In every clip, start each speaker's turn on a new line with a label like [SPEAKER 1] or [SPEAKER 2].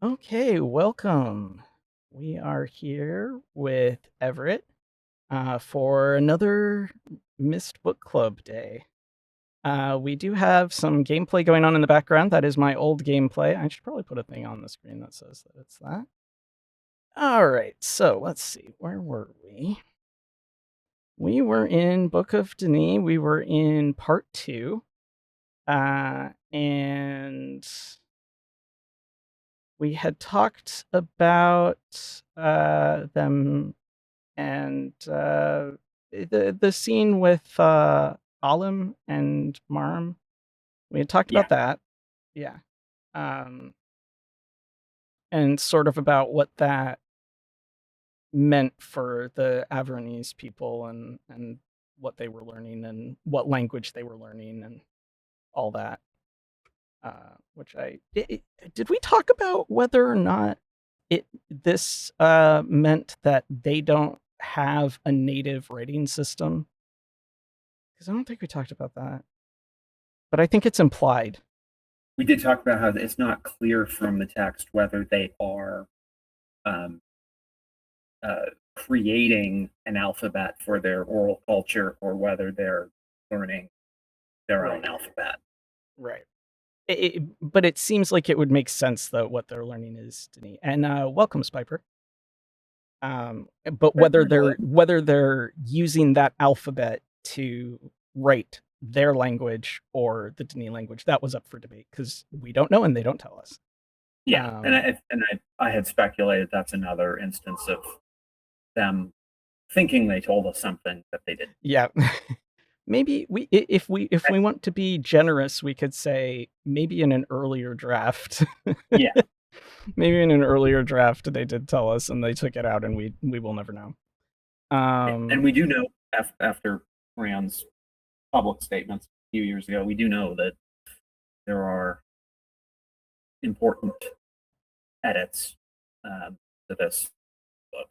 [SPEAKER 1] Okay, welcome. We are here with Everett for another Myst Book Club day. We do have some gameplay going on in the background. That is my old gameplay. I should probably put a thing on the screen that says that it's that. All right, so let's see. Where were we? We were in Book of Denis. We were in part 2. And we had talked about them and the scene with Alim and Marm. We had talked
[SPEAKER 2] Yeah.
[SPEAKER 1] about that, yeah, um, and sort of about what that meant for the Avernese people and what they were learning and what language they were learning and all that. Which did we talk about whether or not this meant that they don't have a native writing system? Because I don't think we talked about that, but I think it's implied.
[SPEAKER 2] We did talk about how it's not clear from the text whether they are um, creating an alphabet for their oral culture or whether they're learning their own alphabet.
[SPEAKER 1] Right. But it seems like it would make sense, though, what they're learning is Denis. And welcome, Spiper. But whether they're using that alphabet to write their language or the Denis language, that was up for debate because we don't know and they don't tell us.
[SPEAKER 2] Yeah, I had speculated that's another instance of them thinking they told us something that they didn't.
[SPEAKER 1] Yeah. Maybe if we want to be generous, we could say maybe in an earlier draft.
[SPEAKER 2] Yeah.
[SPEAKER 1] Maybe in an earlier draft they did tell us and they took it out and we will never know.
[SPEAKER 2] And we do know after Rand's public statements a few years ago, we do know that there are important edits to this book.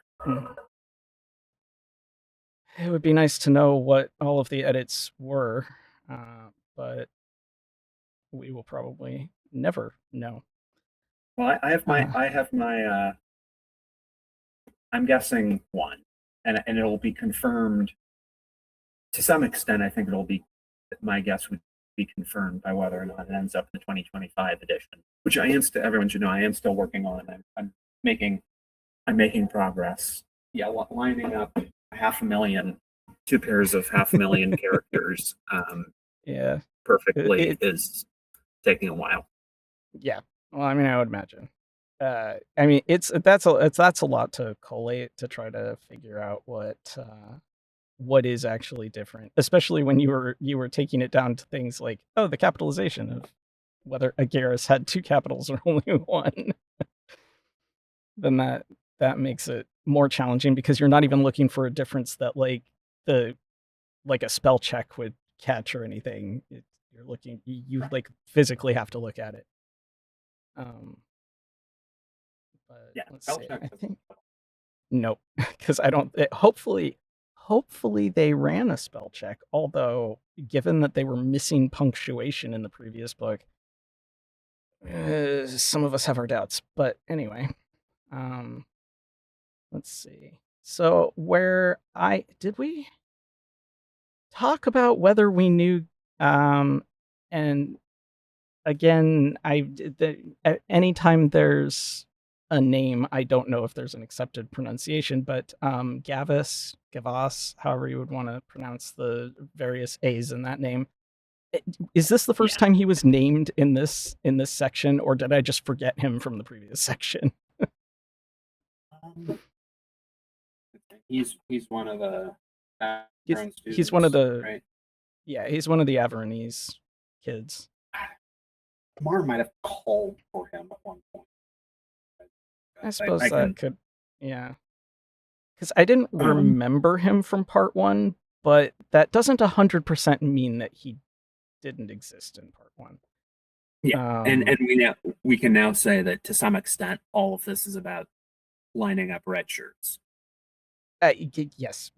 [SPEAKER 1] It would be nice to know what all of the edits were, but we will probably never know.
[SPEAKER 2] Well, I have my I'm guessing one, and it'll be confirmed to some extent. I think my guess would be confirmed by whether or not it ends up in the 2025 edition, which everyone should know I am still working on. I'm making progress. Yeah, lining up 500,000, 2 pairs of 500,000 characters.
[SPEAKER 1] Yeah,
[SPEAKER 2] perfectly is taking a while.
[SPEAKER 1] Yeah, well, I mean, I would imagine. I mean, that's a lot to collate to try to figure out what is actually different, especially when you were taking it down to things like, oh, the capitalization of whether Agaris had 2 capitals or only 1. Then that makes it more challenging because you're not even looking for a difference that like a spell check would catch or anything. You're looking, you like physically have to look at it. But
[SPEAKER 2] Yeah,
[SPEAKER 1] let's see. I think nope, because I don't. Hopefully they ran a spell check. Although, given that they were missing punctuation in the previous book, some of us have our doubts. But anyway, let's see. So did we talk about whether we knew? And again, anytime there's a name, I don't know if there's an accepted pronunciation, but Gavas, however you would want to pronounce the various A's in that name. Is this the first time he was named in this section, or did I just forget him from the previous section?
[SPEAKER 2] He's one of the
[SPEAKER 1] he's one of the
[SPEAKER 2] right?
[SPEAKER 1] Yeah, he's one of the Avernese kids.
[SPEAKER 2] Mar might have called for him at one point.
[SPEAKER 1] I suppose that could, yeah. Because I didn't remember him from part 1, but that doesn't 100% mean that he didn't exist in part 1.
[SPEAKER 2] Yeah, and we can now say that to some extent all of this is about lining up red shirts.
[SPEAKER 1] Yes.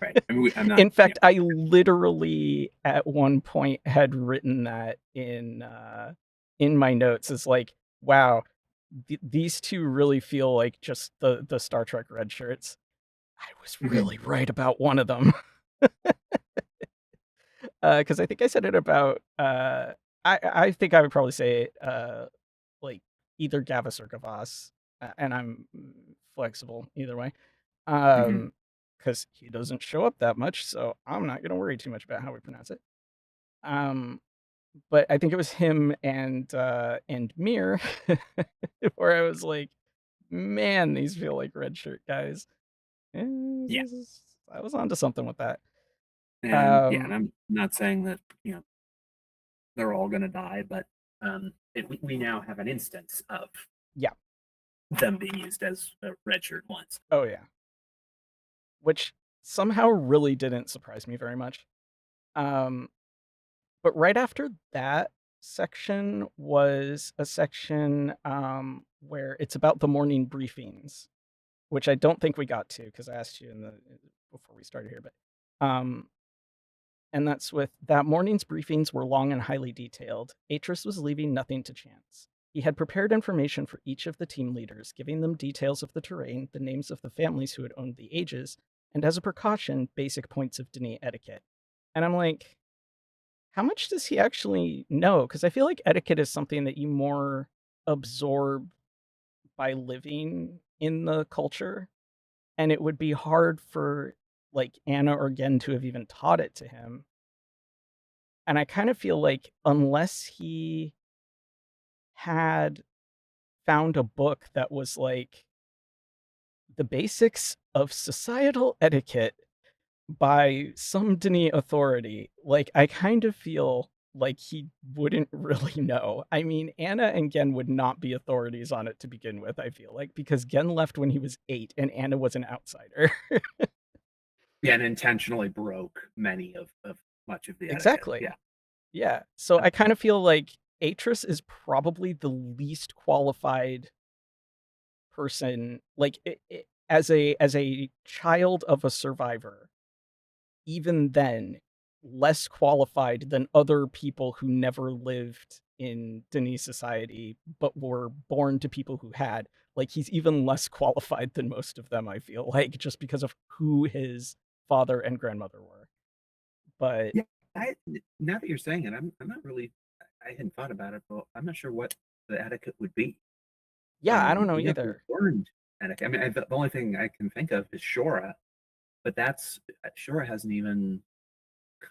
[SPEAKER 2] Right. I mean,
[SPEAKER 1] in fact, I literally at one point had written that in my notes. It's like, wow, these two really feel like just the Star Trek red shirts. I was
[SPEAKER 2] Mhm.
[SPEAKER 1] really right about one of them. Because I think I said it about I think I would probably say like either Gavas or Gavas, and I'm flexible either way.
[SPEAKER 2] Mhm.
[SPEAKER 1] Because he doesn't show up that much, so I'm not gonna worry too much about how we pronounce it. Um, but I think it was him and Mir, where I was like, man, these feel like red shirt guys. Eh,
[SPEAKER 2] Yeah.
[SPEAKER 1] I was onto something with that.
[SPEAKER 2] And yeah, and
[SPEAKER 1] Um,
[SPEAKER 2] I'm not saying that, they're all gonna die, but we now have an instance of
[SPEAKER 1] yeah.
[SPEAKER 2] them being used as redshirt ones.
[SPEAKER 1] Oh yeah. Which somehow really didn't surprise me very much. Um, but right after that section was a section where it's about the morning briefings, which I don't think we got to because I asked you in the before we started here, but um, and that's with that morning's briefings were long and highly detailed. Atris was leaving nothing to chance. He had prepared information for each of the team leaders, giving them details of the terrain, the names of the families who had owned the ages, and as a precaution, basic points of Denis etiquette. And I'm like, how much does he actually know? Because I feel like etiquette is something that you more absorb by living in the culture, and it would be hard for like Anna or Gen to have even taught it to him. And I kind of feel like unless he had found a book that was like the basics of societal etiquette by some Denis authority, like I kind of feel like he wouldn't really know. I mean, Anna and Gen would not be authorities on it to begin with, I feel like, because Gen left when he was 8 and Anna was an outsider.
[SPEAKER 2] Yeah, and intentionally broke many of much of the etiquette. Yeah.
[SPEAKER 1] Exactly. Yeah. So I kind of feel like Atris is probably the least qualified person, like as a child of a survivor, even then less qualified than other people who never lived in Denis society but were born to people who had. Like he's even less qualified than most of them, I feel like, just because of who his father and grandmother were. But
[SPEAKER 2] Yeah. I Now that you're saying it, I'm not really I hadn't thought about it, but I'm not sure what the etiquette would be.
[SPEAKER 1] yeah, I don't know
[SPEAKER 2] We never
[SPEAKER 1] either.
[SPEAKER 2] learned etiquette. I mean, the only thing I can think of is Shora, but that's Shora hasn't even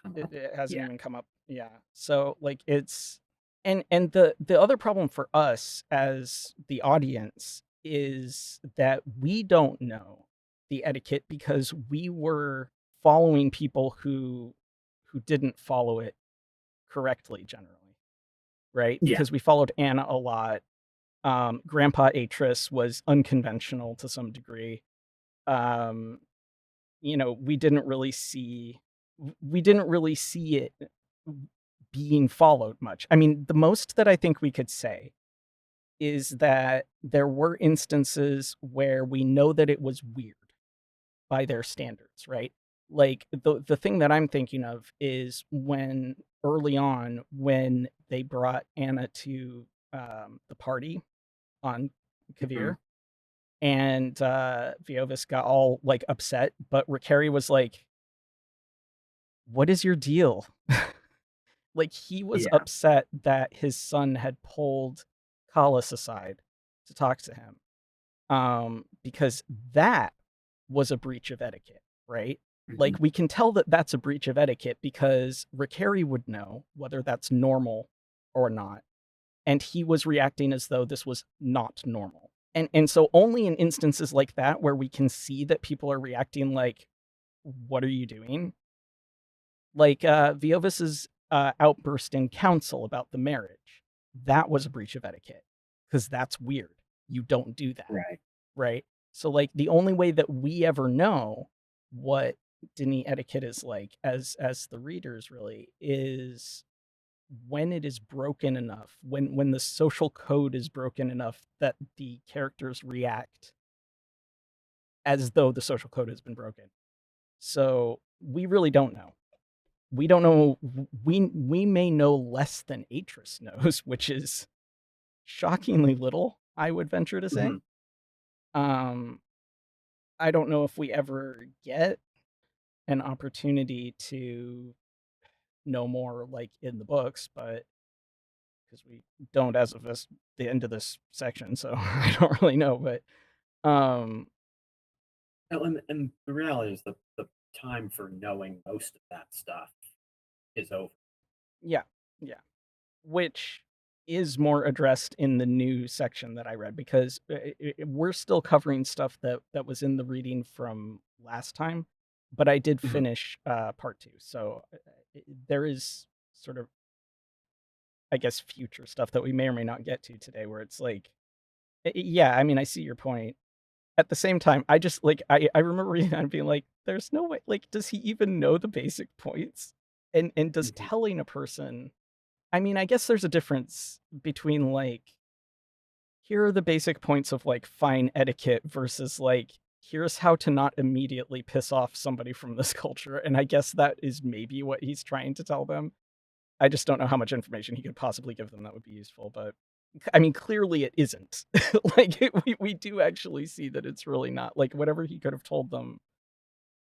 [SPEAKER 2] come
[SPEAKER 1] It,
[SPEAKER 2] up
[SPEAKER 1] it hasn't
[SPEAKER 2] yet.
[SPEAKER 1] even come up. Yeah. So like it's and the other problem for us as the audience is that we don't know the etiquette because we were following people who didn't follow it correctly generally, right?
[SPEAKER 2] Yeah.
[SPEAKER 1] Because we followed Anna a lot. Grandpa Atris was unconventional to some degree. Um, we didn't really see it being followed much. I mean, the most that I think we could say is that there were instances where we know that it was weird by their standards, right? Like the thing that I'm thinking of is when early on when they brought Anna to the party on
[SPEAKER 2] Mhm.
[SPEAKER 1] Kavir and Viovis got all like upset, but Ricari was like, "What is your deal?" Like he was
[SPEAKER 2] Yeah.
[SPEAKER 1] upset that his son had pulled Collis aside to talk to him, because that was a breach of etiquette, right?
[SPEAKER 2] Mhm.
[SPEAKER 1] Like we can tell that that's a breach of etiquette because Ricari would know whether that's normal or not, and he was reacting as though this was not normal. And so only in instances like that where we can see that people are reacting like, "What are you doing?" Like Viovis's outburst in council about the marriage, that was a breach of etiquette because that's weird. You don't do that,
[SPEAKER 2] Right.
[SPEAKER 1] right? So like the only way that we ever know what Denis etiquette is like as the readers really is when it is broken enough, when the social code is broken enough that the characters react as though the social code has been broken. So we really don't know. We don't know. We may know less than Atris knows, which is shockingly little. I would venture to say.
[SPEAKER 2] Hmm.
[SPEAKER 1] Um, I don't know if we ever get an opportunity to know more, like, in the books, but because we don't as of this the end of this section, so I don't really know, but, um,
[SPEAKER 2] And the reality is the time for knowing most of that stuff is over.
[SPEAKER 1] yeah, yeah. Which is more addressed in the new section that I read because we're still covering stuff that was in the reading from last time, but I did
[SPEAKER 2] Mhm.
[SPEAKER 1] finish part two, so there is sort of, I guess, future stuff that we may or may not get to today, where it's like, yeah, I mean, I see your point. At the same time, I just like I remember reading that and being like, "There's no way. Like, does he even know the basic points?" And does
[SPEAKER 2] Mhm.
[SPEAKER 1] telling a person, I mean, I guess there's a difference between, like, here are the basic points of, like, fine etiquette versus, like, here's how to not immediately piss off somebody from this culture, and I guess that is maybe what he's trying to tell them. I just don't know how much information he could possibly give them that would be useful, but, I mean, clearly it isn't. Like, we do actually see that it's really not, like, whatever he could have told them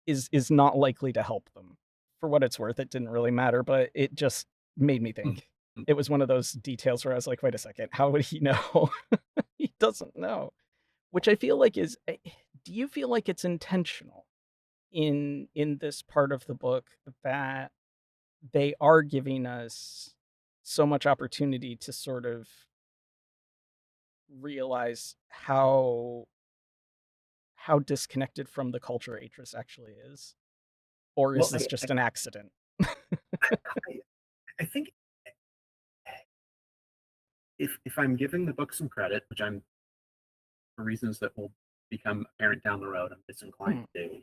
[SPEAKER 1] is not likely to help them. For what it's worth, it didn't really matter, but it just made me
[SPEAKER 2] Mhm.
[SPEAKER 1] think. It was one of those details where I was like, "Wait a second, how would he know?" He doesn't know, which I feel like is do you feel like it's intentional in this part of the book that they are giving us so much opportunity to sort of realize how disconnected from the culture Atris actually is? Or is
[SPEAKER 2] Well,
[SPEAKER 1] this just an accident?
[SPEAKER 2] I, I think if I'm giving the book some credit, which I'm for reasons that will become apparent down the road, I'm disinclined
[SPEAKER 1] Hmm.
[SPEAKER 2] to do,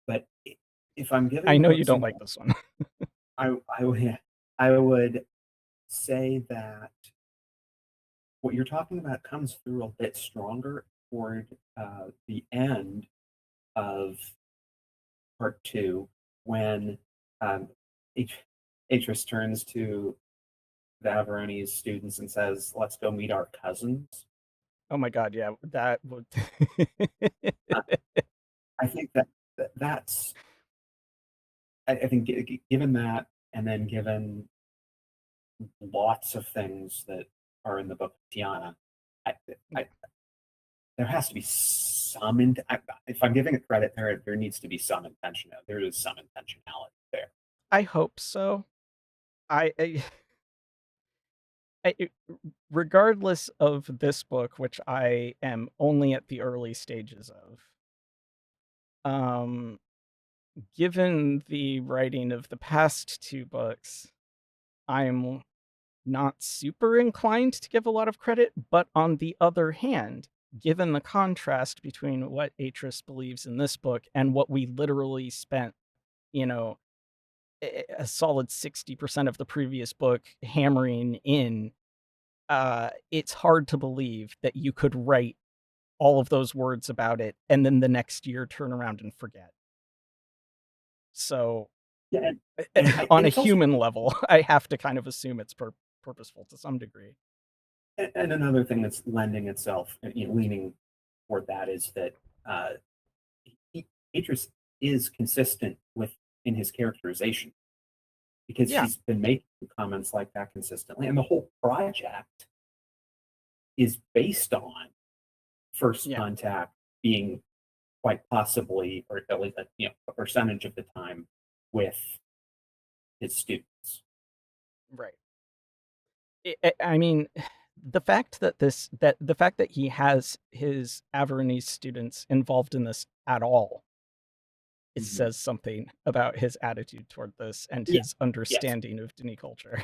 [SPEAKER 2] but if I'm giving
[SPEAKER 1] I
[SPEAKER 2] the
[SPEAKER 1] know
[SPEAKER 2] book
[SPEAKER 1] you don't
[SPEAKER 2] some
[SPEAKER 1] like
[SPEAKER 2] credit,
[SPEAKER 1] this one.
[SPEAKER 2] I would say that what you're talking about comes through a bit stronger toward the end of part two when um, H- Atris turns to the Averoni's students and says, "Let's go meet our cousins."
[SPEAKER 1] Oh my god, yeah, that would
[SPEAKER 2] Uh, I think that's I think given that, and then given lots of things that are in the book of Tiana, I,
[SPEAKER 1] Yeah,
[SPEAKER 2] I, there has to be some. If I'm giving it credit, there needs to be some intention. There is some intentionality there.
[SPEAKER 1] I hope so. I I regardless of this book, which I am only at the early stages of, um, given the writing of the past 2 books, I'm not super inclined to give a lot of credit, but on the other hand, given the contrast between what Atris believes in this book and what we literally spent, you know, a solid 60% of the previous book hammering in, it's hard to believe that you could write all of those words about it and then the next year turn around and forget. So,
[SPEAKER 2] Yeah, and
[SPEAKER 1] on a
[SPEAKER 2] it's also
[SPEAKER 1] human level, I have to kind of assume it's purposeful to some degree.
[SPEAKER 2] and another thing that's lending itself, leaning toward that is that uh, Beatrice is consistent with in his characterization because
[SPEAKER 1] Yeah,
[SPEAKER 2] she's been making comments like that consistently, and the whole project is based on first
[SPEAKER 1] yeah,
[SPEAKER 2] contact being quite possibly, or at least a percentage of the time, with his students.
[SPEAKER 1] right. I mean, the fact that he has his Avernese students involved in this at all, it
[SPEAKER 2] Mhm.
[SPEAKER 1] says something about his attitude toward this and
[SPEAKER 2] Yeah.
[SPEAKER 1] his
[SPEAKER 2] Yes.
[SPEAKER 1] understanding of Dini culture.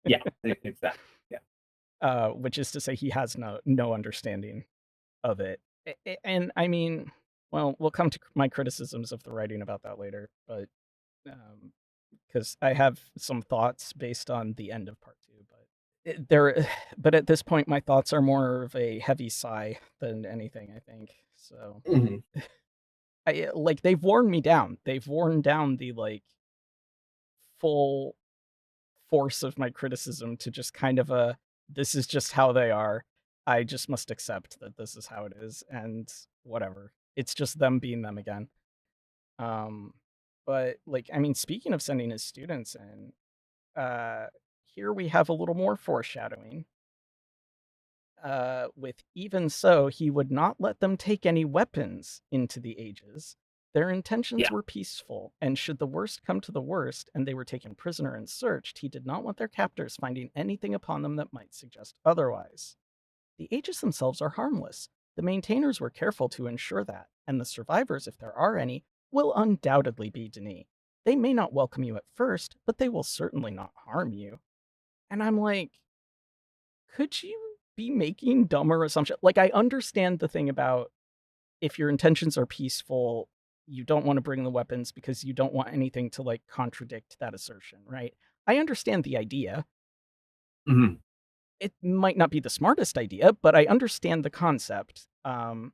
[SPEAKER 2] Yeah. Exactly. Yeah.
[SPEAKER 1] Which is to say he has no understanding of it. And I mean, well, we'll come to my criticisms of the writing about that later, but because I have some thoughts based on the end of part two, but there, but at this point, my thoughts are more of a heavy sigh than anything. I think so.
[SPEAKER 2] Mhm.
[SPEAKER 1] I like they've worn me down. They've worn down the like full force of my criticism to just kind of a this is just how they are. I just must accept that this is how it is, and whatever. It's just them being them again. Um, but like, I mean, speaking of sending his students in, uh, here we have a little more foreshadowing. With even so, he would not let them take any weapons into the ages. Their intentions
[SPEAKER 2] Yeah.
[SPEAKER 1] were peaceful, and should the worst come to the worst, and they were taken prisoner and searched, he did not want their captors finding anything upon them that might suggest otherwise. The ages themselves are harmless. The maintainers were careful to ensure that, and the survivors, if there are any, will undoubtedly be Denis. They may not welcome you at first, but they will certainly not harm you. And I'm like, could you be making dumber assumptions? Like, I understand the thing about if your intentions are peaceful, you don't want to bring the weapons because you don't want anything to like contradict that assertion, right? I understand the idea.
[SPEAKER 2] Hmm.
[SPEAKER 1] It might not be the smartest idea, but I understand the concept. And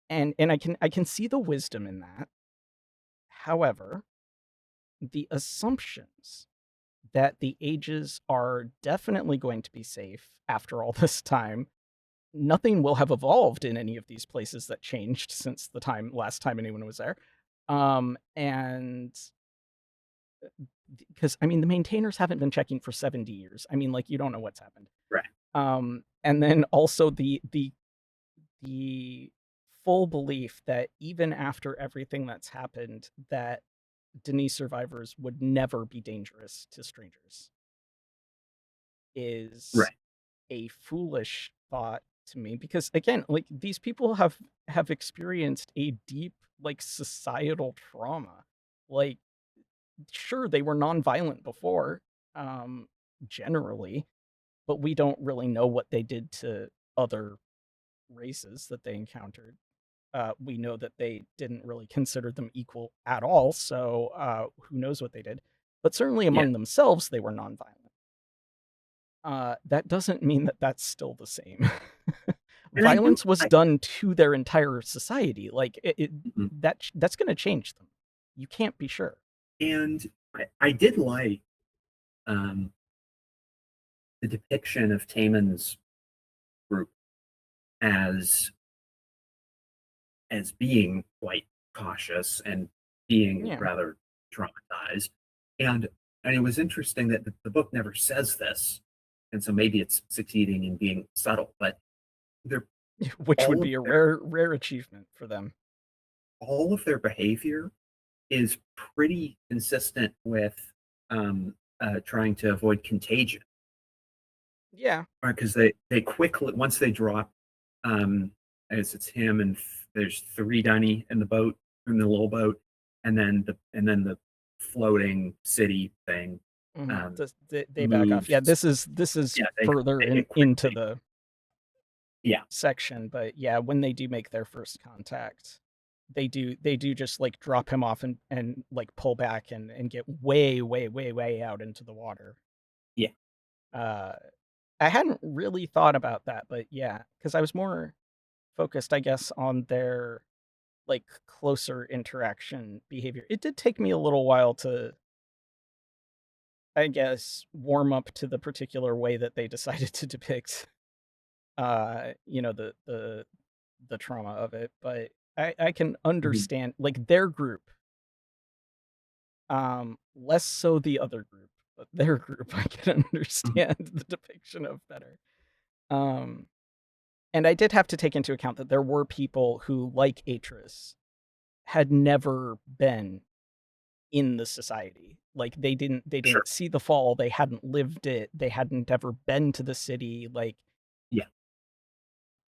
[SPEAKER 1] I can see the wisdom in that. However, the assumptions that the ages are definitely going to be safe after all this time, nothing will have evolved in any of these places that changed since the last time anyone was there. And because I mean the maintainers haven't been checking for 70 years. I mean, like, you don't know what's happened.
[SPEAKER 2] Right.
[SPEAKER 1] And then also the full belief that even after everything that's happened, that Denis survivors would never be dangerous to strangers is
[SPEAKER 2] Right.
[SPEAKER 1] a foolish thought to me, because again, like, these people have experienced a deep, like, societal trauma. Like, sure, they were nonviolent before, um generally, but we don't really know what they did to other races that they encountered. We know that they didn't really consider them equal at all, so who knows what they did, but certainly
[SPEAKER 2] Yeah.
[SPEAKER 1] among themselves they were nonviolent. That doesn't mean that that's still the same.
[SPEAKER 2] And I do.
[SPEAKER 1] Violence was done to their entire society. Like,
[SPEAKER 2] Mhm.
[SPEAKER 1] that's going to change them. You can't be sure.
[SPEAKER 2] And I did like um, the depiction of Taman's group as being quite cautious and being
[SPEAKER 1] Yeah.
[SPEAKER 2] rather traumatized. And and it was interesting that the book never says this, and so maybe it's succeeding in being subtle. But they're
[SPEAKER 1] Which would
[SPEAKER 2] all of
[SPEAKER 1] be a
[SPEAKER 2] their
[SPEAKER 1] rare achievement for them.
[SPEAKER 2] behavior is pretty consistent with trying to avoid contagion,
[SPEAKER 1] Yeah.
[SPEAKER 2] right? Because they quickly, once they drop, um, as it's him and there's three Dunny in the boat, in the little boat, and then the floating city thing um,
[SPEAKER 1] They back off.
[SPEAKER 2] moves.
[SPEAKER 1] Yeah, this is
[SPEAKER 2] Yeah,
[SPEAKER 1] further
[SPEAKER 2] they
[SPEAKER 1] into
[SPEAKER 2] quickly.
[SPEAKER 1] the
[SPEAKER 2] Yeah,
[SPEAKER 1] section, but yeah, when they do make their first contact, they do just like drop him off and like pull back and get way out into the water.
[SPEAKER 2] yeah,
[SPEAKER 1] Uh, I hadn't really thought about that, but yeah, because I was more focused, I guess, on their like closer interaction behavior. It did take me a little while to, I guess, warm up to the particular way that they decided to depict the trauma of it, but I can
[SPEAKER 2] mhm,
[SPEAKER 1] understand like their group, less so the other group, but their group I can
[SPEAKER 2] mhm,
[SPEAKER 1] understand the depiction of better. Um, and I did have to take into account that there were people who, like Atris, had never been in the society. Like, they
[SPEAKER 2] sure,
[SPEAKER 1] didn't see the fall, they hadn't lived it, they hadn't ever been to the city. Like,
[SPEAKER 2] yeah,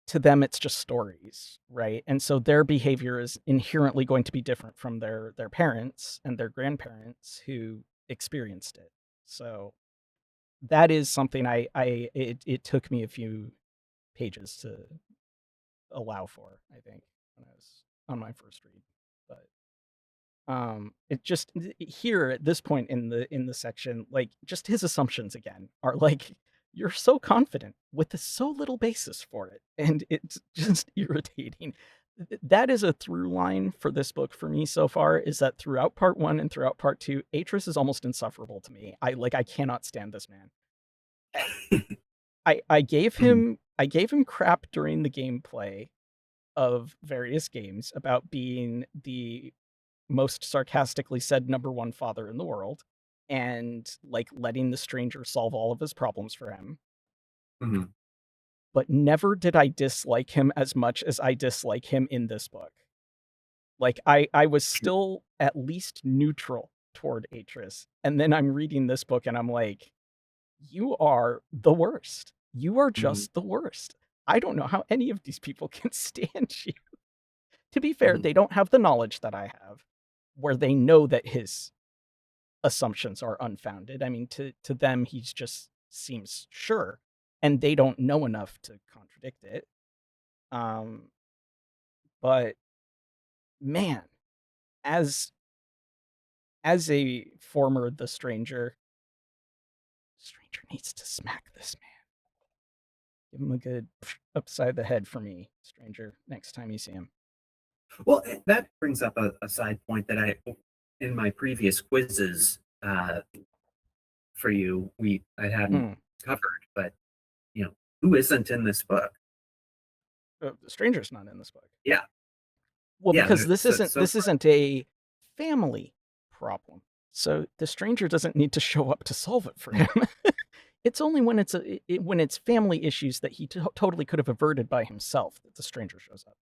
[SPEAKER 1] to them it's just stories, right? And so their behavior is inherently going to be different from their parents and their grandparents who experienced it. So that is something it took me a few pages to allow for, I think, when I was on my first read. But it just here at this point in the section, like, just his assumptions again are like, you're so confident with so little basis for it, and it's just irritating. That is a through line for this book for me so far, is that throughout part one and throughout part two, Atris is almost insufferable to me. I cannot stand this man. I gave
[SPEAKER 2] Mhm.
[SPEAKER 1] him crap during the gameplay of various games about being the most sarcastically said number one father in the world, and like letting the stranger solve all of his problems for him.
[SPEAKER 2] Mhm.
[SPEAKER 1] But never did I dislike him as much as I dislike him in this book. Like I was still at least neutral toward Atris, and then I'm reading this book and I'm like, you are the worst. You are
[SPEAKER 2] Mhm.
[SPEAKER 1] just the worst. I don't know how any of these people can stand you. To be fair,
[SPEAKER 2] Mhm.
[SPEAKER 1] they don't have the knowledge that I have, where they know that his assumptions are unfounded. I mean, to them, he's just seems sure, and they don't know enough to contradict it. Um, but man, as a former the stranger needs to smack this man. Give him a good upside the head for me, stranger, next time you see him.
[SPEAKER 2] Well, that brings up a side point that in my previous quizzes for you, I hadn't
[SPEAKER 1] Mm.
[SPEAKER 2] covered, but who isn't in this book?
[SPEAKER 1] The stranger's not in this book.
[SPEAKER 2] Yeah,
[SPEAKER 1] Well,
[SPEAKER 2] yeah.
[SPEAKER 1] because this isn't
[SPEAKER 2] So
[SPEAKER 1] this
[SPEAKER 2] far,
[SPEAKER 1] isn't a family problem. So the stranger doesn't need to show up to solve it for him. It's only when when it's family issues that he totally could have averted by himself that the stranger shows up.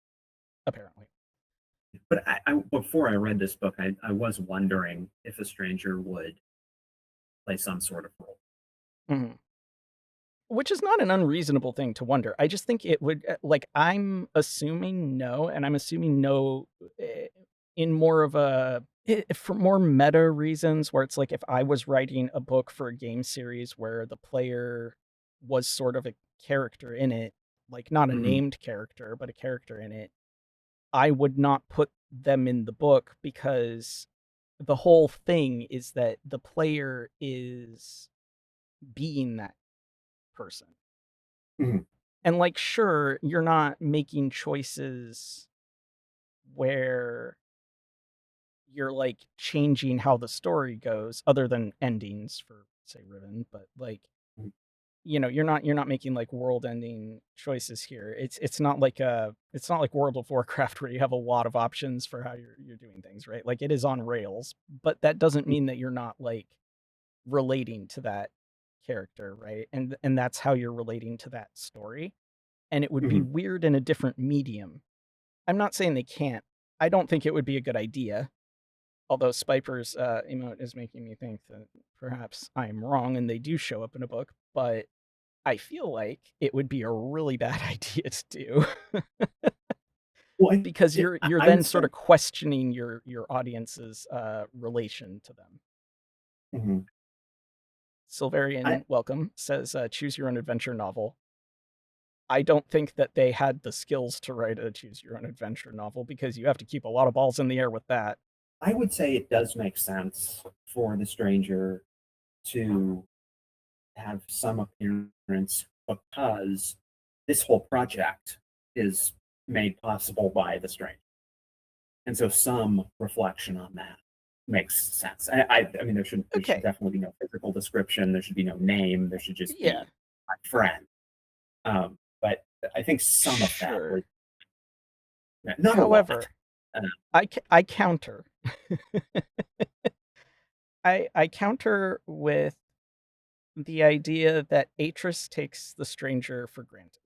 [SPEAKER 1] Apparently.
[SPEAKER 2] but before I read this book, I was wondering if a stranger would play some sort of role.
[SPEAKER 1] Mhm. Which is not an unreasonable thing to wonder. I just think it would like I'm assuming no, and I'm assuming no eh, in more of for more meta reasons where it's like if I was writing a book for a game series where the player was sort of a character in it, like not a
[SPEAKER 2] Hmm.
[SPEAKER 1] named character, but a character in it, I would not put them in the book because the whole thing is that the player is being that person.
[SPEAKER 2] Hmm.
[SPEAKER 1] And like, sure, you're not making choices where you're like changing how the story goes, other than endings for say Riven, but like you're not making like world ending choices here. It's not like World of Warcraft where you have a lot of options for how you're doing things, right? Like it is on rails, but that doesn't mean that you're not like relating to that character, right? And that's how you're relating to that story. And it would be
[SPEAKER 2] Hmm.
[SPEAKER 1] weird in a different medium. I'm not saying they can't. I don't think it would be a good idea. Although Spiper's emote is making me think that perhaps I'm wrong and they do show up in a book, but I feel like it would be a really bad idea to do
[SPEAKER 2] Well,
[SPEAKER 1] because you're
[SPEAKER 2] I
[SPEAKER 1] then
[SPEAKER 2] would
[SPEAKER 1] sort
[SPEAKER 2] say.
[SPEAKER 1] of questioning your audience's relation to them.
[SPEAKER 2] Mhm. I
[SPEAKER 1] Silverian, welcome, says choose your own adventure novel. I don't think that they had the skills to write a choose your own adventure novel because you have to keep a lot of balls in the air with that.
[SPEAKER 2] I would say it does make sense for the stranger to have some appearance because this whole project is made possible by the stranger. And so some reflection on that makes sense. I mean, there should
[SPEAKER 1] Okay,
[SPEAKER 2] definitely be no physical description. There should be no name. There should just
[SPEAKER 1] yeah,
[SPEAKER 2] be my friend. But I think some of that
[SPEAKER 1] sure.
[SPEAKER 2] would, not a lot.
[SPEAKER 1] However,
[SPEAKER 2] Uh,
[SPEAKER 1] I counter. I counter with the idea that Atris takes the stranger for granted.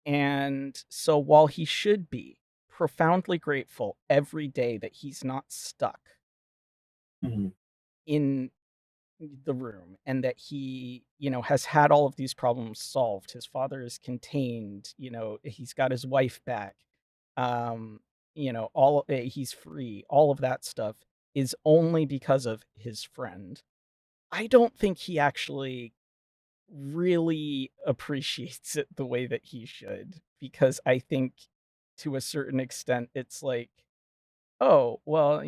[SPEAKER 1] And so while he should be profoundly grateful every day that he's not stuck
[SPEAKER 2] mhm.
[SPEAKER 1] in the room and that he, has had all of these problems solved, his father is contained, he's got his wife back, um, he's free, all of that stuff is only because of his friend. I don't think he actually really appreciates it the way that he should, because I think to a certain extent it's like, "Oh, well,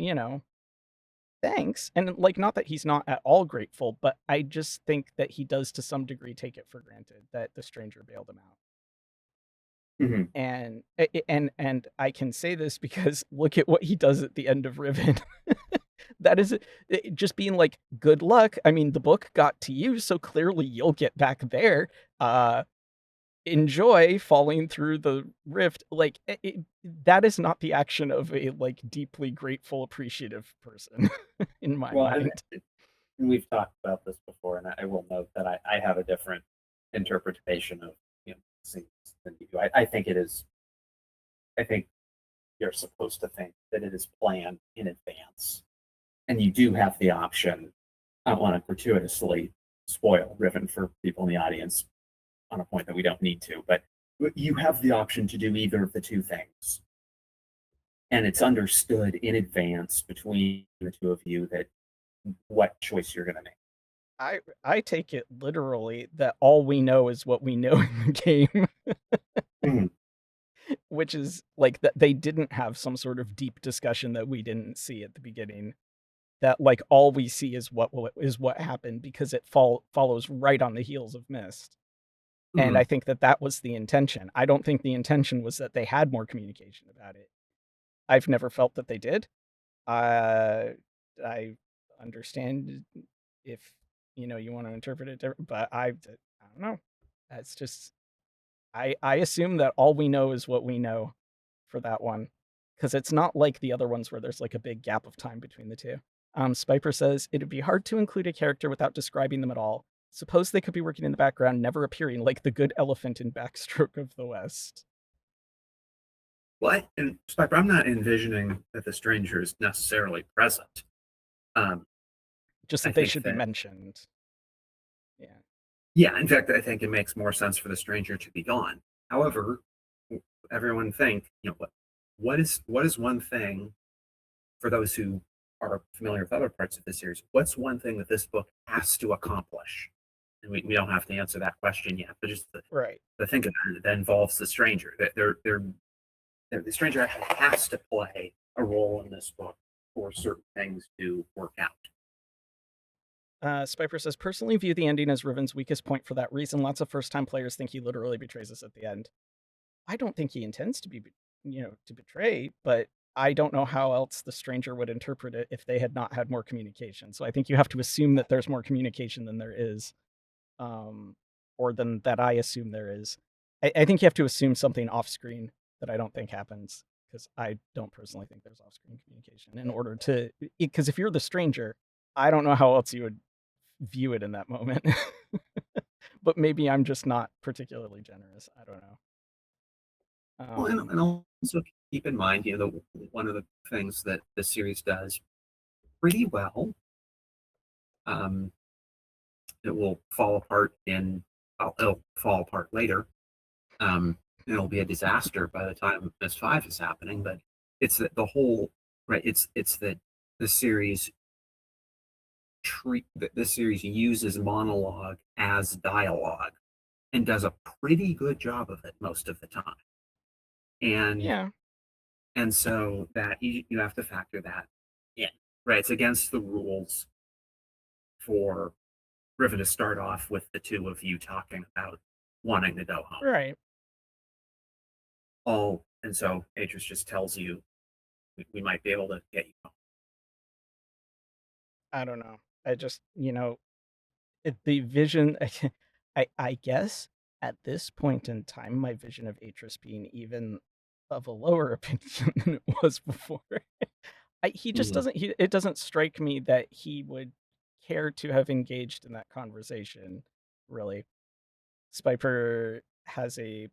[SPEAKER 1] thanks." And like not that he's not at all grateful, but I just think that he does to some degree take it for granted that the stranger bailed him out.
[SPEAKER 2] Mhm.
[SPEAKER 1] And I can say this because look at what he does at the end of Riven. That is just being like, "Good luck. I mean, the book got to you, so clearly you'll get back there." enjoy falling through the rift. Like that is not the action of a like deeply grateful, appreciative person in my
[SPEAKER 2] Well,
[SPEAKER 1] mind.
[SPEAKER 2] and we've talked about this before, and I will note that I have a different interpretation of scenes than you do. I think it is. I think you're supposed to think that it is planned in advance, and you do have the option. I don't want to gratuitously spoil Riven for people in the audience on a point that we don't need to, but you have the option to do either of the two things, and it's understood in advance between the two of you that what choice you're going to make.
[SPEAKER 1] I take it literally that all we know is what we know in the game,
[SPEAKER 2] Mhm.
[SPEAKER 1] which is like that they didn't have some sort of deep discussion that we didn't see at the beginning. That like all we see is what happened because it follows right on the heels of Myst. And I
[SPEAKER 2] Mhm.
[SPEAKER 1] think that that was the intention. I don't think the intention was that they had more communication about it. I've never felt that they did. Uh, I understand if you want to interpret it different, but I don't know. That's just I assume that all we know is what we know for that one, because it's not like the other ones where there's like a big gap of time between the two. Spiper says it'd be hard to include a character without describing them at all. Suppose they could be working in the background, never appearing, like the good elephant in Backstroke of the West.
[SPEAKER 2] Well, and Spiker, I'm not envisioning that the stranger is necessarily present. Um,
[SPEAKER 1] Just
[SPEAKER 2] I
[SPEAKER 1] that they
[SPEAKER 2] think
[SPEAKER 1] should be
[SPEAKER 2] that,
[SPEAKER 1] mentioned. Yeah.
[SPEAKER 2] yeah, in fact, I think it makes more sense for the stranger to be gone. However, everyone think, what is one thing for those who are familiar with other parts of the series? What's one thing that this book has to accomplish? And we don't have to answer that question yet, but just
[SPEAKER 1] Right.
[SPEAKER 2] the think of it that involves the stranger. That the stranger actually has to play a role in this book for certain things to work out.
[SPEAKER 1] Spiper says, personally view the ending as Riven's weakest point for that reason. Lots of first time players think he literally betrays us at the end. I don't think he intends to to betray, but I don't know how else the stranger would interpret it if they had not had more communication. So I think you have to assume that there's more communication than there is, um, or than that I assume there is. I think you have to assume something off screen that I don't think happens because I don't personally think there's off screen communication in order to. Because if you're the stranger, I don't know how else you would view it in that moment. But maybe I'm just not particularly generous. I don't know.
[SPEAKER 2] Well, and,
[SPEAKER 1] Um,
[SPEAKER 2] and also keep in mind, one of the things that the series does pretty well, um, it will fall apart it'll fall apart later. It'll be a disaster by the time S5 is happening, but it's that the whole right. It's that the series the series uses monologue as dialogue and does a pretty good job of it most of the time. And
[SPEAKER 1] yeah,
[SPEAKER 2] and so that you have to factor that in, right? It's against the rules for Riven to start off with the two of you talking about wanting to go home.
[SPEAKER 1] right.
[SPEAKER 2] And so Atris just tells you we might be able to get you home.
[SPEAKER 1] I don't know. I just, the vision. I guess at this point in time, my vision of Atris being even of a lower opinion than it was before. He just
[SPEAKER 2] Mm-hmm.
[SPEAKER 1] doesn't. It doesn't strike me that he would care to have engaged in that conversation. Really, Spiper has a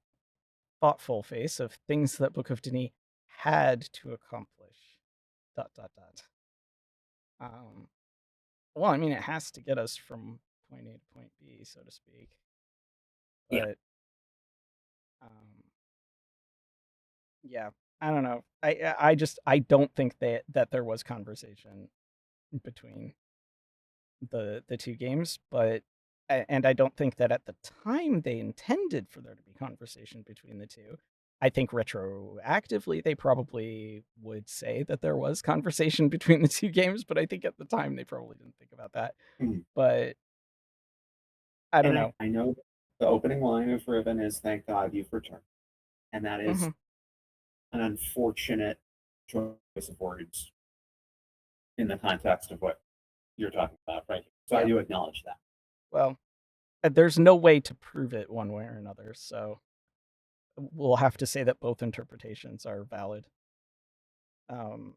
[SPEAKER 1] thoughtful face of things that Book of Denis had to accomplish. Dot dot dot. Um, well, I mean, it has to get us from point A to point B, so to speak.
[SPEAKER 2] Yeah.
[SPEAKER 1] But yeah, I don't know. I just I don't think that there was conversation between the two games, but and I don't think that at the time they intended for there to be conversation between the two. I think retroactively they probably would say that there was conversation between the two games, but I think at the time they probably didn't think about that.
[SPEAKER 2] Mm-hmm.
[SPEAKER 1] But I don't
[SPEAKER 2] And
[SPEAKER 1] know.
[SPEAKER 2] I know the opening line of Riven is "Thank God you've returned," and that is
[SPEAKER 1] Mhm.
[SPEAKER 2] an unfortunate choice of words in the context of what you're talking about, right? So I
[SPEAKER 1] Yeah.
[SPEAKER 2] do acknowledge that.
[SPEAKER 1] Well, there's no way to prove it one way or another, so we'll have to say that both interpretations are valid. Um,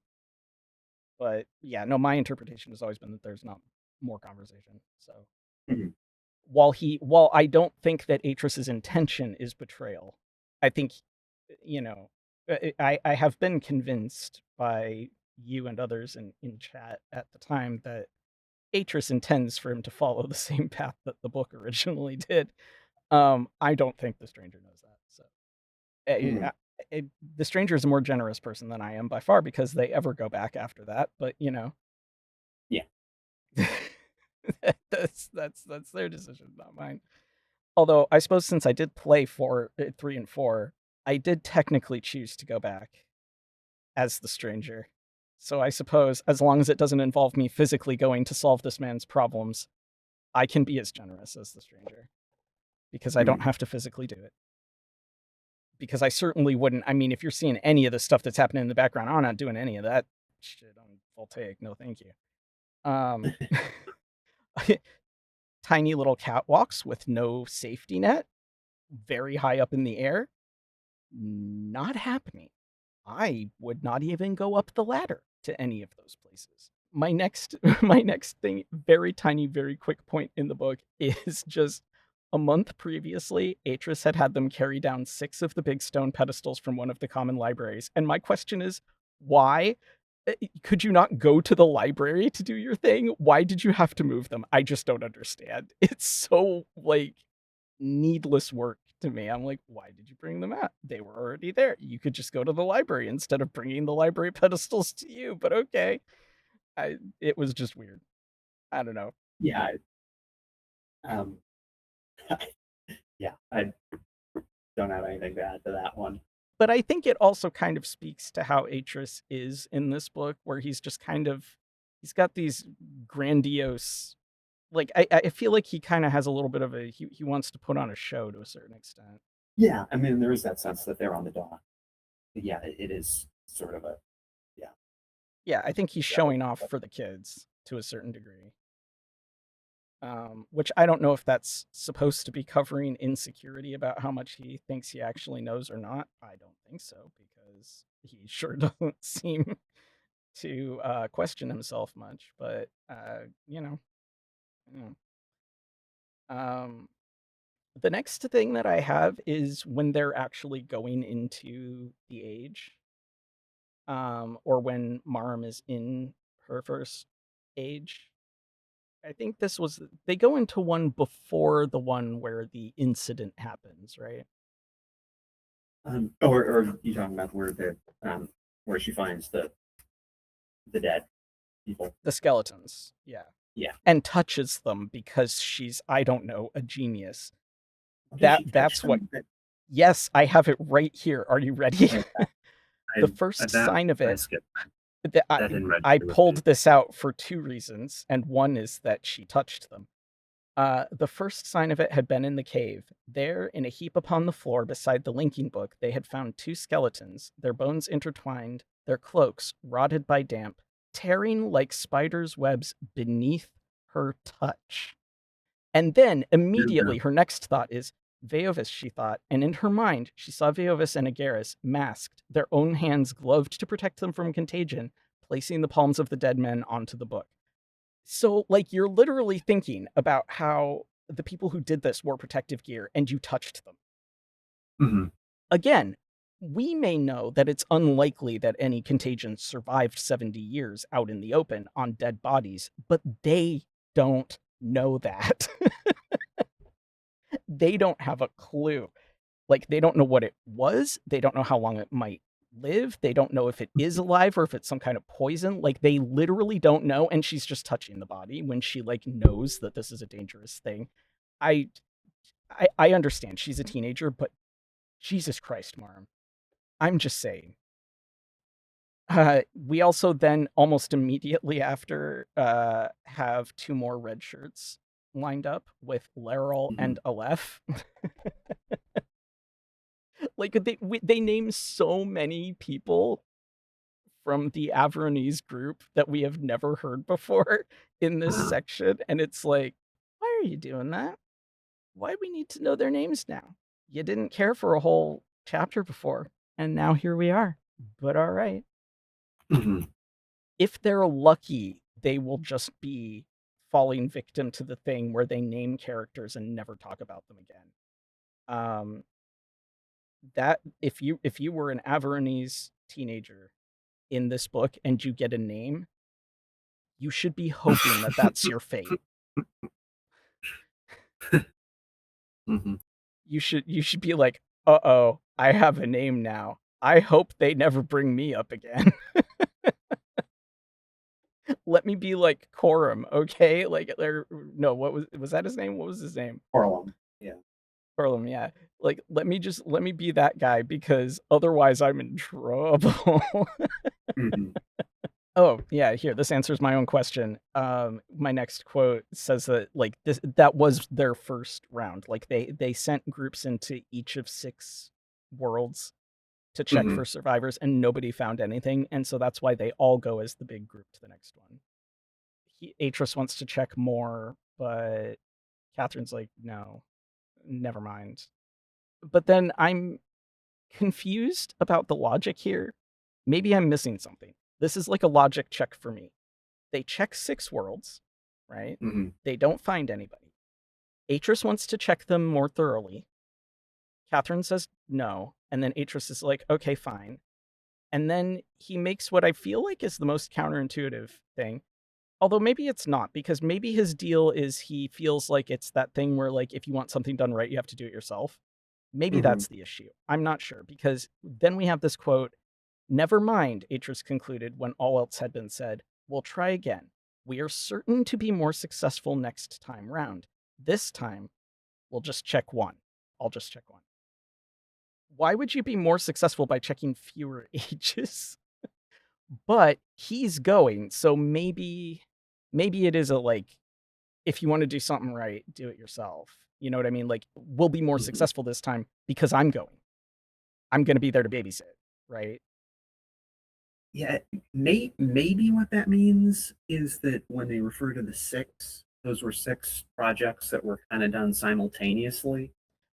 [SPEAKER 1] but yeah, no, my interpretation has always been that there's not more conversation. So
[SPEAKER 2] Mhm.
[SPEAKER 1] while I don't think that Atrus's intention is betrayal, I think, you know, I have been convinced by you and others in chat at the time that Atrus intends for him to follow the same path that the book originally did. I don't think the stranger knows that. So
[SPEAKER 2] Mhm.
[SPEAKER 1] I, I, the stranger is a more generous person than I am by far because they ever go back after that. But
[SPEAKER 2] Yeah.
[SPEAKER 1] that's their decision, not mine. Although I suppose since I did play 3 and 4, I did technically choose to go back as the stranger. So I suppose as long as it doesn't involve me physically going to solve this man's problems, I can be as generous as the stranger because I don't
[SPEAKER 2] Mhm.
[SPEAKER 1] have to physically do it. Because I certainly wouldn't. I mean, if you're seeing any of the stuff that's happening in the background, I'm not doing any of that shit on Voltaic. No, thank you. Um, tiny little catwalks with no safety net, very high up in the air, not happening. I would not even go up the ladder to any of those places. My next my next thing, very tiny, very quick point in the book is just a month previously, Atrus had them carry down 6 of the big stone pedestals from one of the common libraries. And my question is, why? Could you not go to the library to do your thing? Why did you have to move them? I just don't understand. It's so like needless work to me. I'm like, why did you bring them out? They were already there. You could just go to the library instead of bringing the library pedestals to you. But okay, it was just weird. I don't know.
[SPEAKER 2] Yeah. Um, yeah. I don't have anything to add to that one.
[SPEAKER 1] But I think it also kind of speaks to how Atrus is in this book, where he's just kind of he's got these grandiose like I feel like he kind of has a little bit of a he wants to put on a show to a certain extent.
[SPEAKER 2] Yeah. I mean, there is that sense that they're on the dock. But yeah, it is sort of a, yeah.
[SPEAKER 1] Yeah, I think he's
[SPEAKER 2] Rather,
[SPEAKER 1] showing off for the kids to a certain degree. Which I don't know if that's supposed to be covering insecurity about how much he thinks he actually knows or not. I don't think so because he sure doesn't seem to question himself much. But you know. Um, the next thing that I have is when they're actually going into the age, or when Marm is in her first age. I think this was they go into one before the one where the incident happens, right?
[SPEAKER 2] or you talking about where she finds the dead people?
[SPEAKER 1] The skeletons, yeah.
[SPEAKER 2] Yeah.
[SPEAKER 1] And touches them because she's, I don't know, a genius.
[SPEAKER 2] Does she touch
[SPEAKER 1] That's what
[SPEAKER 2] them?
[SPEAKER 1] yes, I have it right here. Are you ready?
[SPEAKER 2] Okay.
[SPEAKER 1] The
[SPEAKER 2] I
[SPEAKER 1] first
[SPEAKER 2] that
[SPEAKER 1] sign of
[SPEAKER 2] I
[SPEAKER 1] it
[SPEAKER 2] skipped.
[SPEAKER 1] that
[SPEAKER 2] That didn't
[SPEAKER 1] I
[SPEAKER 2] register with
[SPEAKER 1] pulled
[SPEAKER 2] me.
[SPEAKER 1] this out for 2 reasons, and one is that she touched them. The first sign of it had been in the cave. There, in a heap upon the floor beside the linking book, they had found 2 skeletons, their bones intertwined, their cloaks rotted by damp, tearing like spiders' webs beneath her touch. And then,
[SPEAKER 2] Yeah.
[SPEAKER 1] immediately, her next thought is, Veovis, she thought, and in her mind, she saw Veovis and Agaris, masked, their own hands gloved to protect them from contagion, placing the palms of the dead men onto the book. So, like, you're literally thinking about how the people who did this wore protective gear and you touched them.
[SPEAKER 2] Mhm.
[SPEAKER 1] Again, we may know that it's unlikely that any contagion survived 70 years out in the open on dead bodies, but they don't know that. They don't have a clue. Like, they don't know what it was. They don't know how long it might live. They don't know if it is alive or if it's some kind of poison. Like, they literally don't know. And she's just touching the body when she, like, knows that this is a dangerous thing. I, I understand she's a teenager, but Jesus Christ, Marm. I'm just saying. We also then almost immediately after have 2 more red shirts lined up with Laryl
[SPEAKER 2] Mhm.
[SPEAKER 1] and Aleph. Like they name so many people from the Avernese group that we have never heard before in this section, and it's like, why are you doing that? Why we need to know their names now? You didn't care for a whole chapter before, and now here we are. But all right.
[SPEAKER 2] Mhm.
[SPEAKER 1] If they're lucky, they will just be falling victim to the thing where they name characters and never talk about them again. Um, that if you were an Avernese teenager in this book and you get a name, you should be hoping that that's your fate.
[SPEAKER 2] Mhm.
[SPEAKER 1] You should be like, "Uh-oh, I have a name now. I hope they never bring me up again." Let me be like Coram, okay? Like, or no, what was that his name? What was his name?
[SPEAKER 2] Harlem. Yeah.
[SPEAKER 1] Coram, yeah. Like, let me be that guy because otherwise I'm in trouble.
[SPEAKER 2] Mhm.
[SPEAKER 1] Oh, yeah, here, this answers my own question. My next quote says that like that was their first round. Like they sent groups into each of 6 worlds to check
[SPEAKER 2] Mhm.
[SPEAKER 1] for survivors and nobody found anything, and so that's why they all go as the big group to the next one. Atris wants to check more, but Catherine's like, "No, never mind." But then I'm confused about the logic here. Maybe I'm missing something. This is like a logic check for me. They check 6 worlds, right?
[SPEAKER 2] Mhm.
[SPEAKER 1] They don't find anybody. Atris wants to check them more thoroughly. Catherine says no, and then Atris is like, "Okay, fine." And then he makes what I feel like is the most counterintuitive thing. Although maybe it's not, because maybe his deal is he feels like it's that thing where, like, if you want something done right, you have to do it yourself. Maybe
[SPEAKER 2] Mhm.
[SPEAKER 1] that's the issue. I'm not sure, because then we have this quote, "Never mind," Atris concluded when all else had been said. "We'll try again. We are certain to be more successful next time round. This time, we'll just check one. I'll just check one." Why would you be more successful by checking fewer ages? But he's going, so maybe it is a, like, if you wanna do something right, do it yourself. You know what I mean? Like, we'll be more
[SPEAKER 2] Mhm.
[SPEAKER 1] successful this time because I'm going. I'm gonna be there to babysit, right?
[SPEAKER 2] Yeah, maybe what that means is that when they refer to the 6, those were 6 projects that were kinda done simultaneously,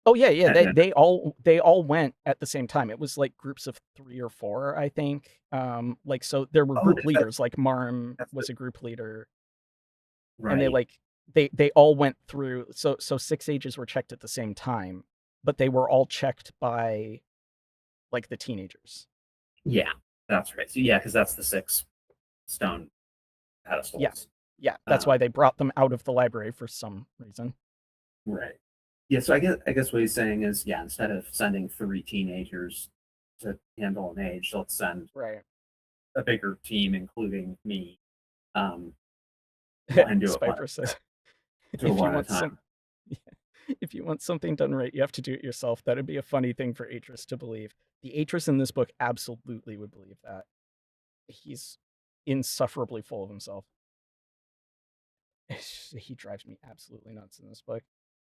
[SPEAKER 1] Oh, yeah, yeah,
[SPEAKER 2] and
[SPEAKER 1] they all went at the same time. It was, like, groups of 3 or 4, I think. Like, so there were
[SPEAKER 2] oh,
[SPEAKER 1] group
[SPEAKER 2] because that
[SPEAKER 1] leaders, like Marm
[SPEAKER 2] that's the
[SPEAKER 1] was a group leader, and they,
[SPEAKER 2] right.
[SPEAKER 1] like they all went through, so 6 ages were checked at the same time, but they were all checked by, like, the teenagers.
[SPEAKER 2] Yeah, that's right. So, yeah, because that's the 6 stone
[SPEAKER 1] Yeah.
[SPEAKER 2] pedestals.
[SPEAKER 1] Yeah, that's why
[SPEAKER 2] Um,
[SPEAKER 1] they brought them out of the library for some reason.
[SPEAKER 2] right. Yeah, so I guess what he's saying is, yeah, instead of sending 3 teenagers to handle an age, let's send
[SPEAKER 1] Right.
[SPEAKER 2] a bigger team, including me, um, and
[SPEAKER 1] Spiper says,
[SPEAKER 2] do it
[SPEAKER 1] "If you
[SPEAKER 2] one at a
[SPEAKER 1] want
[SPEAKER 2] time.
[SPEAKER 1] some if you want something done right, you have to do it yourself." That'd be a funny thing for Atris to believe. The Atris in this book absolutely would believe that. He's insufferably full of himself. He drives me absolutely nuts in this book.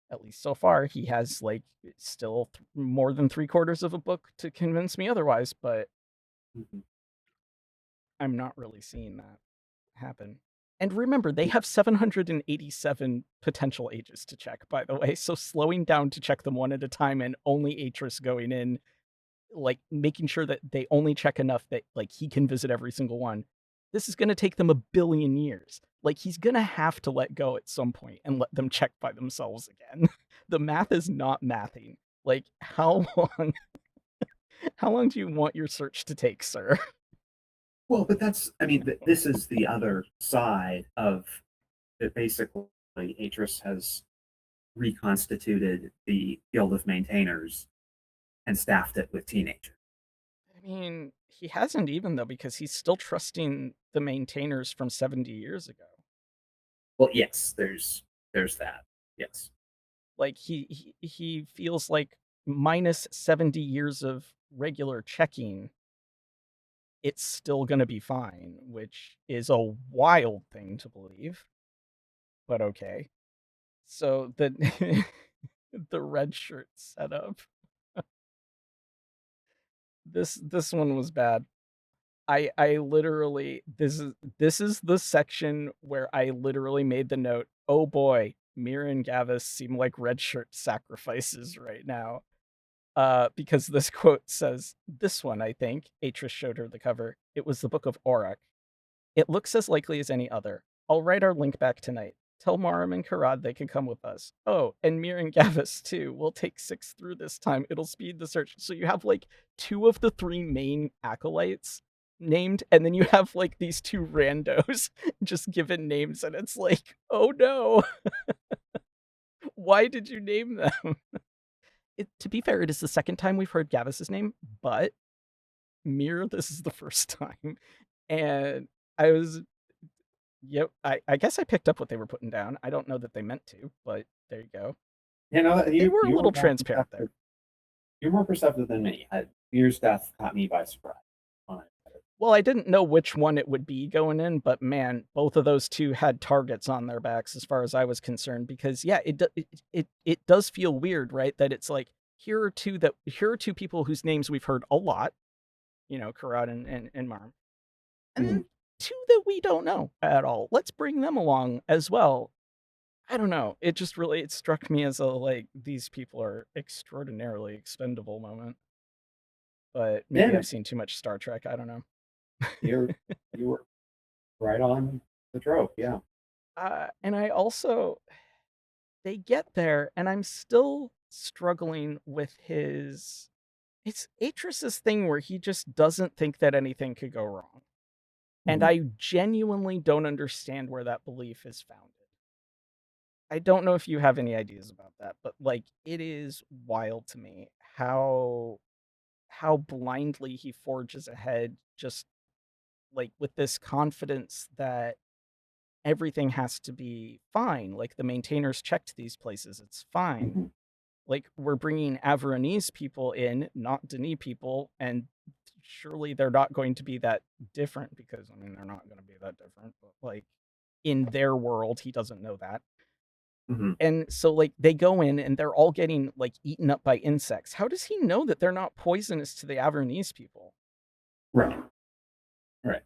[SPEAKER 1] At least so far, he has, like, still more than 3/4 of a book to convince me otherwise, but
[SPEAKER 2] Mhm.
[SPEAKER 1] I'm not really seeing that happen. And remember, they
[SPEAKER 2] Yeah.
[SPEAKER 1] have 787 potential ages to check, by the way, so slowing down to check them one at a time and only Atris going in, like, making sure that they only check enough that, like, he can visit every single one. This is gonna take them a billion years. Like, he's gonna have to let go at some point and let them check by themselves again. The math is not mathing. Like, how long how long do you want your search to take, sir?
[SPEAKER 2] Well, but that's, I mean, this is the other side of that. Basically, Atris has reconstituted the Guild of Maintainers and staffed it with teenagers.
[SPEAKER 1] I mean, he hasn't even though because he's still trusting the maintainers from 70 years ago.
[SPEAKER 2] Well, yes, there's that. Yes.
[SPEAKER 1] Like he feels like minus 70 years of regular checking, it's still going to be fine, which is a wild thing to believe, but okay. So the the red shirt setup. This one was bad. I literally this is the section where I literally made the note, "Oh boy, Mira and Gavis seem like red shirt sacrifices right now. Because this quote says, "This one, I think." Atris showed her the cover. It was the Book of Aurak. "It looks as likely as any other. I'll write our link back tonight. Tell Marim and Karad they can come with us. Oh, and Mir and Gavis too. We'll take 6 through this time. It'll speed the search." So you have like 2 of the 3 main acolytes named, and then you
[SPEAKER 2] Yeah.
[SPEAKER 1] have like these 2 randos just given names, and it's like, oh no, why did you name them? To be fair, it is the second time we've heard Gavis's name, but Mir, this is the first time. And I was Yep, I guess I picked up what they were putting down. I don't know that they meant to, but there you go.
[SPEAKER 2] You know,
[SPEAKER 1] They were a
[SPEAKER 2] you were
[SPEAKER 1] little
[SPEAKER 2] more
[SPEAKER 1] transparent there.
[SPEAKER 2] perceptive. You're more perceptive than me. Fear's death caught me by surprise. When I read it.
[SPEAKER 1] Well, I didn't know which one it would be going in, but man, both of those 2 had targets on their backs as far as I was concerned, because yeah, it does feel weird, right? That it's like, here are 2 people whose names we've heard a lot, Karad and Marm. And
[SPEAKER 2] Mhm.
[SPEAKER 1] then 2 that we don't know at all. Let's bring them along as well. I don't know. It struck me as a like, these people are extraordinarily expendable moment. But
[SPEAKER 2] Yeah,
[SPEAKER 1] maybe I've seen too much Star Trek. I don't know.
[SPEAKER 2] you're you were right on the trope. Yeah.
[SPEAKER 1] And I also, they get there, and I'm still struggling with his. It's Atris's thing where he just doesn't think that anything could go wrong. And
[SPEAKER 2] Mhm.
[SPEAKER 1] I genuinely don't understand where that belief is founded. I don't know if you have any ideas about that, but like, it is wild to me how blindly he forges ahead, just like with this confidence that everything has to be fine. Like, the maintainers checked these places, it's fine.
[SPEAKER 2] Mhm.
[SPEAKER 1] Like, we're bringing Averonese people in, not Denis people, and surely they're not going to be that different, because I mean, they're not going to be that different, but like, in their world, he doesn't know that.
[SPEAKER 2] Mhm.
[SPEAKER 1] And so like, they go in and they're all getting like eaten up by insects. How does he know that they're not poisonous to the Averonese people?
[SPEAKER 2] Right. Right.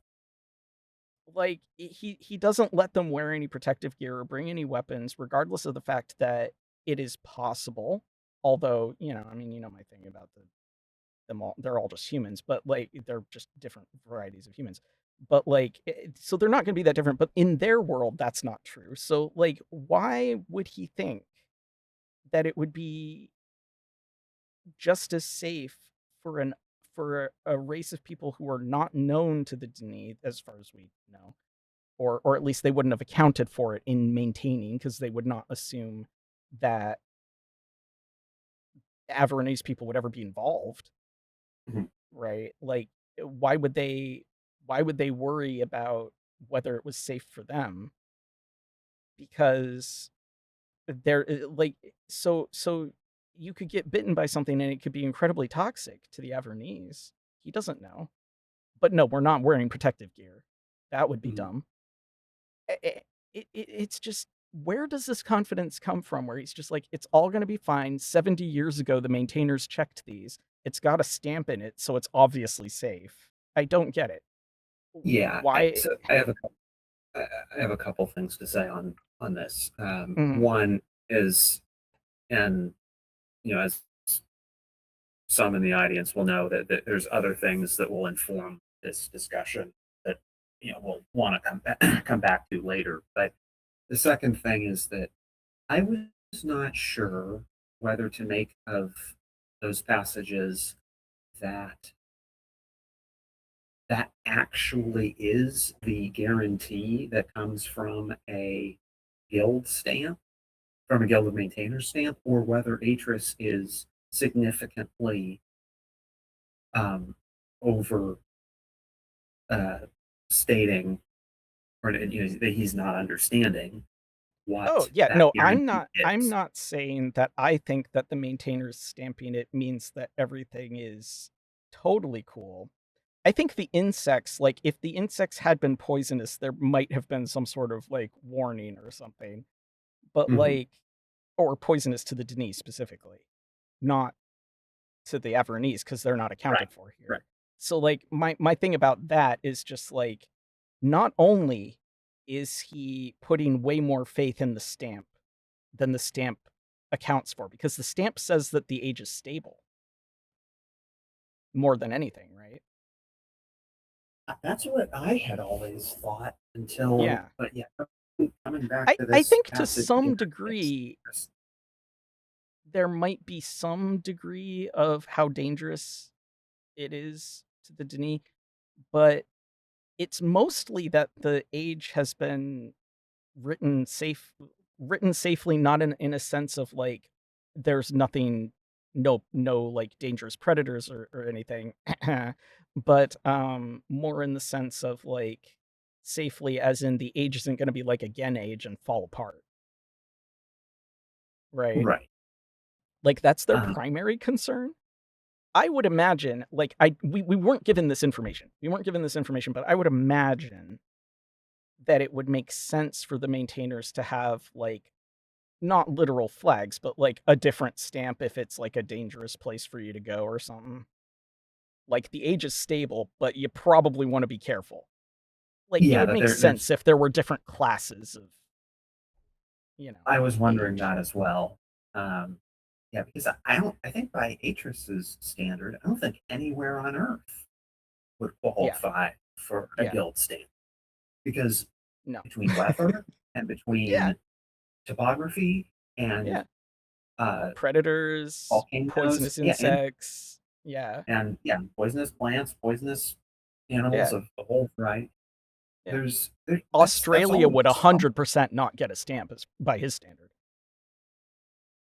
[SPEAKER 1] Like, he doesn't let them wear any protective gear or bring any weapons, regardless of the fact that it is possible. Although, I mean, my thing about them all, they're all just humans, but like, they're just different varieties of humans. But like, so they're not going to be that different. But in their world, that's not true. So like, why would he think that it would be just as safe for a race of people who are not known to the Denis, as far as we know, or at least they wouldn't have accounted for it in maintaining, because they would not assume that Averonese people would ever be involved,
[SPEAKER 2] Mhm.
[SPEAKER 1] right? Like, why would they worry about whether it was safe for them? Because they're like, so you could get bitten by something and it could be incredibly toxic to the Averonese. He doesn't know. But no, we're not wearing protective gear. That would be
[SPEAKER 2] Mhm.
[SPEAKER 1] dumb. It's just, where does this confidence come from? Where he's just like, it's all going to be fine. 70 years ago, the maintainers checked these. It's got a stamp in it, so it's obviously safe. I don't get it.
[SPEAKER 2] Yeah.
[SPEAKER 1] Why?
[SPEAKER 2] So I have a couple things to say on this.
[SPEAKER 1] Mhm.
[SPEAKER 2] One is, and as some in the audience will know, that there's other things that will inform this discussion that we'll want to come back to later. But the second thing is that I was not sure whether to make of those passages that that actually is the guarantee that comes from a guild stamp, from a guild of maintainers stamp, or whether Atris is significantly um, over uh, stating, or that he's not understanding
[SPEAKER 1] Oh,
[SPEAKER 2] what
[SPEAKER 1] yeah,
[SPEAKER 2] that
[SPEAKER 1] no, I'm
[SPEAKER 2] guarantee
[SPEAKER 1] not I'm
[SPEAKER 2] is.
[SPEAKER 1] not saying that I think that the maintainers stamping it means that everything is totally cool. I think the insects, like, if the insects had been poisonous, there might have been some sort of, like, warning or something, but,
[SPEAKER 2] Hmm.
[SPEAKER 1] like, or poisonous to the Denis specifically, not to the Averonese, because 'cause they're not
[SPEAKER 2] Right.
[SPEAKER 1] accounted for
[SPEAKER 2] Right.
[SPEAKER 1] here. So, like, my thing about that is just, like, not only is he putting way more faith in the stamp, than the stamp accounts for, because the stamp says that the age is stable more than anything, right?
[SPEAKER 2] That's what I had always thought until,
[SPEAKER 1] Yeah.
[SPEAKER 2] but yeah, coming back to
[SPEAKER 1] I
[SPEAKER 2] this
[SPEAKER 1] think to
[SPEAKER 2] passage here,
[SPEAKER 1] some
[SPEAKER 2] it's
[SPEAKER 1] degree there might be some degree of how dangerous it is to the Denis, but it's mostly that the age has been written safe written safely, not in a sense of like there's nothing, no like dangerous predators or anything, but more in the sense of like safely as in the age isn't going to be like a gen age and fall apart, right?
[SPEAKER 2] right.
[SPEAKER 1] Like that's their
[SPEAKER 2] Um,
[SPEAKER 1] primary concern. I would imagine, like we weren't given this information. We weren't given this information, but I would imagine that it would make sense for the maintainers to have like not literal flags, but like a different stamp if it's like a dangerous place for you to go or something. Like the age is stable, but you probably want to be careful. Like it
[SPEAKER 2] yeah,
[SPEAKER 1] would
[SPEAKER 2] that
[SPEAKER 1] make
[SPEAKER 2] there's.
[SPEAKER 1] sense if there were different classes of,
[SPEAKER 2] I was wondering
[SPEAKER 1] age.
[SPEAKER 2] that as well. Um, yeah, because I don't. I think by Atris's standard, I don't think anywhere on Earth would
[SPEAKER 1] Yeah,
[SPEAKER 2] qualify for a
[SPEAKER 1] yeah,
[SPEAKER 2] guild stamp because
[SPEAKER 1] no.
[SPEAKER 2] between weather and
[SPEAKER 1] Yeah,
[SPEAKER 2] between topography and
[SPEAKER 1] yeah.
[SPEAKER 2] uh,
[SPEAKER 1] Predators,
[SPEAKER 2] volcanoes,
[SPEAKER 1] poisonous
[SPEAKER 2] yeah,
[SPEAKER 1] insects. Yeah,
[SPEAKER 2] and yeah, poisonous plants, poisonous animals
[SPEAKER 1] yeah,
[SPEAKER 2] of the whole variety.
[SPEAKER 1] yeah.
[SPEAKER 2] That's
[SPEAKER 1] Australia would
[SPEAKER 2] always some.
[SPEAKER 1] 100% not get a stamp by his standard.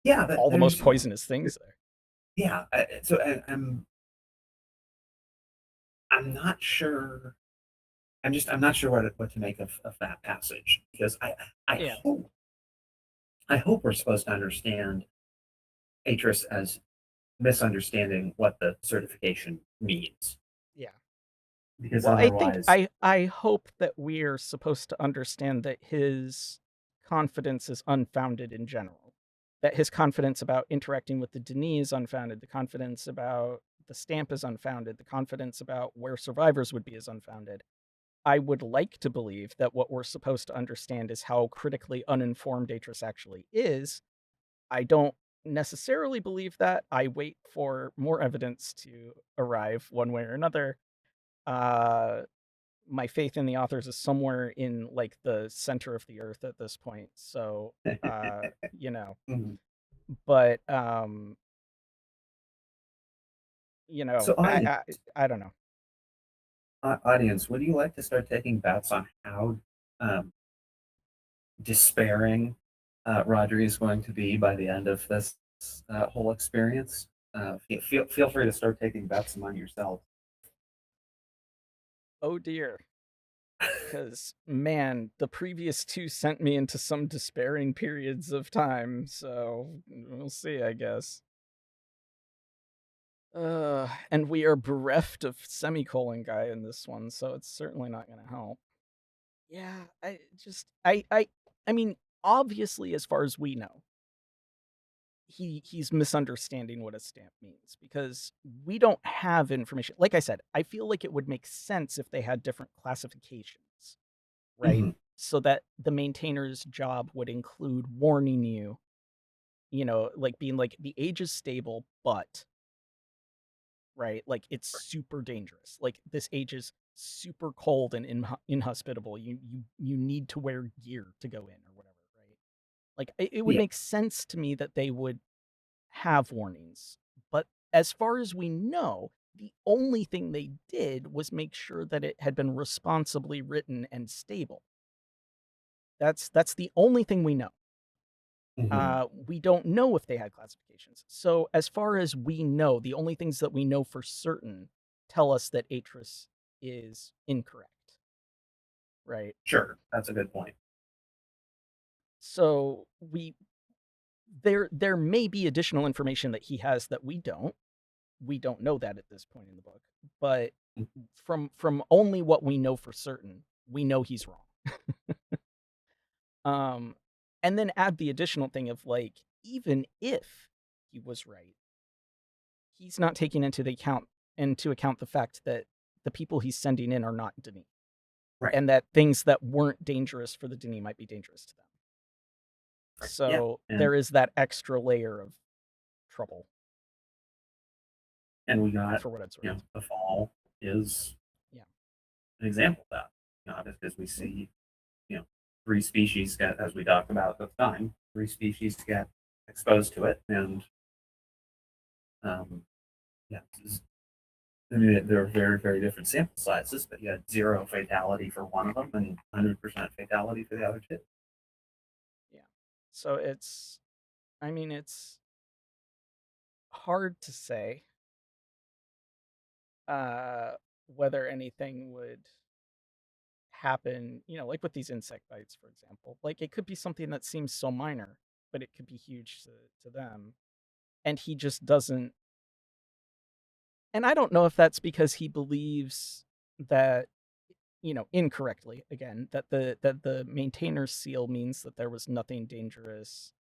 [SPEAKER 2] Yeah, but
[SPEAKER 1] All the most poisonous things there.
[SPEAKER 2] yeah. So I'm not sure. I'm not sure what to make of that passage because I
[SPEAKER 1] Yeah,
[SPEAKER 2] hope I hope we're supposed to understand Atris as misunderstanding what the certification means
[SPEAKER 1] yeah.
[SPEAKER 2] because
[SPEAKER 1] Well, I think
[SPEAKER 2] otherwise,
[SPEAKER 1] I hope that we're supposed to understand that his confidence is unfounded in general. That his confidence about interacting with the Denis is unfounded. The confidence about the stamp is unfounded. The confidence about where survivors would be is unfounded. I would like to believe that what we're supposed to understand is how critically uninformed Atris actually is. I don't necessarily believe that. I wait for more evidence to arrive one way or another. Uh, my faith in the authors is somewhere in like the center of the earth at this point. So, you know,
[SPEAKER 2] mhm.
[SPEAKER 1] but
[SPEAKER 2] So
[SPEAKER 1] I don't know.
[SPEAKER 2] audience, would you like to start taking bets on how um, despairing Rodri is going to be by the end of this whole experience? Feel free to start taking bets among yourselves.
[SPEAKER 1] Oh dear. Because man, the previous two sent me into some despairing periods of time, so we'll see, I guess. And we are bereft of semicolon guy in this one, so it's certainly not going to help. Yeah, I mean, obviously, as far as we know, he's misunderstanding what a stamp means because we don't have information. Like I said, I feel like it would make sense if they had different classifications, right?
[SPEAKER 2] Mhm.
[SPEAKER 1] So that the maintainer's job would include warning you, like being like the age is stable, but right, like it's super dangerous. Like this age is super cold and inhospitable. You need to wear gear to go in or whatever, right? Like it would
[SPEAKER 2] Yeah.
[SPEAKER 1] make sense to me that they would have warnings. But as far as we know, the only thing they did was make sure that it had been responsibly written and stable. That's the only thing we know.
[SPEAKER 2] Hmm.
[SPEAKER 1] We don't know if they had classifications. So as far as we know, the only things that we know for certain tell us that Atris is incorrect, right?
[SPEAKER 2] Sure, that's a good point.
[SPEAKER 1] So there may be additional information that he has that we don't. We don't know that at this point in the book, but from only what we know for certain, we know he's wrong. Um, and then add the additional thing of like, even if he was right, he's not taking into account the fact that the people he's sending in are not Denis,
[SPEAKER 2] Right.
[SPEAKER 1] and that things that weren't dangerous for the Denis might be dangerous to them.
[SPEAKER 2] Yeah,
[SPEAKER 1] So there is that extra layer of trouble
[SPEAKER 2] and we got,
[SPEAKER 1] for what it's worth.
[SPEAKER 2] the fall is
[SPEAKER 1] Yeah.
[SPEAKER 2] an example of that. As we see, three species get, as we talked about at the time, three species get exposed to it, and um, yeah, I mean, they're very, very different sample sizes, but you had zero fatality for one of them and 100% fatality for the other two.
[SPEAKER 1] Yeah. So I mean, it's hard to say uh, whether anything would happen, like with these insect bites, for example. Like it could be something that seems so minor, but it could be huge to them. And he just doesn't. And I don't know if that's because he believes that, incorrectly again, that the maintainer's seal means that there was nothing dangerous,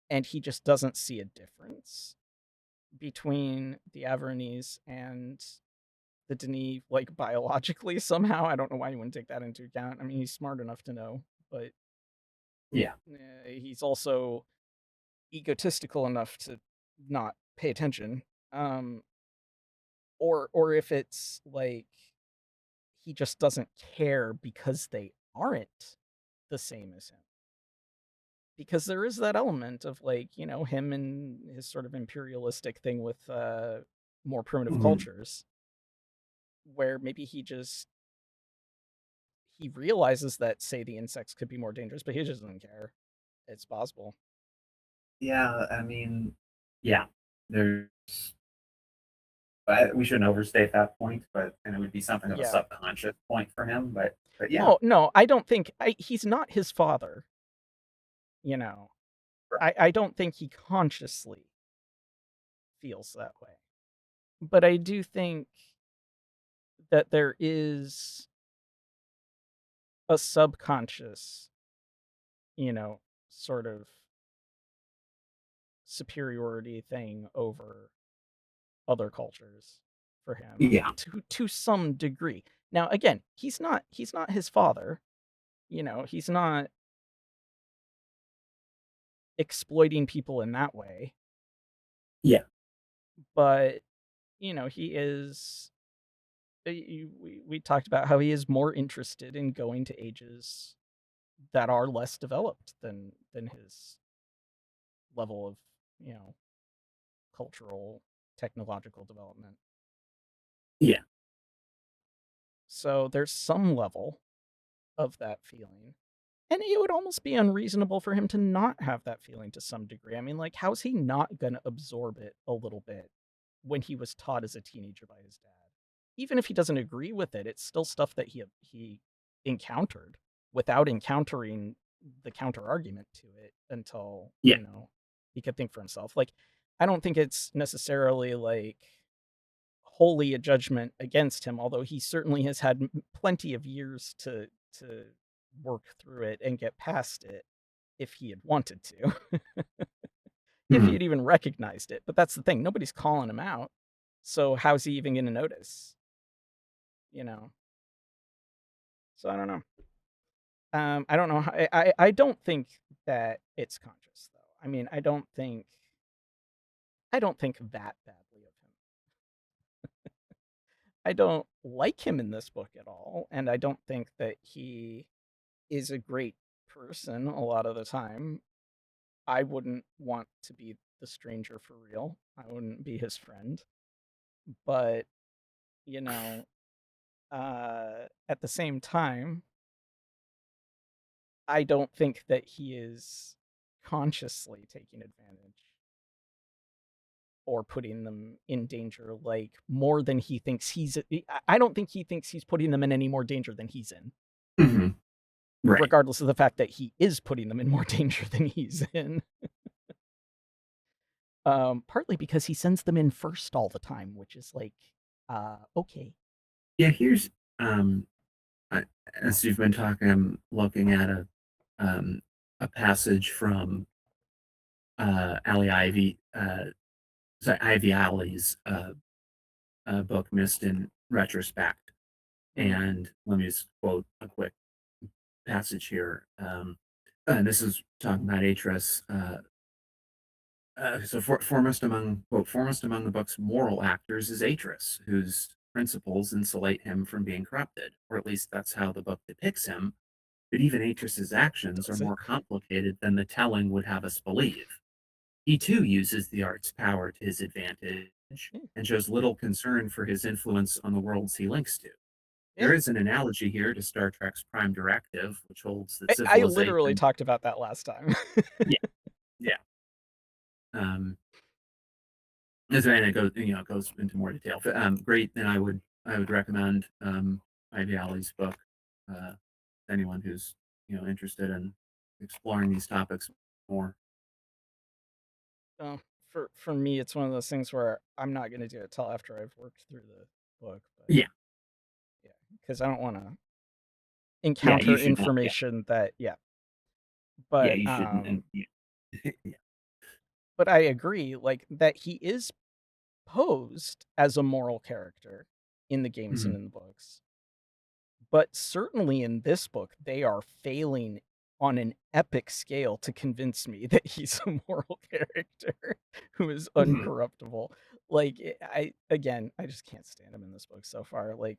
[SPEAKER 1] and he just doesn't see a difference between the Avernese and the Denis, like biologically somehow. I don't know why you wouldn't take that into account. I mean, he's smart enough to know, but
[SPEAKER 2] Yeah.
[SPEAKER 1] he's also egotistical enough to not pay attention. Um, or if it's like he just doesn't care because they aren't the same as him. Because there is that element of like, him and his sort of imperialistic thing with more primitive
[SPEAKER 2] Mhm.
[SPEAKER 1] cultures, where maybe he realizes that, say, the insects could be more dangerous, but he just doesn't care. It's possible.
[SPEAKER 2] Yeah, I mean, yeah, there's. We shouldn't overstate that point, and it would be something of a
[SPEAKER 1] Yeah.
[SPEAKER 2] subconscious point for him. But yeah,
[SPEAKER 1] Oh no, I don't think he's not his father. You know,
[SPEAKER 2] right.
[SPEAKER 1] I don't think he consciously feels that way. But I do think that there is a subconscious, sort of superiority thing over other cultures for him
[SPEAKER 2] Yeah,
[SPEAKER 1] to some degree. Now again, he's not his father, he's not exploiting people in that way,
[SPEAKER 2] yeah,
[SPEAKER 1] but he is we talked about how he is more interested in going to ages that are less developed than his level of, you know, cultural technological development.
[SPEAKER 2] yeah,
[SPEAKER 1] So there's some level of that feeling. And it would almost be unreasonable for him to not have that feeling to some degree. I mean, like, how's he not going to absorb it a little bit when he was taught as a teenager by his dad? Even if he doesn't agree with it, it's still stuff that he encountered without encountering the counter argument to it until,
[SPEAKER 2] yeah.
[SPEAKER 1] he could think for himself. Like, I don't think it's necessarily like wholly a judgment against him, although he certainly has had plenty of years to work through it and get past it if he had wanted to, if he
[SPEAKER 2] Mhm.
[SPEAKER 1] had even recognized it. But that's the thing, nobody's calling him out. So how's he even going to notice? You know. So I don't know. I don't know. I don't think that it's conscious though. I mean, I don't think that badly of him. I don't like him in this book at all, and I don't think that he is a great person a lot of the time. I wouldn't want to be the stranger for real. I wouldn't be his friend. But, you know, at the same time, I don't think that he is consciously taking advantage or putting them in danger, like more than he thinks he's. I don't think he thinks he's putting them in any more danger than he's in,
[SPEAKER 2] Mhm. Right.
[SPEAKER 1] regardless of the fact that he is putting them in more danger than he's in. Partly because he sends them in first all the time, which is like, okay.
[SPEAKER 2] Yeah. Here's I, as you've been talking, I'm looking at um a passage from Ali Ivy, sorry, Ivy Alley's book Mist in Retrospect.
[SPEAKER 1] Mm,
[SPEAKER 2] And let me just quote a quick passage here. and this is talking about Atris. Foremost among foremost among the book's moral actors is Atris, whose principles insulate him from being corrupted, or at least that's how the book depicts him. But even Atris's actions are
[SPEAKER 1] Does it?
[SPEAKER 2] more complicated than the telling would have us believe. He too uses the art's power to his advantage
[SPEAKER 1] Yeah.
[SPEAKER 2] and shows little concern for his influence on the worlds he links to. There
[SPEAKER 1] Yeah.
[SPEAKER 2] is an analogy here to Star Trek's Prime Directive, which holds that
[SPEAKER 1] I literally
[SPEAKER 2] civilization.
[SPEAKER 1] talked about that last time.
[SPEAKER 2] Yeah, yeah. Um, and it goes, it goes into more detail. But, great, and I would recommend Ivy Alley's book to anyone who's interested in exploring these topics more.
[SPEAKER 1] Oh, for me, it's one of those things where I'm not gonna do it till after I've worked through the book, but
[SPEAKER 2] Yeah,
[SPEAKER 1] yeah, because I don't want to
[SPEAKER 2] yeah, you
[SPEAKER 1] encounter
[SPEAKER 2] should not. Yeah,
[SPEAKER 1] information that yeah.
[SPEAKER 2] yeah,
[SPEAKER 1] But
[SPEAKER 2] you shouldn't. And yeah, yeah.
[SPEAKER 1] but I agree, like that he is posed as a moral character in the games and
[SPEAKER 2] Mhm,
[SPEAKER 1] in the books. But certainly in this book, they are failing on an epic scale to convince me that he's a moral character who is
[SPEAKER 2] mhm.
[SPEAKER 1] uncorruptible. Like I just can't stand him in this book so far. Like,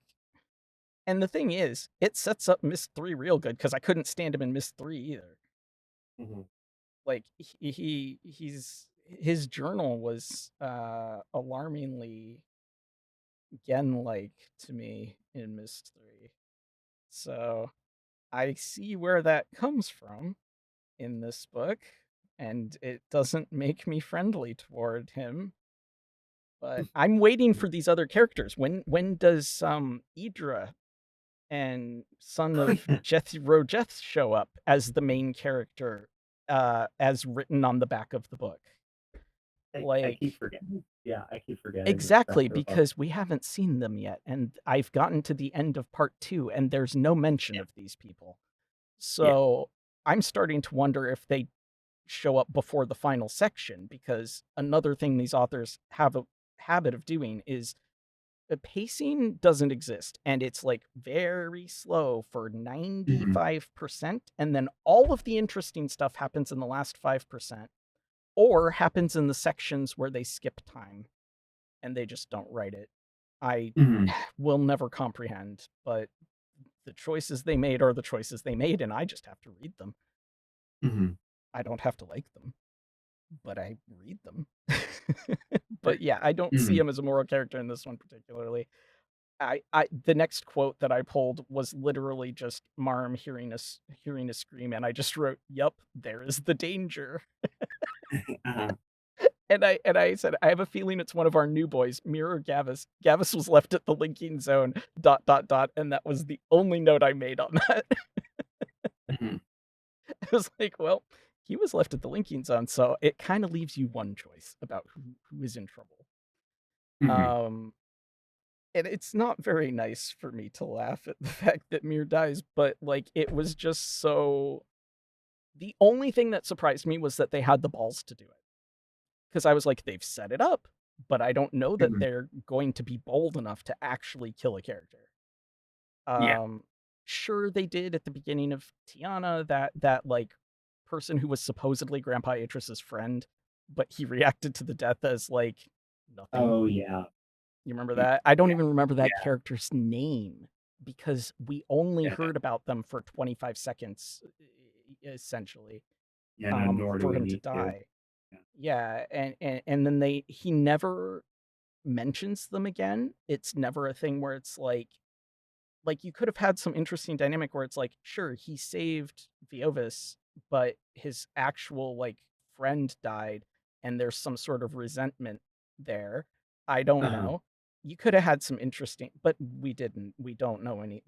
[SPEAKER 1] and the thing is, it sets up Myst 3 real good because I couldn't stand him in Myst 3 either.
[SPEAKER 2] Mhm.
[SPEAKER 1] Like his journal was alarmingly Gen like to me in Myst 3. So I see where that comes from in this book, and it doesn't make me friendly toward him. But I'm waiting for these other characters. When does Idra and son of Jethro Jeth show up as the main character, as written on the back of the book?
[SPEAKER 2] I
[SPEAKER 1] Like
[SPEAKER 2] keep forgetting. Yeah, I keep forgetting that
[SPEAKER 1] exactly,
[SPEAKER 2] that's her.
[SPEAKER 1] because we haven't seen them yet, and I've gotten to the end of part 2, and there's no mention
[SPEAKER 2] Yeah,
[SPEAKER 1] of these people.
[SPEAKER 2] yeah.
[SPEAKER 1] So I'm starting to wonder if they show up before the final section, because another thing these authors have a habit of doing is the pacing doesn't exist, and it's like very slow for
[SPEAKER 2] Mhm,
[SPEAKER 1] 95%, and then all of the interesting stuff happens in the last 5% or happens in the sections where they skip time and they just don't write it. I
[SPEAKER 2] mhm,
[SPEAKER 1] will never comprehend, but the choices they made are the choices they made, and I just have to read them.
[SPEAKER 2] mhm.
[SPEAKER 1] I don't have to like them, but I read them.
[SPEAKER 2] Eh,
[SPEAKER 1] But yeah, I don't see
[SPEAKER 2] mhm.
[SPEAKER 1] him as a moral character in this one particularly. I the next quote that I pulled was literally just Marm hearing a scream, and I just wrote, "Yup, there is the danger."
[SPEAKER 2] Uh-huh.
[SPEAKER 1] And I said, "I have a feeling it's one of our new boys, Mirror Gavis. Gavis was left at the linking zone, dot, dot, dot," and that was the only note I made on that.
[SPEAKER 2] Mhm,
[SPEAKER 1] I was like, "Well, he was left at the linking zone, so it kinda leaves you one choice about who is in trouble."
[SPEAKER 2] mhm.
[SPEAKER 1] Um, and it's not very nice for me to laugh at the fact that Mir dies, but, like, it was just so the only thing that surprised me was that they had the balls to do it, because I was like, "They've set it up, but I don't know that
[SPEAKER 2] Mhm.
[SPEAKER 1] they're going to be bold enough to actually kill a character."
[SPEAKER 2] Yeah.
[SPEAKER 1] Um, sure, they did at the beginning of Tiana, that, like, person who was supposedly Grandpa Atris's friend, but he reacted to the death as, like, nothing.
[SPEAKER 2] Oh, yeah.
[SPEAKER 1] You remember
[SPEAKER 2] Y
[SPEAKER 1] that? I don't
[SPEAKER 2] Yeah,
[SPEAKER 1] even remember that
[SPEAKER 2] yeah,
[SPEAKER 1] character's name because we only
[SPEAKER 2] yeah, no,
[SPEAKER 1] heard about them for 25 seconds, essentially,
[SPEAKER 2] yeah, no, nor do
[SPEAKER 1] for
[SPEAKER 2] we
[SPEAKER 1] him to
[SPEAKER 2] need to.
[SPEAKER 1] die.
[SPEAKER 2] Yeah.
[SPEAKER 1] Yeah, and then he never mentions them again. It's never a thing where it's like you could have had some interesting dynamic where it's like, sure, he saved Viovis, but his actual like friend died, and there's some sort of resentment there. I don't
[SPEAKER 2] Uh-huh.
[SPEAKER 1] know. You could have had some interesting, but we didn't. We don't know any.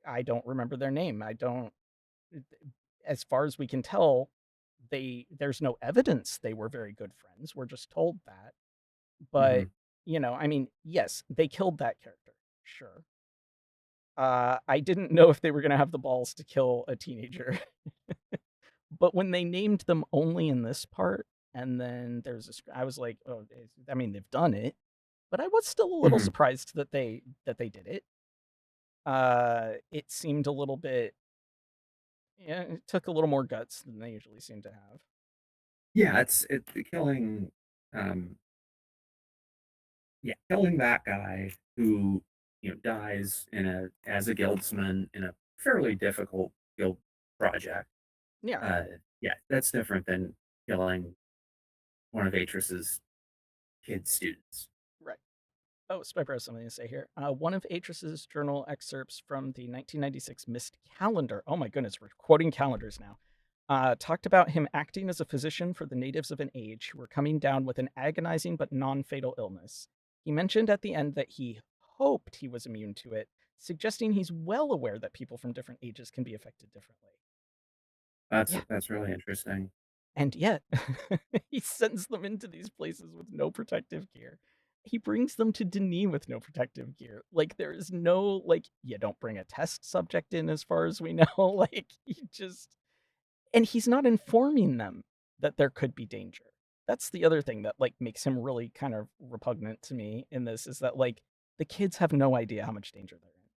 [SPEAKER 1] I don't remember their name. I don't. As far as we can tell, there's no evidence they were very good friends. We're just told that. But
[SPEAKER 2] Mhm,
[SPEAKER 1] I mean, yes, they killed that character. Sure, I didn't know if they were gonna have the balls to kill a teenager, but when they named them only in this part, and then I was like, "Oh, I mean, they've done it," but I was still a little
[SPEAKER 2] mhm.
[SPEAKER 1] surprised that they did it. It seemed a little bit Yeah, it took a little more guts than they usually seem to have.
[SPEAKER 2] Yeah, it killing, um, yeah, killing that guy who, dies in a as a guildsman in a fairly difficult guild project.
[SPEAKER 1] Yeah,
[SPEAKER 2] Uh, yeah, that's different than killing one of Atris's kid students.
[SPEAKER 1] right. Oh, Spiper has something to say here. One of Atris's journal excerpts from the 1996 Myst calendar. Oh my goodness, we're quoting calendars now. Talked about him acting as a physician for the natives of an age who were coming down with an agonizing but non fatal illness. He mentioned at the end that he hoped he was immune to it, suggesting he's well aware that people from different ages can be affected differently. Yeah,
[SPEAKER 2] That's really interesting.
[SPEAKER 1] and yet, he sends them into these places with no protective gear. He brings them to Denis with no protective gear. Like, there is no, like, you don't bring a test subject in as far as we know. Like, he just, and he's not informing them that there could be danger. That's the other thing that, like, makes him really kind of repugnant to me in this is that, like, the kids have no idea how much danger they're in.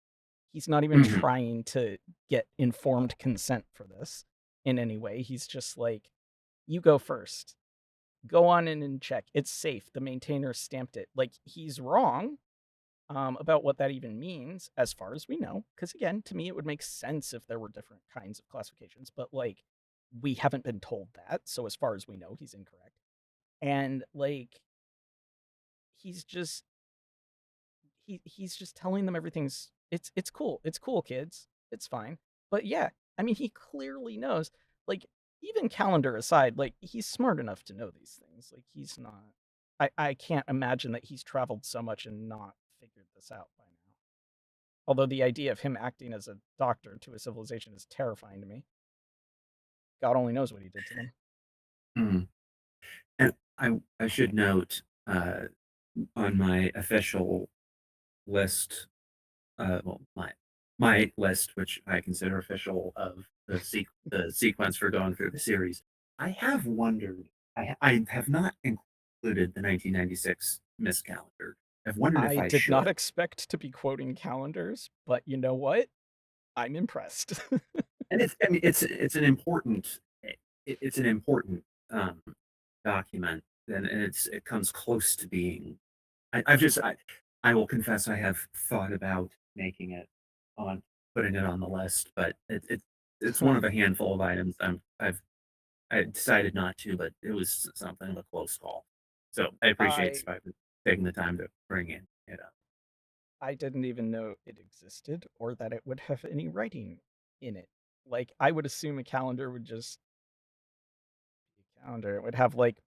[SPEAKER 1] He's not even
[SPEAKER 2] Mhm.
[SPEAKER 1] trying to get informed consent for this in any way. He's just like, you go first, go on in and check. It's safe. The maintainer stamped it. Like, he's wrong about what that even means, as far as we know. Because again, to me, it would make sense if there were different kinds of classifications, but like, we haven't been told that. So as far as we know, he's incorrect. And like, he's just he's just telling them everything's it's cool. It's cool, kids. It's fine. But yeah, I mean, he clearly knows. Like, even calendar aside, like, he's smart enough to know these things. Like, he's not. I can't imagine that he's traveled so much and not figured this out by now. Although the idea of him acting as a doctor to a civilization is terrifying to me. God only knows what he did to them.
[SPEAKER 2] Mhm. And I should note, on my official list, well, my list, which I consider official of the sequence for going through the series, I have wondered. I have not included the 1996 Miss Calendar. I've wondered if
[SPEAKER 1] I
[SPEAKER 2] I
[SPEAKER 1] did not
[SPEAKER 2] should.
[SPEAKER 1] expect to be quoting calendars, but you know what? I'm impressed.
[SPEAKER 2] And I mean, it's an important it's an important document, and it comes close to being. I've just I will confess I have thought about making it on putting it on the list, but it's one of a handful of items I decided not to, but it was something of a close call. So I appreciate
[SPEAKER 1] I
[SPEAKER 2] Spider taking the time to bring it up.
[SPEAKER 1] I didn't even know it existed or that it would have any writing in it. Like, I would assume a calendar would just be a calendar. It would have like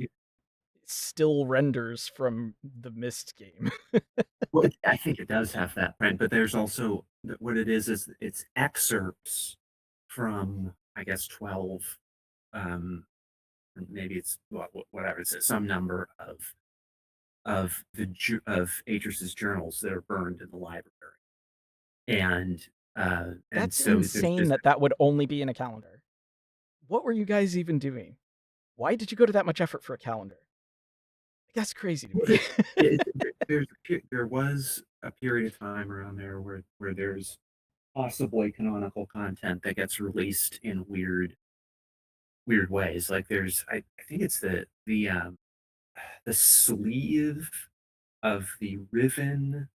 [SPEAKER 1] still renders from the Mist game.
[SPEAKER 2] Well, I think it does have that print, but there's also what it is it's excerpts from I guess 12, maybe it's whatever it's some number of Atris's journals that are burned in the library, and
[SPEAKER 1] That's
[SPEAKER 2] so there's
[SPEAKER 1] insane
[SPEAKER 2] just
[SPEAKER 1] that that would only be in a calendar. What were you guys even doing? Why did you go to that much effort for a calendar? That's crazy to
[SPEAKER 2] well,
[SPEAKER 1] me.
[SPEAKER 2] there was a period of time around there where there's possibly canonical content that gets released in weird ways. Like there's I think it's the sleeve of the Riven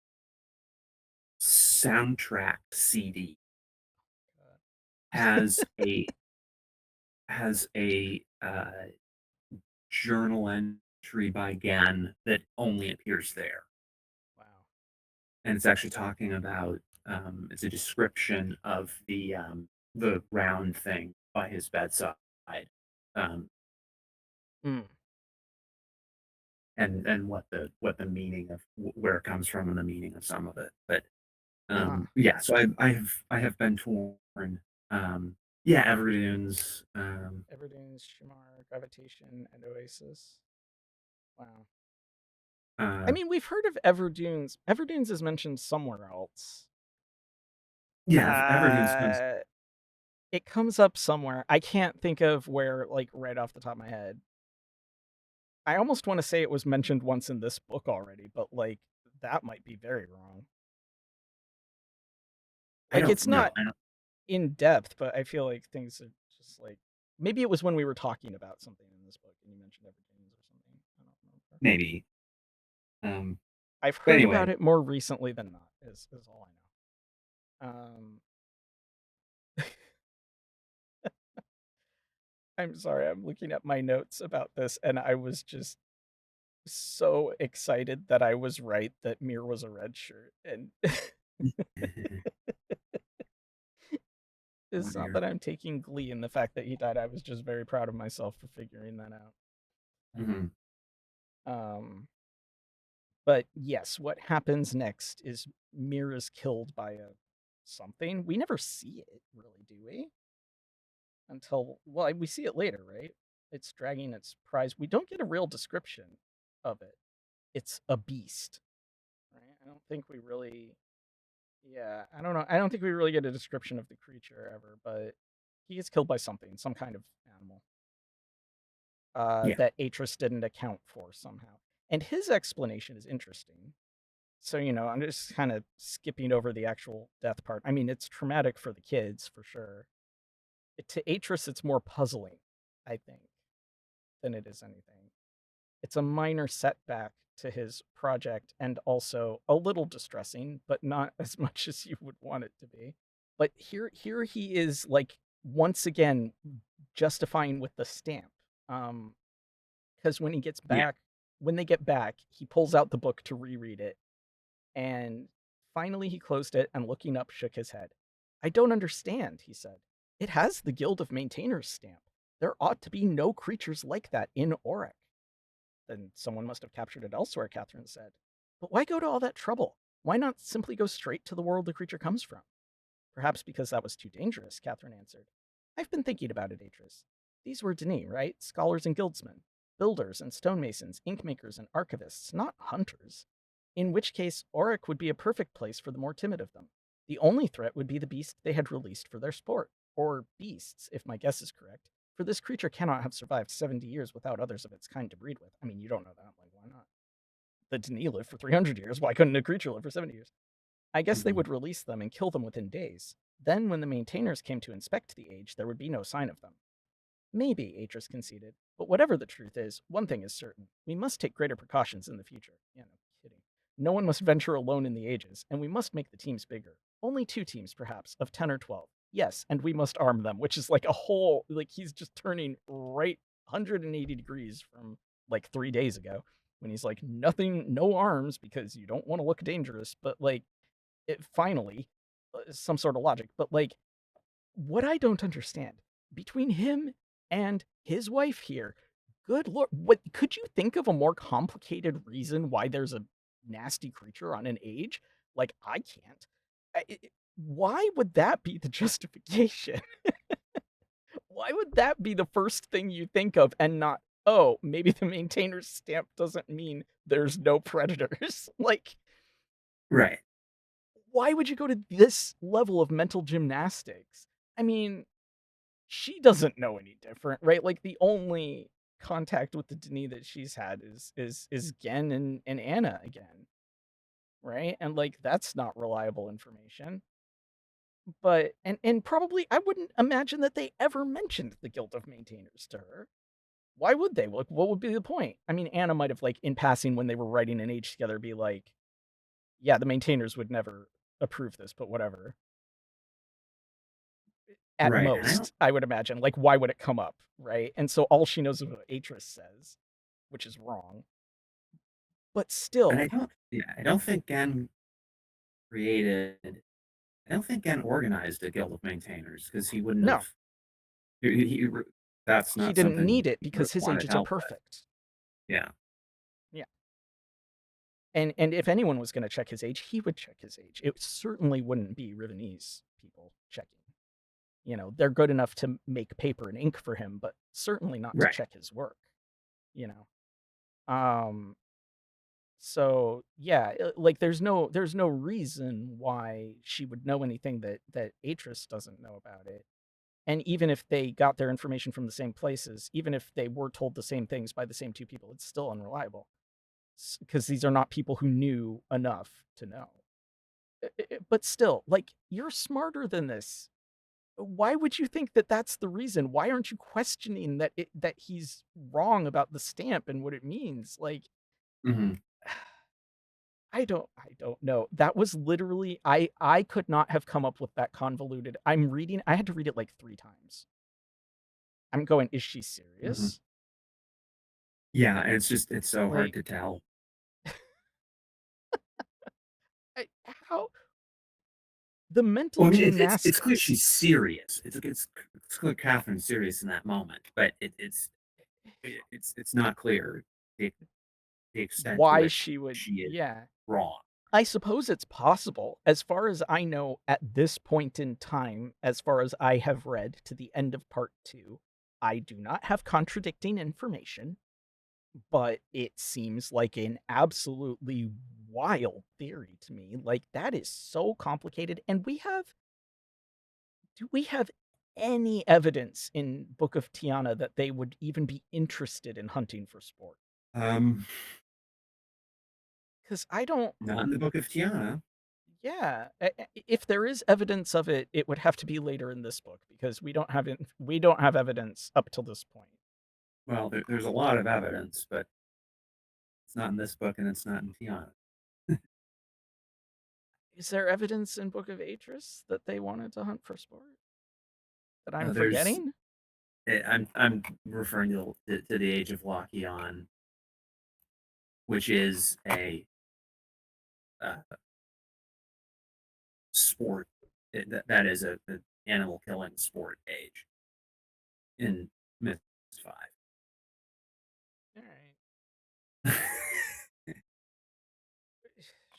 [SPEAKER 2] soundtrack CD has a has a journal entry by Gann that only appears there,
[SPEAKER 1] Wow.
[SPEAKER 2] and it's actually talking about it's a description of the round thing by his bedside, um,
[SPEAKER 1] Mm.
[SPEAKER 2] and what the meaning of where it comes from and the meaning of some of it. But
[SPEAKER 1] Huh.
[SPEAKER 2] yeah, so I have been torn. Yeah, Everdunes.
[SPEAKER 1] Everything's Shamar, Gravitation, and Oasis. Wow. I
[SPEAKER 2] Uh,
[SPEAKER 1] mean, we've heard of Everdunes. Everdunes is mentioned somewhere else.
[SPEAKER 2] yeah, Everdunes comes.
[SPEAKER 1] Uh, it comes up somewhere. I can't think of where, like, right off the top of my head. I almost want to say it was mentioned once in this book already, but like, that might be very wrong.
[SPEAKER 2] I
[SPEAKER 1] Like,
[SPEAKER 2] don't
[SPEAKER 1] it's
[SPEAKER 2] know.
[SPEAKER 1] not.
[SPEAKER 2] I don't.
[SPEAKER 1] in depth, but I feel like things are just like maybe it was when we were talking about something in this book and you mentioned Everett or something. I don't remember.
[SPEAKER 2] Maybe. Um,
[SPEAKER 1] I've
[SPEAKER 2] but
[SPEAKER 1] heard about
[SPEAKER 2] anyway,
[SPEAKER 1] it more recently than not. Is all I know. I'm sorry. I'm looking at my notes about this, and I was just so excited that I was right that Mir was a red shirt, and
[SPEAKER 2] oh
[SPEAKER 1] it's not
[SPEAKER 2] dear.
[SPEAKER 1] that I'm taking glee in the fact that he died. I was just very proud of myself for figuring that out.
[SPEAKER 2] Mhm.
[SPEAKER 1] Um, but yes, what happens next is Mir is killed by a something. We never see it, really, do we? Until, well, we see it later, right? It's dragging its prize. We don't get a real description of it. It's a beast, right? I don't think we really, yeah, I don't know. I don't think we really get a description of the creature ever, but he gets killed by something, some kind of animal
[SPEAKER 2] Yeah.
[SPEAKER 1] that Atris didn't account for somehow. And his explanation is interesting. So, I'm just kind of skipping over the actual death part. I mean, it's traumatic for the kids, for sure. To Atris, it's more puzzling, I think, than it is anything. It's a minor setback to his project and also a little distressing, but not as much as you would want it to be. But here he is, like, once again justifying with the stamp. Because
[SPEAKER 2] Yeah.
[SPEAKER 1] when they get back, he pulls out the book to reread it, and finally he closed it and looking up shook his head. I don't understand, he said. It has the Guild of Maintainers stamp. There ought to be no creatures like that in Auric. Then someone must have captured it elsewhere, Catherine said. But why go to all that trouble? Why not simply go straight to the world the creature comes from? Perhaps because that was too dangerous, Catherine answered. I've been thinking about it, Atris. These were Denis, right? Scholars and guildsmen. Builders and stonemasons, inkmakers and archivists, not hunters. In which case, Auric would be a perfect place for the more timid of them. The only threat would be the beast they had released for their sport. Or beasts, if my guess is correct. For this creature cannot have survived 70 years without others of its kind to breed with. I mean, you don't know that. Like, why not? The Denis lived for 300 years. Why couldn't a creature live for 70 years? I guess they
[SPEAKER 2] Mhm.
[SPEAKER 1] would release them and kill them within days. Then, when the maintainers came to inspect the age, there would be no sign of them. Maybe, Atris conceded. But whatever the truth is, one thing is certain. We must take greater precautions in the future. Yeah, no kidding. No one must venture alone in the ages, and we must make the teams bigger. Only 2 teams, perhaps, of 10 or 12. Yes, and we must arm them, which is like a whole, like, he's just turning right 180 degrees from like 3 days ago when he's like, nothing, no arms because you don't want to look dangerous, but like, it finally, some sort of logic. But like, what I don't understand between him and his wife here, good lord, what could you think of a more complicated reason why there's a nasty creature on an age? Like, I can't. Why would that be the justification? Why would that be the first thing you think of and not, oh, maybe the maintainer's stamp doesn't mean there's no predators? Like,
[SPEAKER 2] Right.
[SPEAKER 1] why would you go to this level of mental gymnastics? I mean, she doesn't know any different, right? Like, the only contact with the Denis that she's had is Gen and Anna again, right? And like, that's not reliable information. But and probably I wouldn't imagine that they ever mentioned the Guild of Maintainers to her. Why would they? Like, what would be the point? I mean, Anna might have, like, in passing when they were writing an age together, be like, yeah, the maintainers would never approve this, but whatever. At
[SPEAKER 2] Right. And I don't
[SPEAKER 1] most, I would imagine. Like, why would it come up, right? And so all she knows is what Atris says, which is wrong. But
[SPEAKER 2] and I
[SPEAKER 1] still,
[SPEAKER 2] don't yeah, I don't think Gen created I don't think Gen organized a guild of maintainers because he wouldn't have
[SPEAKER 1] no,
[SPEAKER 2] he that's
[SPEAKER 1] he
[SPEAKER 2] not
[SPEAKER 1] didn't
[SPEAKER 2] something
[SPEAKER 1] need it
[SPEAKER 2] he would have
[SPEAKER 1] because his
[SPEAKER 2] wanted
[SPEAKER 1] agents are
[SPEAKER 2] help with.
[SPEAKER 1] perfect.
[SPEAKER 2] Yeah.
[SPEAKER 1] Yeah. And if anyone was going to check his age, he would check his age. It certainly wouldn't be Rivenese people checking. They're good enough to make paper and ink for him, but certainly not to
[SPEAKER 2] Right.
[SPEAKER 1] check his work, you know. Um so yeah, like, there's no reason why she would know anything that Atris doesn't know about it. And even if they got their information from the same places, even if they were told the same things by the same 2 people, it's still unreliable because these are not people who knew enough to know. But still, like, you're smarter than this. why would you think that that's the reason? Why aren't you questioning that he's wrong about the stamp and what it means? Like,
[SPEAKER 2] Mhm.
[SPEAKER 1] I don't know. That was literally I could not have come up with that convoluted. I had to read it like 3 times. I'm going, "Is she
[SPEAKER 2] Mhm.
[SPEAKER 1] serious?"
[SPEAKER 2] Yeah, it's so hard
[SPEAKER 1] Like,
[SPEAKER 2] to tell.
[SPEAKER 1] I how the mental
[SPEAKER 2] Well, I mean, it's clear
[SPEAKER 1] gymnastics.
[SPEAKER 2] she's serious. It's clear Catherine's serious in that moment, but it's not clear the the extent to
[SPEAKER 1] Why
[SPEAKER 2] which
[SPEAKER 1] she would,
[SPEAKER 2] she is
[SPEAKER 1] yeah.
[SPEAKER 2] wrong.
[SPEAKER 1] I suppose it's possible. As far as I know at this point in time, as far as I have read to the end of part 2, I do not have contradicting information, but it seems like an absolutely wild theory to me. Like, that is so complicated, and do we have any evidence in Book of Tiana that they would even be interested in hunting for sport?
[SPEAKER 2] Um,
[SPEAKER 1] Because I don't.
[SPEAKER 2] Not in the Book of Tiana.
[SPEAKER 1] Yeah, if there is evidence of it, it would have to be later in this book because we don't have evidence up till this point.
[SPEAKER 2] Well, there's a lot of evidence, but it's not in this book and it's not in Tiana.
[SPEAKER 1] Is there evidence in Book of Atris that they wanted to hunt for sport that I'm
[SPEAKER 2] There's
[SPEAKER 1] forgetting?
[SPEAKER 2] I'm referring to the Age of Lochion, which is a uh, sport. That is a animal killing sport age in Myth
[SPEAKER 1] All right,
[SPEAKER 2] 5.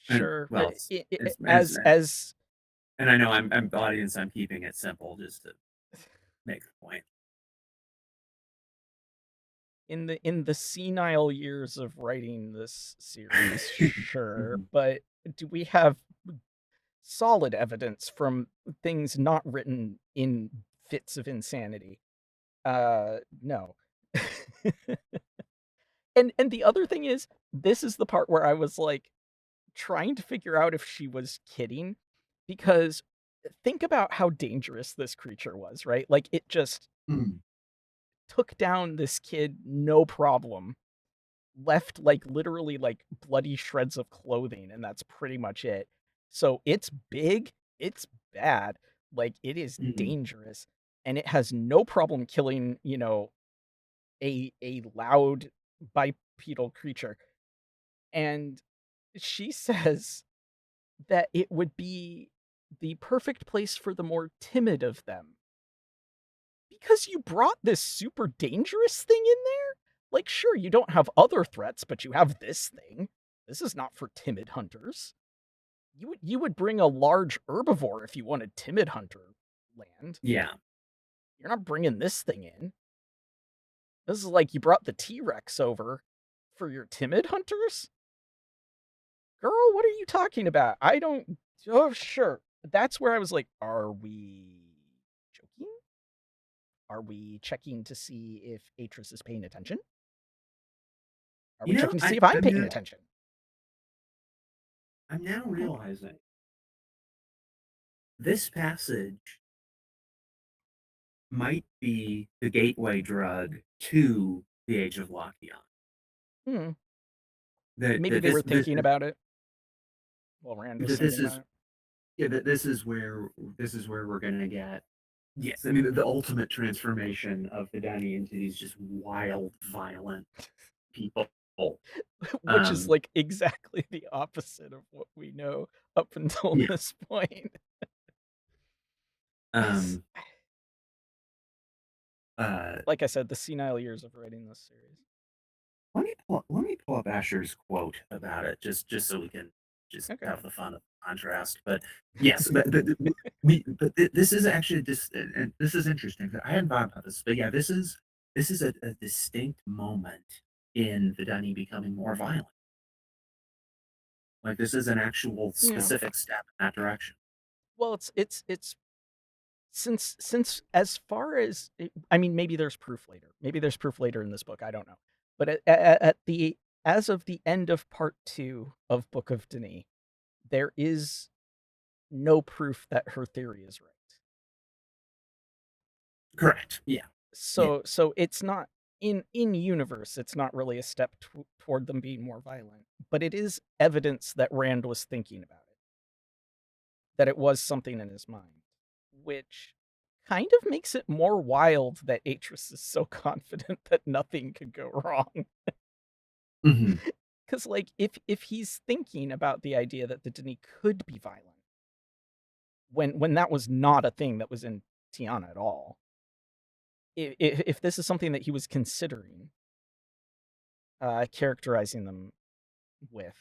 [SPEAKER 2] And
[SPEAKER 1] sure,
[SPEAKER 2] well, and I know I'm the audience. I'm keeping it simple just to make the point.
[SPEAKER 1] in the senile years of writing this series, sure,
[SPEAKER 2] Mhm.
[SPEAKER 1] but do we have solid evidence from things not written in fits of insanity? No. And the other thing is, this is the part where I was, like, trying to figure out if she was kidding, because think about how dangerous this creature was, right? Like, it just
[SPEAKER 2] Mhm.
[SPEAKER 1] took down this kid, no problem, left, like, literally, like, bloody shreds of clothing, and that's pretty much it. So, it's big, it's bad, like, it is
[SPEAKER 2] Mhm.
[SPEAKER 1] dangerous, and it has no problem killing, a loud bipedal creature, and she says that it would be the perfect place for the more timid of them. Because you brought this super dangerous thing in there? Like, sure, you don't have other threats, but you have this thing. This is not for timid hunters. You would bring a large herbivore if you wanted timid hunter land.
[SPEAKER 2] Yeah.
[SPEAKER 1] You're not bringing this thing in. This is like you brought the T-Rex over for your timid hunters? Girl, what are you talking about? I don't. Oh, sure. That's where I was like, are we joking? Are we checking to see if Atris is paying attention? Are we
[SPEAKER 2] You know,
[SPEAKER 1] checking to see if I'm
[SPEAKER 2] I'm
[SPEAKER 1] paying
[SPEAKER 2] now
[SPEAKER 1] attention? Mhm.
[SPEAKER 2] realizing this passage might be the gateway drug to the Age of Lochion.
[SPEAKER 1] Hmm. Maybe
[SPEAKER 2] That
[SPEAKER 1] they were thinking about it while Rand was
[SPEAKER 2] this
[SPEAKER 1] thinking about
[SPEAKER 2] is
[SPEAKER 1] it.
[SPEAKER 2] yeah, that this is where we're gonna get. Yes, I mean the ultimate transformation of the Dani into these just wild, violent people.
[SPEAKER 1] Which is
[SPEAKER 2] Um,
[SPEAKER 1] like exactly the opposite of what we know up until
[SPEAKER 2] yeah.
[SPEAKER 1] this point. It's
[SPEAKER 2] Um, uh,
[SPEAKER 1] like I said, the senile years of writing this series.
[SPEAKER 2] let me pull up Asher's quote about it, just so we can just
[SPEAKER 1] Okay.
[SPEAKER 2] have the fun of contrast. But yes, this is actually just and this is interesting. I hadn't thought about this, but yeah, this is a distinct moment in the Dunny becoming more violent. Like this is an actual
[SPEAKER 1] Yeah.
[SPEAKER 2] specific step in that direction.
[SPEAKER 1] Well, it's since as far as I mean, maybe there's proof later. Maybe there's proof later in this book. I don't know. But at the as of the end of part 2 of Book of Denis, there is no proof that her theory is right.
[SPEAKER 2] Correct. Yeah. Yeah.
[SPEAKER 1] So it's not in universe, it's not really a step toward them being more violent, but it is evidence that Rand was thinking about it, that it was something in his mind, which kind of makes it more wild that Atris is so confident that nothing could go wrong.
[SPEAKER 2] Hmm.
[SPEAKER 1] Because like if he's thinking about the idea that the Denis could be violent, when that was not a thing that was in Tiana at all. If this is something that he was considering characterizing them with,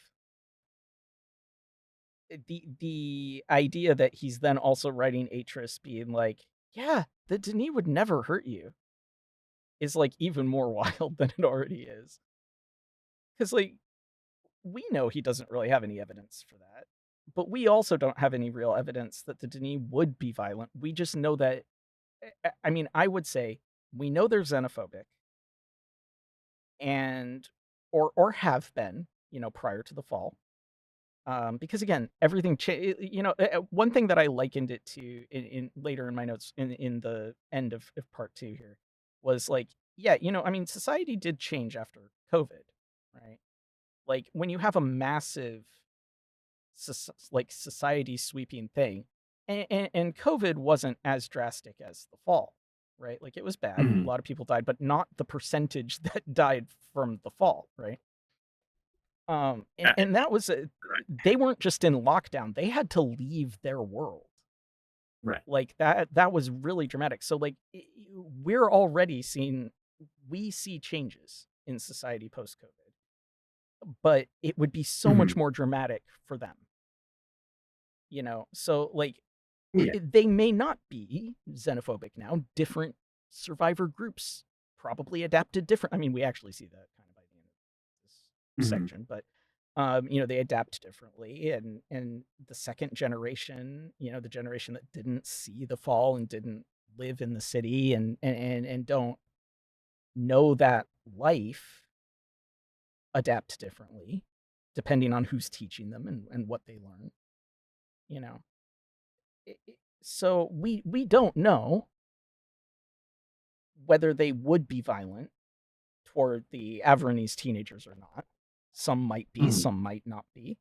[SPEAKER 1] the idea that he's then also writing Atris being like, yeah, the Denis would never hurt you, is like even more wild than it already is. Because like we know he doesn't really have any evidence for that, but we also don't have any real evidence that the Denis would be violent. We just know that. I mean, I would say we know they're xenophobic, and or have been, prior to the fall. Because again, everything one thing that I likened it to in later in my notes in the end of part two here was like, yeah, I mean, society did change after COVID, right? Like when you have a massive like society sweeping thing, and COVID wasn't as drastic as the fall, right? Like it was bad, a
[SPEAKER 2] Hmm.
[SPEAKER 1] lot of people died, but not the percentage that died from the fall, right? And that was
[SPEAKER 2] Right.
[SPEAKER 1] they weren't just in lockdown, they had to leave their world.
[SPEAKER 2] Right.
[SPEAKER 1] Like that was really dramatic. So like we're already seeing we see changes in society post COVID, but it would be so much
[SPEAKER 2] Hmm.
[SPEAKER 1] more dramatic for them. So like
[SPEAKER 2] Yeah.
[SPEAKER 1] they may not be xenophobic now. Different survivor groups probably adapted different. I mean, we actually see that kind of by the end of this
[SPEAKER 2] Hmm.
[SPEAKER 1] section, but they adapt differently. And the second generation, the generation that didn't see the fall and didn't live in the city and don't know that life, adapt differently depending on who's teaching them and what they learn. You know, so we don't know whether they would be violent toward the Avernese teenagers or not. Some might be,
[SPEAKER 2] Hmm.
[SPEAKER 1] some might not be.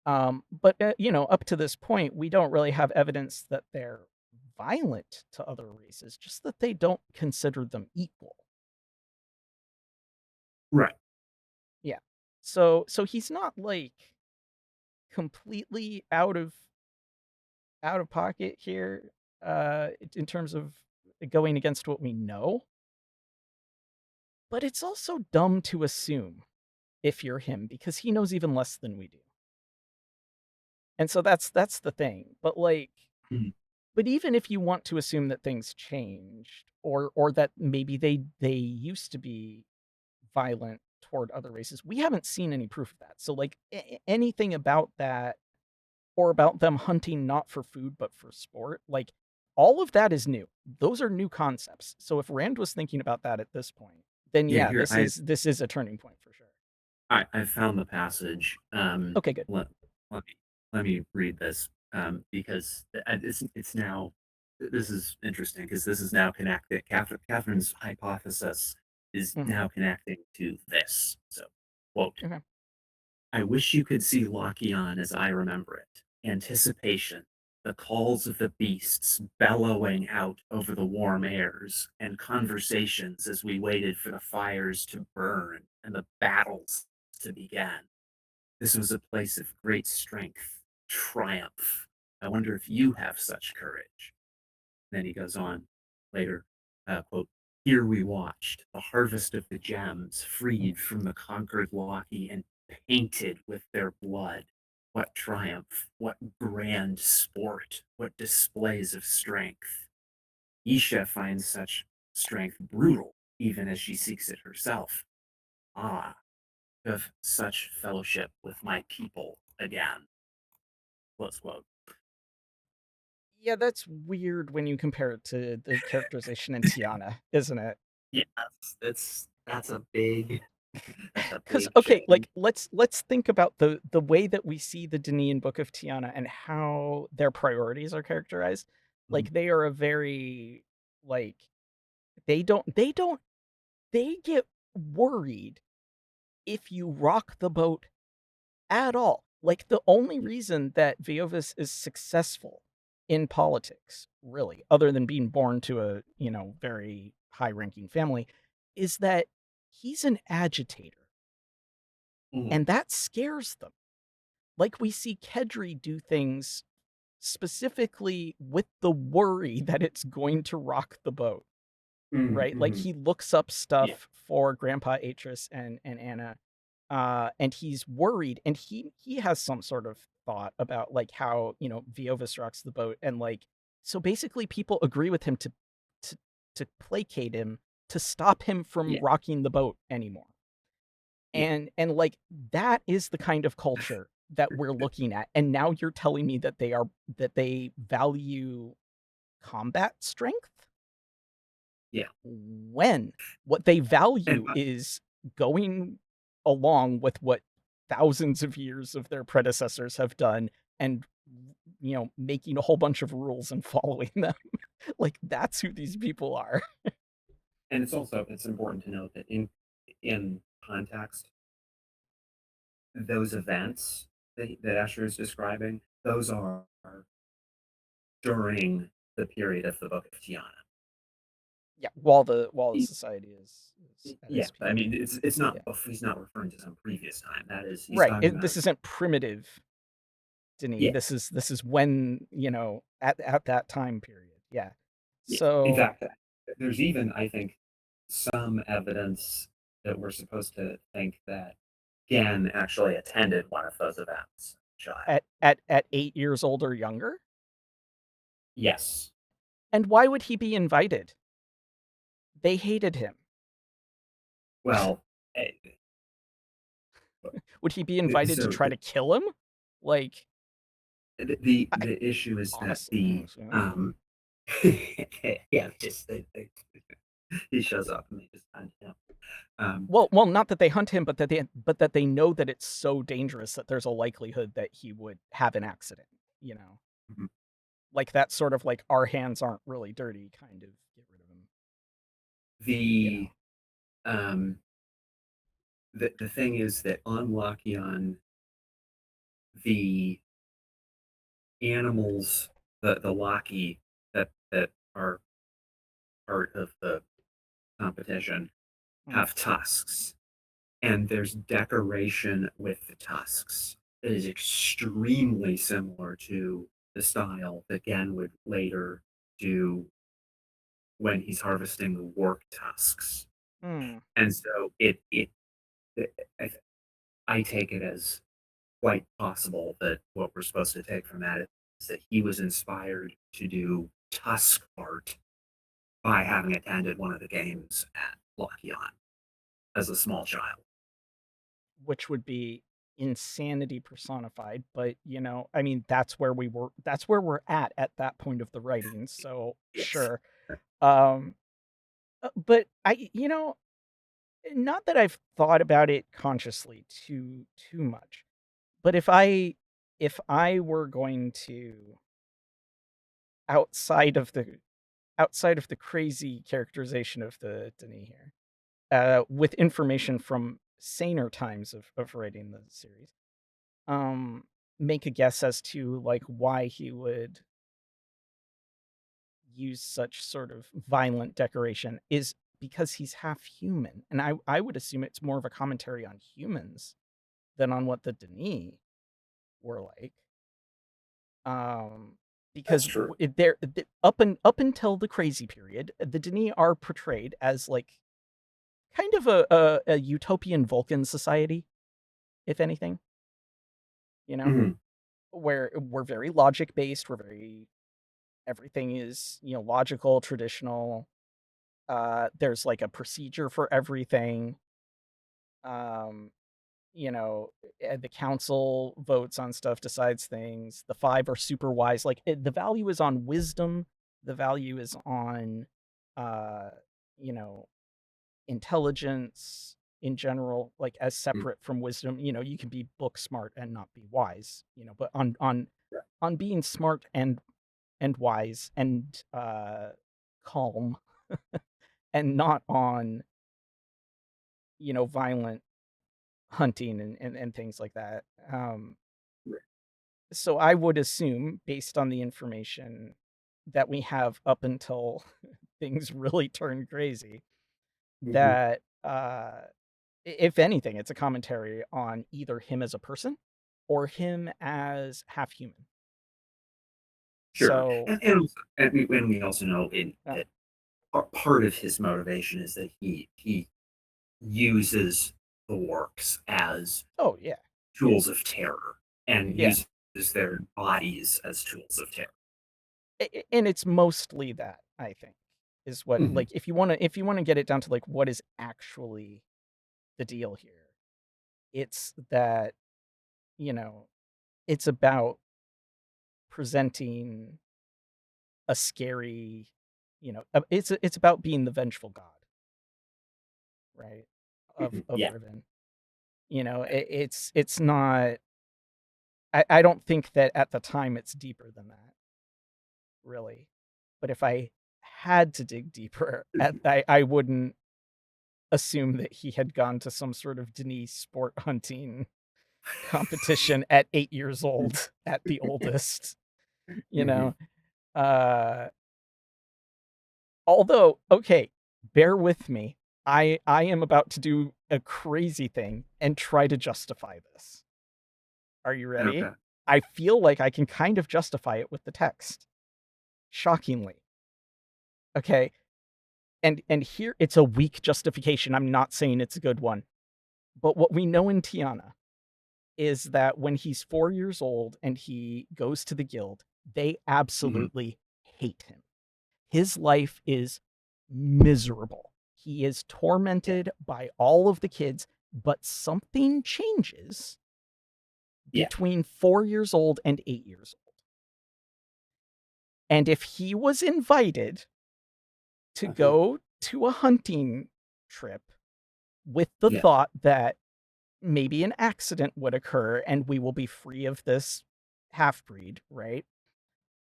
[SPEAKER 1] But up to this point, we don't really have evidence that they're violent to other races, just that they don't consider them equal.
[SPEAKER 2] Right.
[SPEAKER 1] Yeah. So he's not like completely out of pocket here, in terms of going against what we know. But it's also dumb to assume if you're him because he knows even less than we do. And so that's the thing.
[SPEAKER 2] Hmm.
[SPEAKER 1] But even if you want to assume that things changed or that maybe they used to be violent toward other races, we haven't seen any proof of that. So like anything about that or about them hunting not for food but for sport, like all of that is new. Those are new concepts. So if Rand was thinking about that at this point, then
[SPEAKER 2] Yeah.
[SPEAKER 1] yeah,
[SPEAKER 2] Here,
[SPEAKER 1] this is a turning point for sure.
[SPEAKER 2] I found the passage.
[SPEAKER 1] Okay, good.
[SPEAKER 2] Let me read this because it's now this is interesting because this is now connected. Catherine's hypothesis is
[SPEAKER 1] Mhm.
[SPEAKER 2] now connecting to this. So, quote:
[SPEAKER 1] Okay.
[SPEAKER 2] I wish you could see Lochion as I remember it. Anticipation, the calls of the beasts bellowing out over the warm airs, and conversations as we waited for the fires to burn and the battles to begin. This was a place of great strength, triumph. I wonder if you have such courage. Then he goes on later, quote, here we watched the harvest of the gems, freed from the conquered Loki and painted with their blood. What triumph, what grand sport, what displays of strength. Isha finds such strength brutal, even as she seeks it herself. Ah, to have such fellowship with my people again. Close quote.
[SPEAKER 1] Yeah, that's weird when you compare it to the characterization in Tiana, isn't it?
[SPEAKER 2] Yeah, that's a that's a
[SPEAKER 1] Because
[SPEAKER 2] big
[SPEAKER 1] okay,
[SPEAKER 2] change.
[SPEAKER 1] like let's think about the way that we see the Denis Book of Tiana and how their priorities are characterized.
[SPEAKER 2] Mhm.
[SPEAKER 1] Like they are a very Like they get worried if you rock the boat at all. Like the only reason that Veovis is successful in politics, really, other than being born to a, very high-ranking family, is that he's an agitator,
[SPEAKER 2] Mhm.
[SPEAKER 1] and that scares them. Like we see Kedri do things specifically with the worry that it's going to rock the boat,
[SPEAKER 2] Mhm.
[SPEAKER 1] right? Like
[SPEAKER 2] Mhm.
[SPEAKER 1] he looks up
[SPEAKER 2] Yeah.
[SPEAKER 1] stuff for Grandpa Atris and Anna, and he's worried, and he has some sort of thought about like how Viovis rocks the boat, and like so basically people agree with him to to placate him to stop him from
[SPEAKER 2] Yeah.
[SPEAKER 1] rocking the boat anymore.
[SPEAKER 2] Yeah.
[SPEAKER 1] And like that is the kind of culture that we're looking at. And now you're telling me that they value combat strength?
[SPEAKER 2] Yeah.
[SPEAKER 1] When what they
[SPEAKER 2] And
[SPEAKER 1] value is going along with what thousands of years of their predecessors have done, and making a whole bunch of rules and following them. Like that's who these people are.
[SPEAKER 2] it's important to note that in context, those events that Escher is describing, those are during the period of the Book of Tiana.
[SPEAKER 1] Yeah, while the
[SPEAKER 2] E-
[SPEAKER 1] society is at
[SPEAKER 2] Yeah,
[SPEAKER 1] its
[SPEAKER 2] I
[SPEAKER 1] peak.
[SPEAKER 2] mean, it's not.
[SPEAKER 1] Yeah,
[SPEAKER 2] He's not referring to some previous time. That is, he's
[SPEAKER 1] right,
[SPEAKER 2] talking about.
[SPEAKER 1] this isn't primitive Denis.
[SPEAKER 2] Yeah,
[SPEAKER 1] This is when, at that time period. Yeah.
[SPEAKER 2] yeah. In
[SPEAKER 1] So
[SPEAKER 2] fact, there's even, I think, some evidence that we're supposed to think that Gen actually attended one of those events. Child.
[SPEAKER 1] at 8 years old or younger?
[SPEAKER 2] Yes.
[SPEAKER 1] And why would he be invited? They hated him.
[SPEAKER 2] Well, eh,
[SPEAKER 1] Would he be invited to
[SPEAKER 2] so
[SPEAKER 1] try to kill him? Like, I
[SPEAKER 2] the issue is that
[SPEAKER 1] honestly,
[SPEAKER 2] yeah, just he shows up and they just find him. Um,
[SPEAKER 1] well, not that they hunt him, but that they know that it's so dangerous that there's a likelihood that he would have an accident, you know?
[SPEAKER 2] mhm.
[SPEAKER 1] Like that sort of like our hands aren't really dirty kind of get rid of him, you know?
[SPEAKER 2] the um, the thing is that on Lakion, the animals, the Laki that are part of the competition
[SPEAKER 1] Mm,
[SPEAKER 2] have tusks, and there's decoration with the tusks that is extremely similar to the style that Gen would later do when he's harvesting the work tusks.
[SPEAKER 1] mm,
[SPEAKER 2] And so I, I take it as quite possible that what we're supposed to take from that is that he was inspired to do tusk art by having attended one of the games at Lockyon as a small child.
[SPEAKER 1] which would be insanity personified, but, I mean, that's where we're at that point of the writing, so
[SPEAKER 2] Yes.
[SPEAKER 1] sure. Um, but not that I've thought about it consciously too much, but if I were going to outside of the outside of the crazy characterization of the Denis here, with information from saner times of writing the series, um, make a guess as to like why he would use such sort of violent decoration is because he's half human, and I would assume it's more of a commentary on humans than on what the Denis were like. Um,
[SPEAKER 2] That's
[SPEAKER 1] because
[SPEAKER 2] true.
[SPEAKER 1] up until the crazy period, the Denis are portrayed as like kind of a utopian Vulcan society, if anything, you know,
[SPEAKER 2] Mhm.
[SPEAKER 1] where we're very logic based, everything is, logical, traditional. There's like a procedure for everything. Um, the council votes on stuff, decides things. The five are super wise. Like the value is on wisdom. The value is on, uh, you know, intelligence in general, like as
[SPEAKER 2] Mm.
[SPEAKER 1] separate from wisdom. You can be book smart and not be wise. But on
[SPEAKER 2] Right.
[SPEAKER 1] being smart and wise and calm and not on, violent hunting and things like that.
[SPEAKER 2] Right.
[SPEAKER 1] So I would assume, based on the information that we have up until things really turn crazy,
[SPEAKER 2] Mhm.
[SPEAKER 1] that if anything, it's a commentary on either him as a person or him as half human.
[SPEAKER 2] Sure.
[SPEAKER 1] So,
[SPEAKER 2] And we also know
[SPEAKER 1] uh,
[SPEAKER 2] that part of his motivation is that he uses the works as
[SPEAKER 1] oh yeah,
[SPEAKER 2] tools of terror and
[SPEAKER 1] yeah,
[SPEAKER 2] uses their bodies as tools of terror.
[SPEAKER 1] and it's mostly that, I think, is what,
[SPEAKER 2] Mhm.
[SPEAKER 1] like, if you want to get it down to like what is actually the deal here, it's that, you know it's about presenting a scary, it's about being the vengeful god, right,
[SPEAKER 2] Mhm.
[SPEAKER 1] of
[SPEAKER 2] Yeah.
[SPEAKER 1] Riven. It's not. I don't think that at the time it's deeper than that, really. But if I had to dig deeper, I wouldn't assume that he had gone to some sort of Denise sport hunting competition at 8 years old, at the oldest. You know,
[SPEAKER 2] Mhm.
[SPEAKER 1] uh, although, okay, bear with me. I am about to do a crazy thing and try to justify this. Are you ready?
[SPEAKER 2] Okay.
[SPEAKER 1] I feel like I can kind of justify it with the text. Shockingly. Okay. And here it's a weak justification. I'm not saying it's a good one. But what we know in Tiana is that when he's 4 years old and he goes to the guild, they
[SPEAKER 2] Mhm.
[SPEAKER 1] absolutely hate him. His life is miserable. He is
[SPEAKER 2] Yeah.
[SPEAKER 1] tormented by all of the kids, but something changes
[SPEAKER 2] Yeah.
[SPEAKER 1] between 4 years old and 8 years old. And if he was invited to
[SPEAKER 2] Uh-huh.
[SPEAKER 1] go to a hunting trip with the
[SPEAKER 2] Yeah.
[SPEAKER 1] thought that maybe an accident would occur and we will be free of this half breed, right?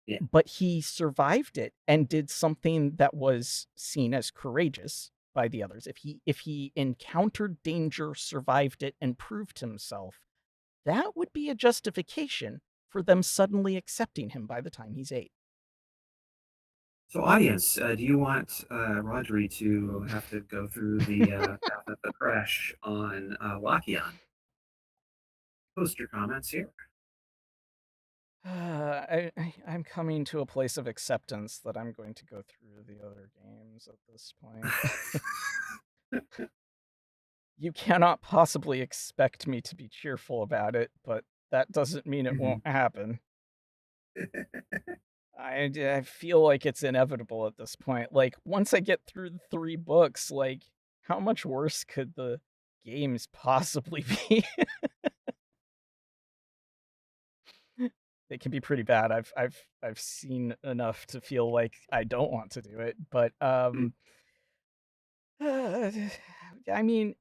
[SPEAKER 2] Yeah.
[SPEAKER 1] But he survived it and did something that was seen as courageous by the others. If he encountered danger, survived it, and proved himself, that would be a justification for them suddenly accepting him by the time he's 8.
[SPEAKER 2] So, audience, do you want Rodri to have to go through the path of the crash on Lakion? Post your comments here.
[SPEAKER 1] I'm coming to a place of acceptance that I'm going to go through the other games at this point. You cannot possibly expect me to be cheerful about it, but that doesn't mean it won't
[SPEAKER 2] Mhm.
[SPEAKER 1] happen. I feel like it's inevitable at this point. Like, once I get through the 3 books, like, how much worse could the games possibly be? It can be pretty bad. I've seen enough to feel like I don't want to do it, but,
[SPEAKER 2] Mm.
[SPEAKER 1] I mean,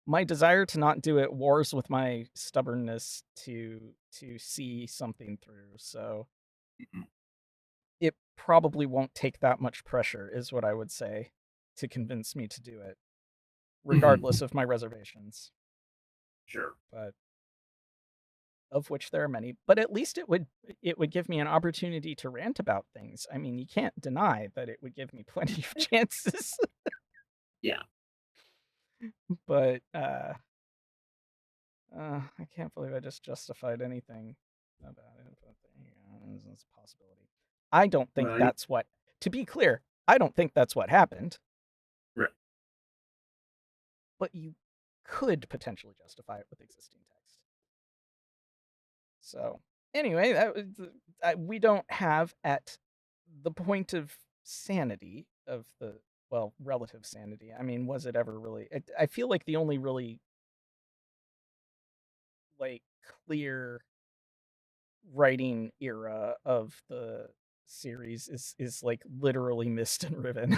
[SPEAKER 1] my desire to not do it wars with my stubbornness to see something through, so
[SPEAKER 2] Mhm.
[SPEAKER 1] it probably won't take that much pressure, is what I would say, to convince me to do it, regardless
[SPEAKER 2] Mhm.
[SPEAKER 1] of my reservations,
[SPEAKER 2] Sure.
[SPEAKER 1] but of which there are many. But at least it would give me an opportunity to rant about things. I mean, you can't deny that it would give me plenty of chances.
[SPEAKER 2] Yeah.
[SPEAKER 1] But I can't believe I just justified anything about it. But it's a possibility. I don't think
[SPEAKER 2] Well,
[SPEAKER 1] that's what. To be clear, I don't think that's what happened.
[SPEAKER 2] right.
[SPEAKER 1] But you could potentially justify it with existing text. So anyway, we don't have at the point of sanity of the, well, relative sanity. I mean, was it ever really? I feel like the only really, like, clear writing era of the series is like literally Myst and Riven,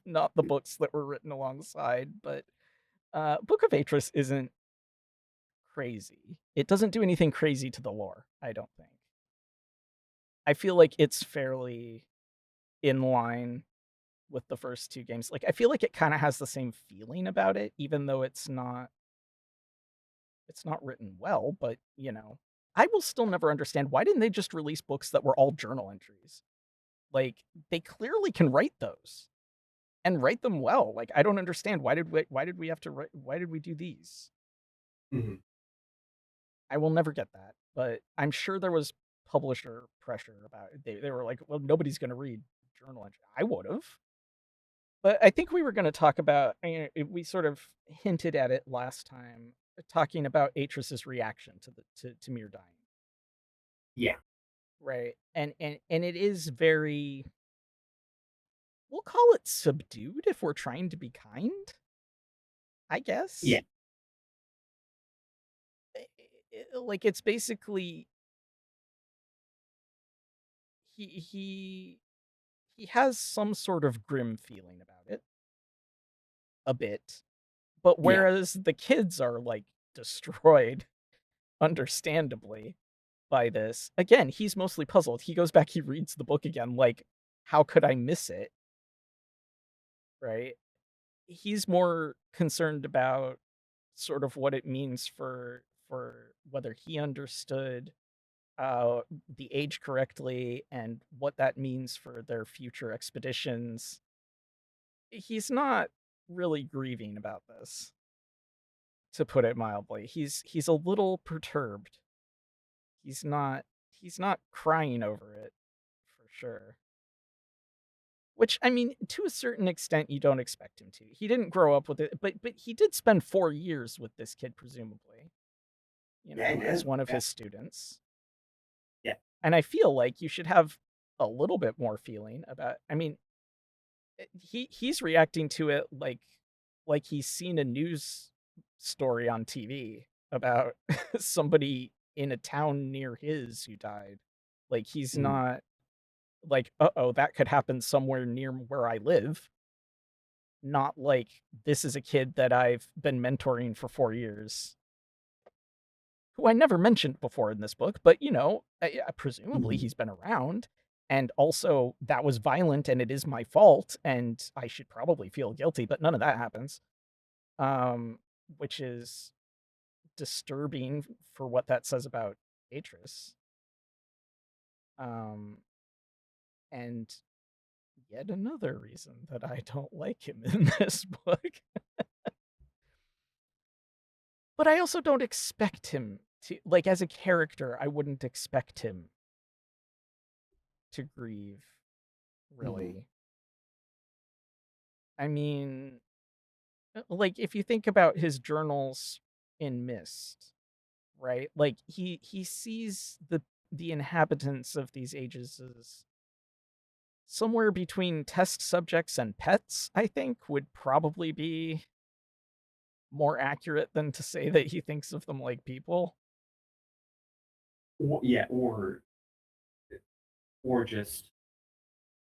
[SPEAKER 1] not the books that were written alongside. But Book of Atris isn't crazy. It doesn't do anything crazy to the lore, I don't think. I feel like it's fairly in line with the first two games. Like, I feel like it kind of has the same feeling about it, even though it's not written well. But I will still never understand, why didn't they just release books that were all journal entries? Like, they clearly can write those and write them well. Like, I don't understand, why did we have to write, why did we do these?
[SPEAKER 2] Mhm.
[SPEAKER 1] I will never get that, but I'm sure there was publisher pressure about it. They were like, well, nobody's going to read journal entry. I would have. But I think we were going to talk about, we sort of hinted at it last time, talking about Atris's reaction to Mir dying,
[SPEAKER 2] Yeah.
[SPEAKER 1] right? And it is very, we'll call it subdued if we're trying to be kind, I
[SPEAKER 2] Yeah.
[SPEAKER 1] guess. Like, it's basically, he he has some sort of grim feeling about it, a bit. But
[SPEAKER 2] Yeah.
[SPEAKER 1] whereas the kids are like destroyed, understandably, by this, again, he's mostly puzzled. He goes back, he reads the book again, like, how could I miss it? Right? He's more concerned about sort of what it means for whether he understood uh the age correctly and what that means for their future expeditions. He's not really grieving about this, to put it mildly. He's a little perturbed. He's not crying over it, for sure. Which, I mean, to a certain extent, you don't expect him to. He didn't grow up with it, but he did spend 4 years with this kid, presumably,
[SPEAKER 2] Yeah, I
[SPEAKER 1] as
[SPEAKER 2] did.
[SPEAKER 1] one of
[SPEAKER 2] Yeah.
[SPEAKER 1] his students.
[SPEAKER 2] Yeah.
[SPEAKER 1] And I feel like you should have a little bit more feeling about. I mean, he's reacting to it like he's seen a news story on TV about somebody in a town near his who died. Like, he's
[SPEAKER 2] Mhm.
[SPEAKER 1] not like, uh-oh, that could happen somewhere near where I live. Not like, this is a kid that I've been mentoring for 4 years, who I never mentioned before in this book, but presumably
[SPEAKER 2] Mhm.
[SPEAKER 1] he's been around. And also, that was violent and it is my fault, and I should probably feel guilty, but none of that happens. Um, which is disturbing for what that says about Atris. Um, and yet another reason that I don't like him in this book. But I also don't expect him to, like, as a character, I wouldn't expect him to grieve,
[SPEAKER 2] Mhm.
[SPEAKER 1] really. I mean, like, if you think about his journals in Myst, right? Like, he sees the inhabitants of these ages as somewhere between test subjects and pets, I think, would probably be more accurate than to say that he thinks of them like people.
[SPEAKER 2] Yeah, or just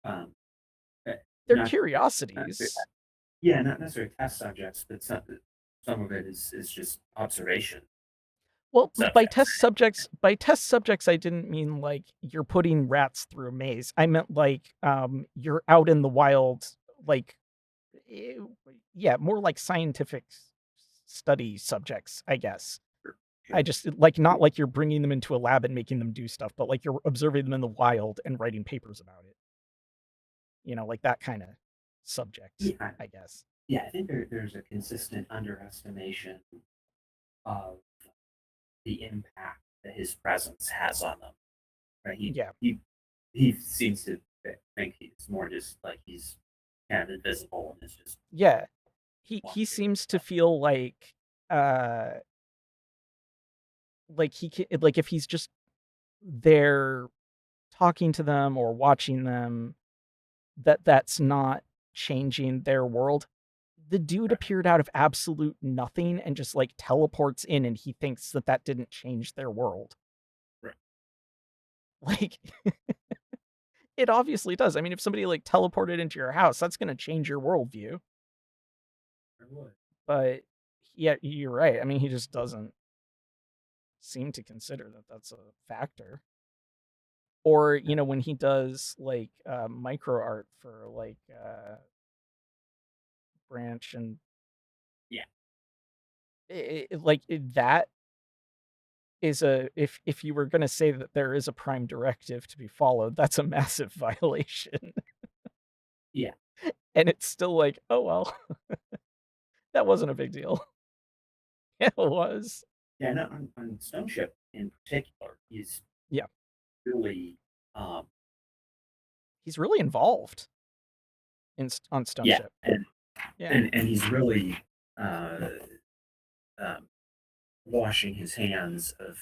[SPEAKER 2] um, eh,
[SPEAKER 1] They're
[SPEAKER 2] not, not
[SPEAKER 1] curiosities.
[SPEAKER 2] yeah, not necessarily test subjects, but some of it is just observation
[SPEAKER 1] Well,
[SPEAKER 2] subjects.
[SPEAKER 1] by test subjects, I didn't mean like you're putting rats through a maze. I meant like, you're out in the wild, like, eh, yeah, more like scientific study subjects, I guess. I
[SPEAKER 2] Sure.
[SPEAKER 1] just like, not like you're bringing them into a lab and making them do stuff, but like you're observing them in the wild and writing papers about it. Like that kind of subject,
[SPEAKER 2] Yeah,
[SPEAKER 1] I guess.
[SPEAKER 2] yeah. I think there's a consistent underestimation of the impact that his presence has on them. Right?
[SPEAKER 1] Yeah,
[SPEAKER 2] He seems to think he's more just like he's kind of invisible and is just
[SPEAKER 1] yeah. He
[SPEAKER 2] watching.
[SPEAKER 1] seems to feel uh like he can, like, if he's just there talking to them or watching them, that's not changing their world. The dude
[SPEAKER 2] Right.
[SPEAKER 1] appeared out of absolute nothing and just like teleports in, and he thinks that didn't change their world.
[SPEAKER 2] Right.
[SPEAKER 1] Like, it obviously does. I mean, if somebody like teleported into your house, that's going to change your worldview.
[SPEAKER 2] I would.
[SPEAKER 1] But yeah, you're right. I mean, he just doesn't seem to consider that that's a factor. Or, when he does like micro art for like Branch and
[SPEAKER 2] Yeah.
[SPEAKER 1] that is a if you were going to say that there is a prime directive to be followed, that's a massive violation.
[SPEAKER 2] Yeah.
[SPEAKER 1] And it's still like, oh well, that wasn't a big deal. It was.
[SPEAKER 2] Yeah. No, on Stone Ship in particular, he's
[SPEAKER 1] Yeah,
[SPEAKER 2] really, um,
[SPEAKER 1] he's really involved on Stone
[SPEAKER 2] yeah,
[SPEAKER 1] Ship.
[SPEAKER 2] and
[SPEAKER 1] Yeah.
[SPEAKER 2] and he's really uh, um, washing his hands of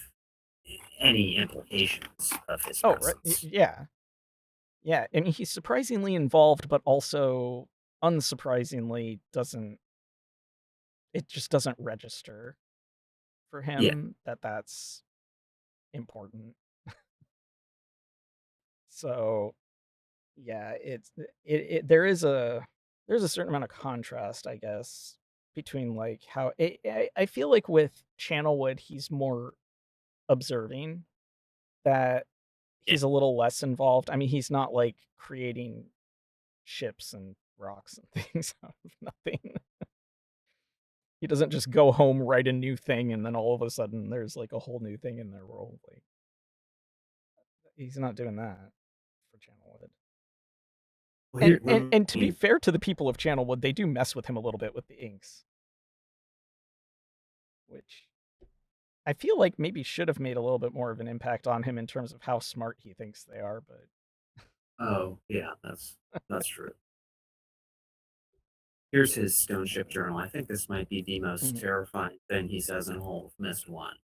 [SPEAKER 2] any implications of his
[SPEAKER 1] Oh, right.
[SPEAKER 2] presence.
[SPEAKER 1] Yeah. Yeah. I mean, he's surprisingly involved, but also unsurprisingly doesn't. It just doesn't register for
[SPEAKER 2] Yeah.
[SPEAKER 1] him that that's important. So yeah, there's a certain amount of contrast, I guess, between like how I feel like with Channelwood he's more observing, that
[SPEAKER 2] Yeah.
[SPEAKER 1] he's a little less involved. I mean, he's not like creating ships and rocks and things out of nothing. He doesn't just go home, write a new thing, and then all of a sudden there's like a whole new thing in their world. Like he's not doing that for Channelwood.
[SPEAKER 2] Well,
[SPEAKER 1] And
[SPEAKER 2] here,
[SPEAKER 1] and
[SPEAKER 2] let
[SPEAKER 1] and to be
[SPEAKER 2] me.
[SPEAKER 1] fair to the people of Channelwood, they do mess with him a little bit with the inks, which I feel like maybe should have made a little bit more of an impact on him in terms of how smart he thinks they are, but
[SPEAKER 2] Oh, yeah, that's true. Here's his Stone Ship journal. I think this might be the most
[SPEAKER 1] mhm.
[SPEAKER 2] terrifying thing he says in all of Myst One.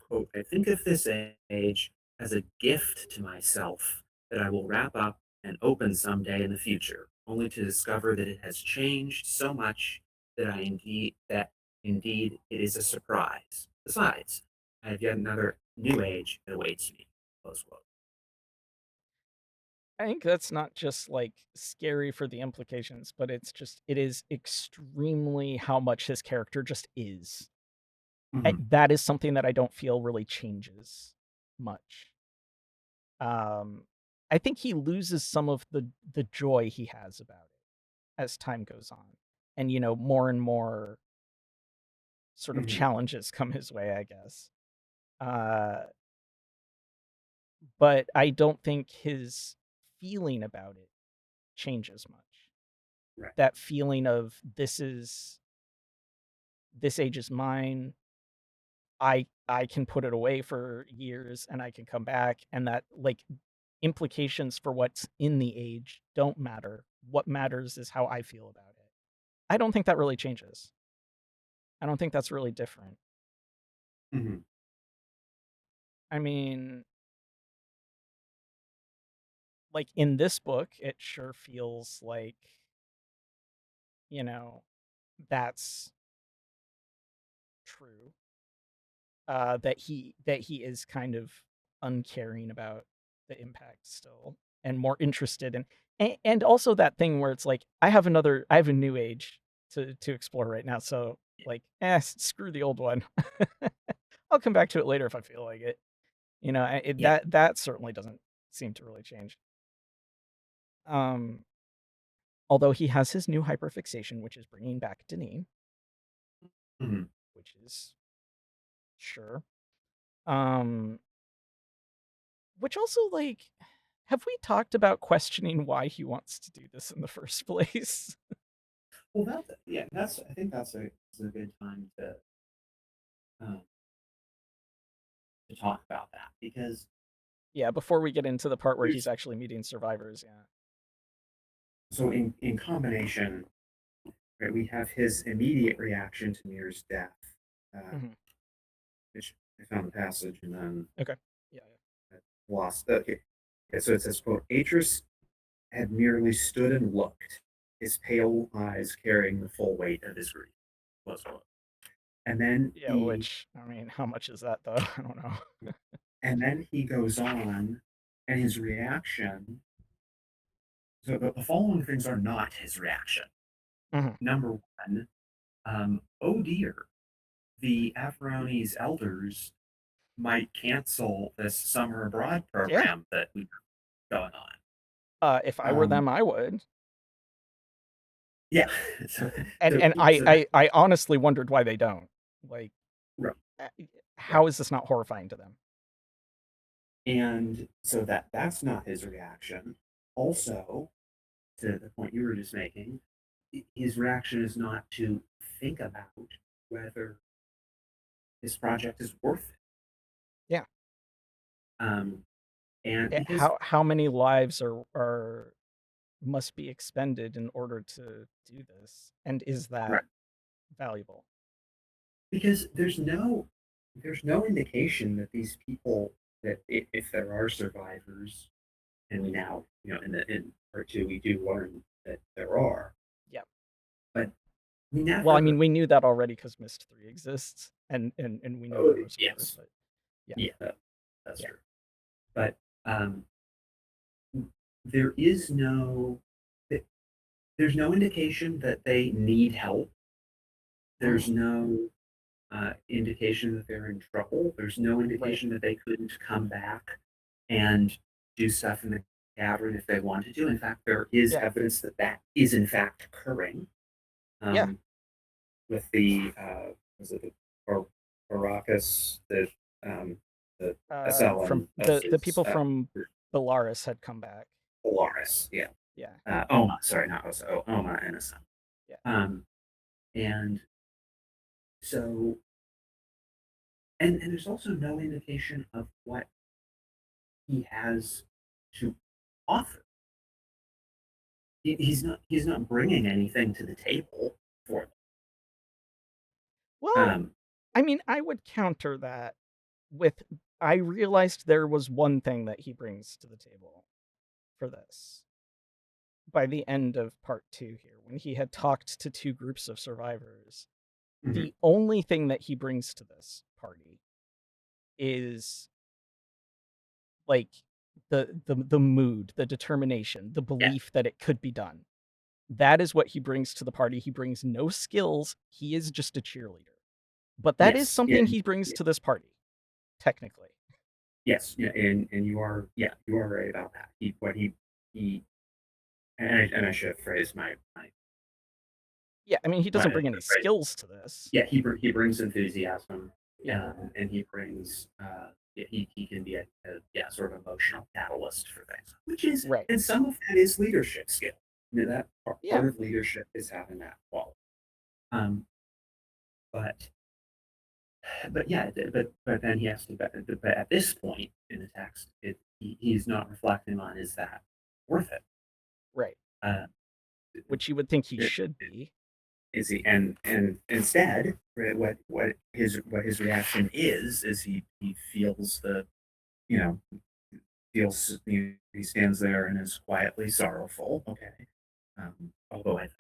[SPEAKER 2] Quote, I think of this age as a gift to myself that I will wrap up and open someday in the future, only to discover that it has changed so much that indeed it is a surprise. Besides, I have yet another new age that awaits me. Close quote.
[SPEAKER 1] I think that's not just like scary for the implications, but it is extremely how much his character just is.
[SPEAKER 2] Mhm.
[SPEAKER 1] That is something that I don't feel really changes much. Um, I think he loses some of the joy he has about it as time goes on, and more and more sort of
[SPEAKER 2] Mhm.
[SPEAKER 1] challenges come his way, I guess. Uh, but I don't think his feeling about it changes much.
[SPEAKER 2] Right.
[SPEAKER 1] That feeling of this age is mine. I can put it away for years and I can come back, and that like implications for what's in the age don't matter. What matters is how I feel about it. I don't think that really changes. I don't think that's really different.
[SPEAKER 2] Mhm.
[SPEAKER 1] I mean, like in this book, it sure feels like, you know, that's true. That he is kind of uncaring about the impact still, and more interested in, and also that thing where it's like I have a new age to explore right now, so like screw the old one. I'll come back to it later if I feel like it.
[SPEAKER 2] Yeah.
[SPEAKER 1] That certainly doesn't seem to really change. Um, although he has his new hyperfixation, which is bringing back Deneen,
[SPEAKER 2] Mhm.
[SPEAKER 1] which is sure. Um, which also, like, have we talked about questioning why he wants to do this in the first place?
[SPEAKER 2] Well, yeah, that's I think that's a good time um, to talk about that because
[SPEAKER 1] Yeah, before we get into the part where he's
[SPEAKER 2] there's
[SPEAKER 1] actually meeting survivors, yeah.
[SPEAKER 2] so in combination, right, we have his immediate reaction to Mir's death, uh,
[SPEAKER 1] Mhm.
[SPEAKER 2] which I found the passage and then
[SPEAKER 1] Okay. Yeah,
[SPEAKER 2] lost. Okay, yeah, so it says, "quote Atris had merely stood and looked, his pale eyes carrying the full weight of his grief." Close quote. And then
[SPEAKER 1] yeah. Yeah,
[SPEAKER 2] he
[SPEAKER 1] which, I mean, how much is that, though? I don't know.
[SPEAKER 2] and then he goes on, and his reaction. So the following things are not his reaction.
[SPEAKER 1] Mhm.
[SPEAKER 2] Number one, oh dear, the Averoni's elders might cancel this summer abroad
[SPEAKER 1] Yeah.
[SPEAKER 2] program that we have going on.
[SPEAKER 1] If I were
[SPEAKER 2] Um,
[SPEAKER 1] them, I would.
[SPEAKER 2] yeah. So,
[SPEAKER 1] And
[SPEAKER 2] so that
[SPEAKER 1] I honestly wondered why they don't. Like,
[SPEAKER 2] right,
[SPEAKER 1] uh,
[SPEAKER 2] right.
[SPEAKER 1] how is this not horrifying to them?
[SPEAKER 2] And so that's not his reaction. Also, to the point you were just making, his reaction is not to think about whether this project is worth it.
[SPEAKER 1] Yeah.
[SPEAKER 2] And because
[SPEAKER 1] How many lives are must be expended in order to do this? And is
[SPEAKER 2] right,
[SPEAKER 1] that valuable?
[SPEAKER 2] because there's no indication that these people, that if there are survivors, and we now, in part two we do learn that there are,
[SPEAKER 1] Yeah.
[SPEAKER 2] but we
[SPEAKER 1] Well, I mean,
[SPEAKER 2] never.
[SPEAKER 1] we knew that already because Myst III exists, and we know
[SPEAKER 2] Oh,
[SPEAKER 1] there were survivors,
[SPEAKER 2] yes,
[SPEAKER 1] but yeah,
[SPEAKER 2] yeah, that's
[SPEAKER 1] yeah.
[SPEAKER 2] true. But um, there is no there's no indication that they need help. There's
[SPEAKER 1] Mm,
[SPEAKER 2] no indication that they're in trouble. There's no
[SPEAKER 1] right.
[SPEAKER 2] indication that they couldn't come back and do stuff in the cavern if they wanted to. In fact, there is
[SPEAKER 1] Yeah.
[SPEAKER 2] evidence that that is in fact occurring.
[SPEAKER 1] Yeah.
[SPEAKER 2] Um, with the was it the Baracus, the
[SPEAKER 1] From
[SPEAKER 2] assailant of
[SPEAKER 1] the
[SPEAKER 2] his
[SPEAKER 1] people from Belarus had come back.
[SPEAKER 2] Polaris, yeah,
[SPEAKER 1] Yeah.
[SPEAKER 2] Oma, sorry, not Osa, Oma and a son.
[SPEAKER 1] Yeah.
[SPEAKER 2] Um, and so, and there's also no indication of what he has to offer. He's not bringing anything to the table for them.
[SPEAKER 1] Well, I mean, I would counter that with I realized there was one thing that he brings to the table for this by the end of part 2 here when he had talked to two groups of survivors.
[SPEAKER 2] Mhm.
[SPEAKER 1] The only thing that he brings to this party is like the mood, the determination, the
[SPEAKER 2] Yeah.
[SPEAKER 1] belief that it could be done. That is what he brings to the party. He brings no skills. He is just a cheerleader. But that is
[SPEAKER 2] Yes. Yeah.
[SPEAKER 1] something he brings to this party, technically.
[SPEAKER 2] Yes. Yeah. And you are right about that. He and I should have phrased
[SPEAKER 1] Yeah, I mean, he
[SPEAKER 2] my
[SPEAKER 1] doesn't bring any
[SPEAKER 2] phrase.
[SPEAKER 1] skills to this.
[SPEAKER 2] Yeah. He brings enthusiasm,
[SPEAKER 1] Yeah,
[SPEAKER 2] and he brings yeah, he can be a sort of emotional catalyst for things, which is,
[SPEAKER 1] right.
[SPEAKER 2] and some of that is leadership skill. That
[SPEAKER 1] Yeah,
[SPEAKER 2] part of leadership is having that quality. Um, but yeah, but then he has to. But at this point in the text, he's not reflecting on, is that worth it?
[SPEAKER 1] right.
[SPEAKER 2] Uh,
[SPEAKER 1] Which you would think he
[SPEAKER 2] it-
[SPEAKER 1] should be.
[SPEAKER 2] is he? And instead, right, what his reaction is he feels you know he stands there and is quietly sorrowful. Okay, although as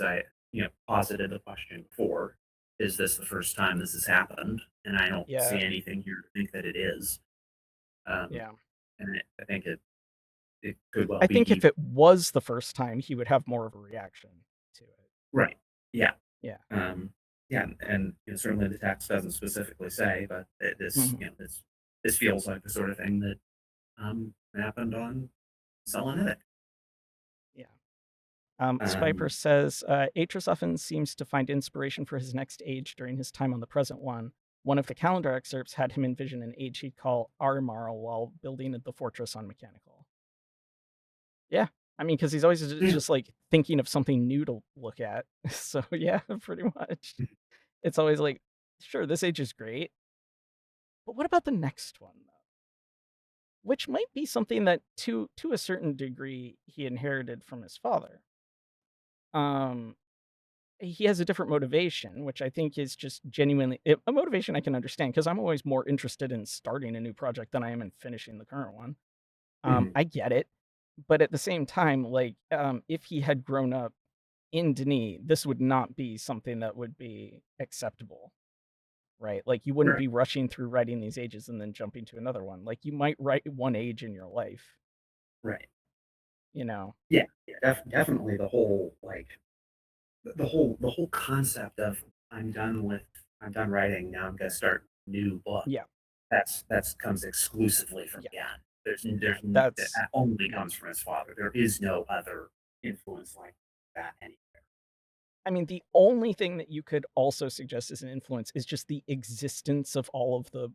[SPEAKER 2] I posited the question before, is this the first time this has happened? And I don't see
[SPEAKER 1] Yeah,
[SPEAKER 2] anything here to think that it is. Um,
[SPEAKER 1] yeah.
[SPEAKER 2] and I think it could well
[SPEAKER 1] I think if
[SPEAKER 2] be
[SPEAKER 1] it was the first time, he would have more of a reaction to it.
[SPEAKER 2] right. Yeah.
[SPEAKER 1] Yeah.
[SPEAKER 2] Yeah, and certainly the text doesn't specifically say, but
[SPEAKER 1] Mhm.
[SPEAKER 2] this feels like the sort of thing that happened on Selenetic.
[SPEAKER 1] Yeah. Spiper
[SPEAKER 2] Um,
[SPEAKER 1] says, Atris often seems to find inspiration for his next age during his time on the present one. One of the calendar excerpts had him envision an age he'd call Armarl while building the fortress on Mechanical. Yeah. I mean, because he's always
[SPEAKER 2] yeah.
[SPEAKER 1] just like thinking of something new to look at. So yeah, pretty much. It's always like, sure, this age is great, but what about the next one though? Which might be something that to a certain degree he inherited from his father. Um he has a different motivation, which I think is just genuinely a motivation I can understand because I'm always more interested in starting a new project than I am in finishing the current one.
[SPEAKER 2] Mhm.
[SPEAKER 1] I get it, but at the same time, like, if he had grown up in Denis, this would not be something that would be acceptable, right? Like, you wouldn't
[SPEAKER 2] Right.
[SPEAKER 1] be rushing through writing these ages and then jumping to another one. Like, you might write one age in your life,
[SPEAKER 2] Right.
[SPEAKER 1] you know?
[SPEAKER 2] Yeah. Yeah. Definitely the whole concept of I'm done with I'm done writing. Now I'm going to start a new book.
[SPEAKER 1] Yeah,
[SPEAKER 2] That's comes exclusively from
[SPEAKER 1] yeah,
[SPEAKER 2] Jan.
[SPEAKER 1] yeah.
[SPEAKER 2] That only
[SPEAKER 1] Yeah.
[SPEAKER 2] comes from his father. There is no other influence like that anywhere.
[SPEAKER 1] I mean, the only thing that you could also suggest as an influence is just the existence of all of the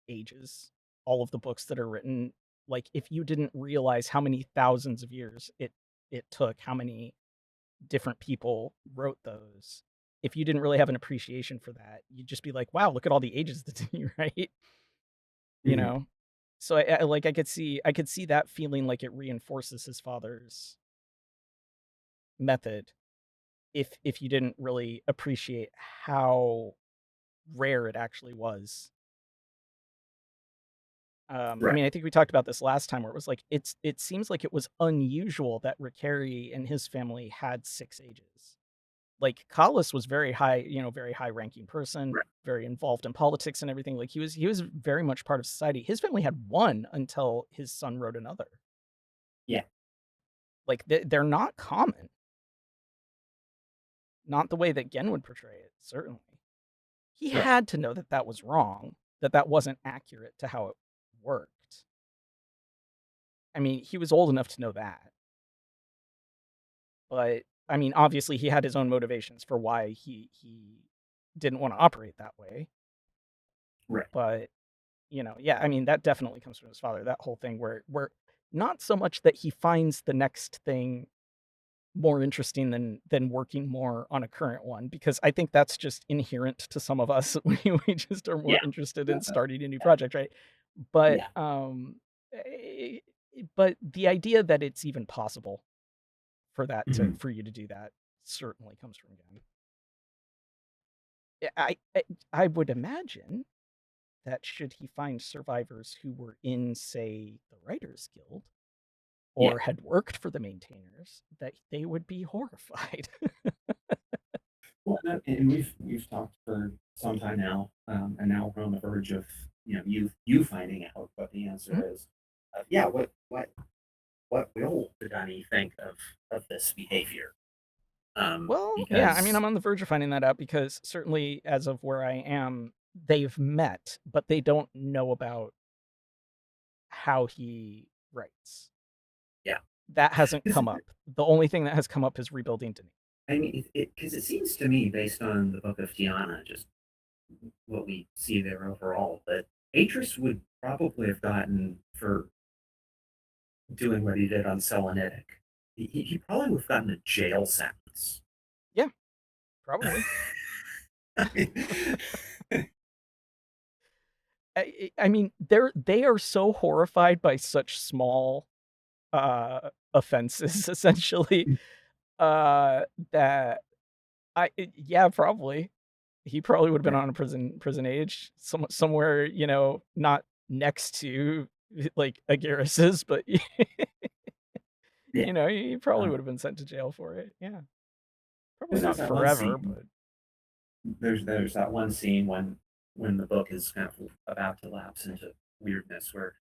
[SPEAKER 1] ages, all of the books that are written. Like, if you didn't realize how many thousands of years it took, how many different people wrote those, if you didn't really have an appreciation for that, you'd just be like, "Wow, look at all the ages that's in you," right? You
[SPEAKER 2] Mm-hmm.
[SPEAKER 1] know? So like I could see that feeling like it reinforces his father's method if you didn't really appreciate how rare it actually was. I
[SPEAKER 2] Right,
[SPEAKER 1] mean, I think we talked about this last time where it was like it seems like it was unusual that Rickeri and his family had 6 ages. Like Collis was very high, very high ranking person,
[SPEAKER 2] right.
[SPEAKER 1] very involved in politics and everything. Like he was very much part of society. His family had one until his son wrote another.
[SPEAKER 2] Yeah.
[SPEAKER 1] Like they're not common. Not the way that Gen would portray it, certainly. He
[SPEAKER 2] Right.
[SPEAKER 1] had to know that that was wrong, that that wasn't accurate to how it worked. I mean, he was old enough to know that. But I mean, obviously he had his own motivations for why he didn't want to operate that way.
[SPEAKER 2] Right.
[SPEAKER 1] But, yeah, I mean, that definitely comes from his father. That whole thing where not so much that he finds the next thing more interesting than working more on a current one, because I think that's just inherent to some of us. We just are more
[SPEAKER 2] Yeah.
[SPEAKER 1] interested in
[SPEAKER 2] Uh,
[SPEAKER 1] starting a new project, right? But,
[SPEAKER 2] yeah.
[SPEAKER 1] eh, but the idea that it's even possible
[SPEAKER 2] Hmm.
[SPEAKER 1] for you to do that certainly comes from him. I would imagine that should he find survivors who were in, say, the Writers Guild
[SPEAKER 2] Yeah.
[SPEAKER 1] or had worked for the maintainers, that they would be horrified.
[SPEAKER 2] Well, and we've talked for some time now, and now we're on the verge of you finding out what the
[SPEAKER 1] Mhm.
[SPEAKER 2] answer is. Yeah. What will the Dunny think of this behavior?
[SPEAKER 1] Well, yeah, I mean,
[SPEAKER 2] Because
[SPEAKER 1] I'm on the verge of finding that out because certainly as of where I am, they've met, but they don't know about how he writes.
[SPEAKER 2] yeah,
[SPEAKER 1] That hasn't
[SPEAKER 2] 'cause
[SPEAKER 1] come up. The only thing that has come up is rebuilding Denis.
[SPEAKER 2] I mean, because it seems to me, based on the Book of Tiana, just what we see there overall, that Atris would probably have gotten for doing what he did on Selenitic. He probably would have gotten a jail sentence.
[SPEAKER 1] Yeah, probably.
[SPEAKER 2] I mean,
[SPEAKER 1] I mean, they are so horrified by such small offenses essentially, uh, that yeah, probably. He probably would have been
[SPEAKER 2] right.
[SPEAKER 1] on a prison age, somewhere, not next to like Agarris's, but
[SPEAKER 2] Yeah.
[SPEAKER 1] he probably
[SPEAKER 2] Um,
[SPEAKER 1] would have been sent to jail for it. Yeah. Probably
[SPEAKER 2] because
[SPEAKER 1] not
[SPEAKER 2] there's that one
[SPEAKER 1] forever,
[SPEAKER 2] scene.
[SPEAKER 1] but
[SPEAKER 2] There's that one scene when the book is kind of about to lapse into weirdness, where